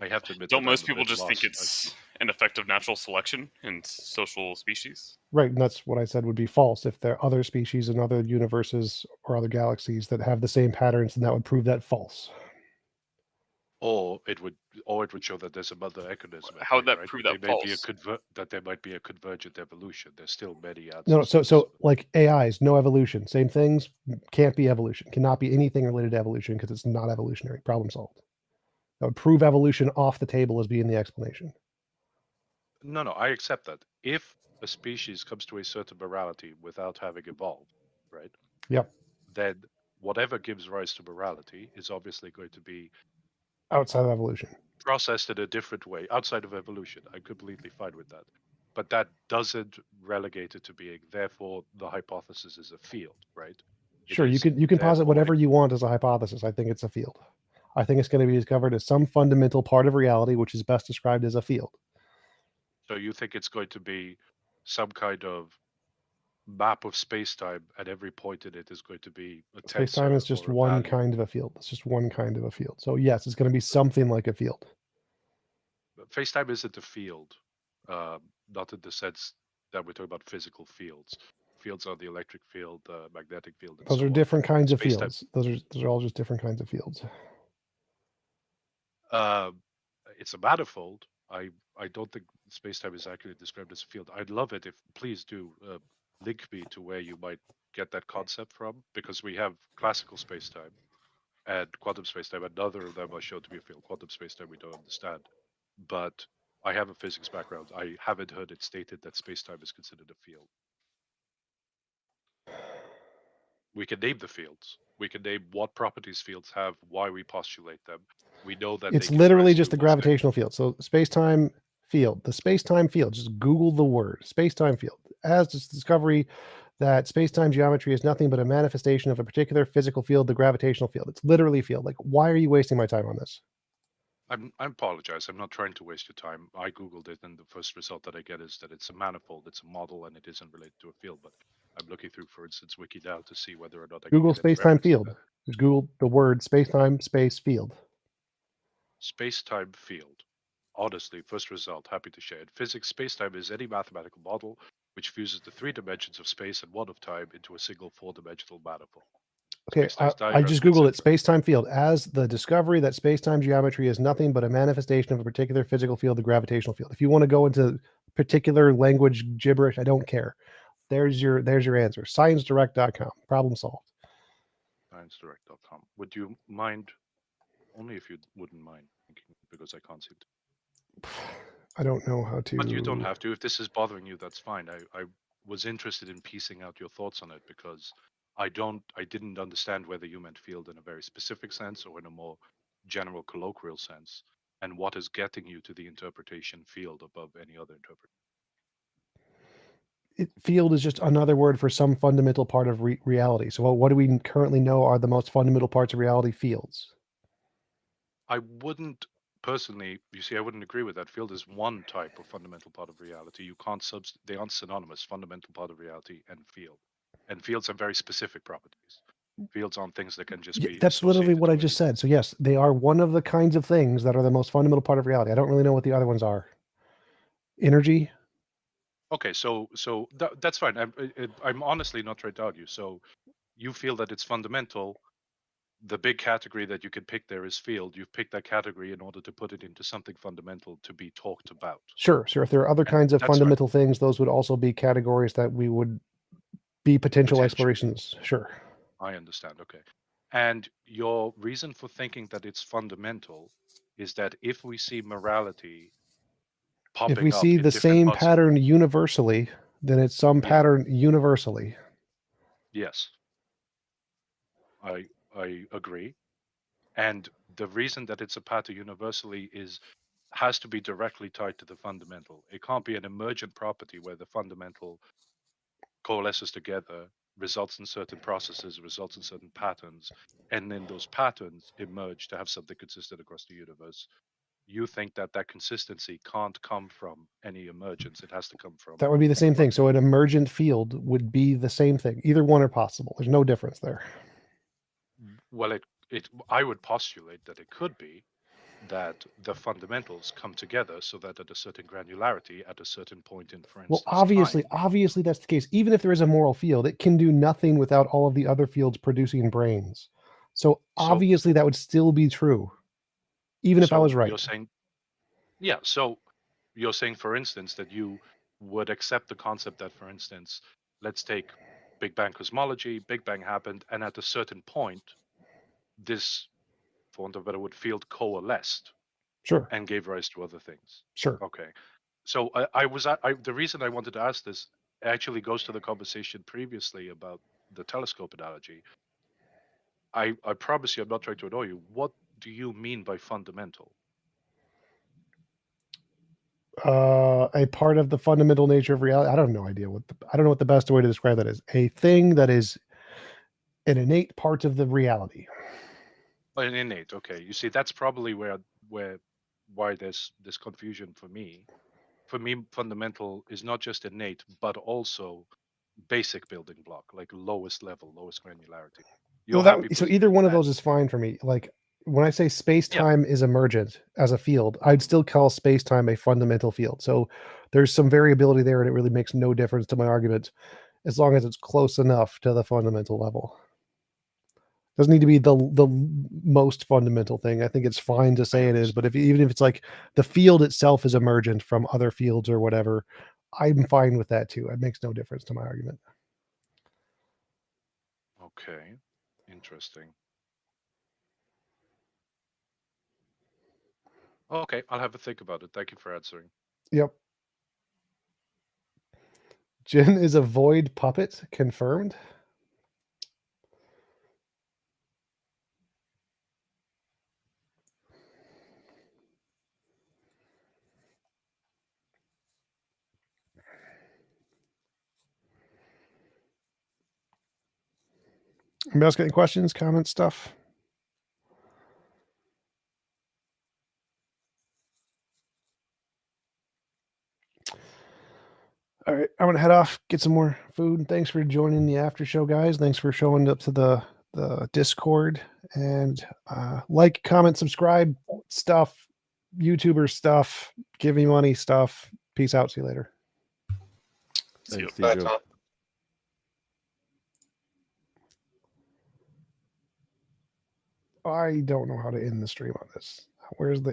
I have to admit don't that most I'm a people bit just think lost. it's an effect of natural selection in social species? Right. And that's what I said would be false. If there are other species in other universes or other galaxies that have the same patterns, then that would prove that false. Or it would show that there's another mechanism. How would that right? prove That that they may be false? that there might be a convergent evolution. There's still many answers. No, to so like AIs, no evolution. Same things, can't be evolution. Cannot be anything related to evolution because it's not evolutionary. Problem solved. That would prove evolution off the table as being the explanation. No, I accept that. If a species comes to a certain morality without having evolved, right? Yep. Then whatever gives rise to morality is obviously going to be Outside of evolution. processed in a different way, outside of evolution. I'm completely fine with that. But that doesn't relegate it to being, therefore, the hypothesis is a field, right? Sure, you can posit whatever you want as a hypothesis. I think it's a field. I think it's going to be discovered as some fundamental part of reality, which is best described as a field. So you think it's going to be some kind of map of space-time, and every point in it is going to be a Space-time tensor is just or a one value? kind of a field. It's just one kind of a field. So yes, it's going to be something like a field. Space-time isn't a field, not in the sense that we're talking about physical fields. Fields are the electric field, magnetic field, and Those so are on. different kinds of Space-time- fields. Those are all just different kinds of fields. It's a manifold. I don't think space-time is accurately described as a field. I'd love it if, please do, link me to where you might get that concept from, because we have classical space-time and quantum space-time, and neither of them are shown to be a field. Quantum space-time we don't understand. But I have a physics background. I haven't heard it stated that space-time is considered a field. We can name the fields. We can name what properties fields have, why we postulate them. We know that It's they give literally rise just to a gravitational field. So space-time field, the space-time field, just Google the word space-time field. As this discovery that space-time geometry is nothing but a manifestation of a particular physical field, the gravitational field. It's literally field. Like, why are you wasting my time on this? I apologize. I'm not trying to waste your time. I Googled it, and the first result that I get is that it's a manifold, it's a model, and it isn't related to a field. But I'm looking through, for instance, Wiki now to see whether or not I Google can get any space-time reference to field. that. Just Google the word space-time space field. Space-time field. Honestly, first result, happy to share it. Physics, space-time is any mathematical model which fuses the 3 dimensions of space and 1 of time into a single 4-dimensional manifold. Okay, I just Googled it. Space-time field as the discovery that space-time geometry is nothing but a manifestation of a particular physical field, the gravitational field. If you want to go into particular language gibberish, I don't care. There's your answer. ScienceDirect.com. Problem solved. ScienceDirect.com. Would you mind? Only if you wouldn't mind, because I can't seem to. I don't know how to. But you don't have to. If this is bothering you, that's fine. I was interested in piecing out your thoughts on it because I didn't understand whether you meant field in a very specific sense or in a more general colloquial sense, and what is getting you to the interpretation field above any other interpretation. Field is just another word for some fundamental part of reality. So what do we currently know are the most fundamental parts of reality? Fields. I wouldn't personally, you see, I wouldn't agree with that. Field is one type of fundamental part of reality. You can't they aren't synonymous, fundamental part of reality and field. And fields have very specific properties. Fields aren't things that can just be That's literally associated what I with just you. said. So yes, they are one of the kinds of things that are the most fundamental part of reality. I don't really know what the other ones are. Energy. Okay, so that's fine. I'm honestly not trying to argue. So you feel that it's fundamental. The big category that you could pick there is field. You've picked that category in order to put it into something fundamental to be talked about. Sure. If there are other And kinds of that's fine. fundamental things, those would also be categories that we would be potential explorations. Sure. I understand. Okay. And your reason for thinking that it's fundamental is that if we see morality If we popping up see in the different same parts of pattern universally, then it's some pattern universally. yes, I agree. And the reason that it's a pattern universally has to be directly tied to the fundamental. It can't be an emergent property where the fundamental coalesces together, results in certain processes, results in certain patterns, and then those patterns emerge to have something consistent across the universe. You think that consistency can't come from any emergence. It has to come from That would be the same thing. So an emergent field would be the same thing. Either one are possible. There's no difference there. well, I would postulate that it could be that the fundamentals come together so that at a certain granularity, at a certain point in, for Well, instance, time, obviously that's the case. Even if there is a moral field, it can do nothing without all of the other fields producing brains. So obviously that would still be true, even if I was right. You're saying, yeah. So you're saying, for instance, that you would accept the concept that, for instance, let's take Big Bang cosmology. Big Bang happened, and at a certain point, this, for want of a better word, field coalesced. Sure. And gave rise to other things. Sure. Okay. So the reason I wanted to ask this actually goes to the conversation previously about the telescope analogy. I promise you, I'm not trying to annoy you. What do you mean by fundamental? A part of the fundamental nature of reality. I don't know what the best way to describe that is. A thing that is an innate part of the reality. An innate. Okay. You see, that's probably why there's this confusion for me. For me, fundamental is not just innate, but also basic building block, like lowest level, lowest granularity. So either one of those is fine for me. Like when I say space-time is emergent as a field, I'd still call space-time a fundamental field. So there's some variability there, and it really makes no difference to my argument as long as it's close enough to the fundamental level. Doesn't need to be the most fundamental thing. I think it's fine to say it is, but even if it's like the field itself is emergent from other fields or whatever, I'm fine with that too. It makes no difference to my argument. Okay, interesting. Okay, I'll have a think about it. Thank you for answering. Yep. Jin is a void puppet, confirmed. Anybody else got any questions, comments, stuff? All right, I'm gonna head off, get some more food. Thanks for joining the after show, guys. Thanks for showing up to the Discord, and like, comment, subscribe, stuff, YouTuber stuff, give me money stuff. Peace out. See you later. Thanks, Bye, TJump. Tom. I don't know how to end the stream on this. Where's the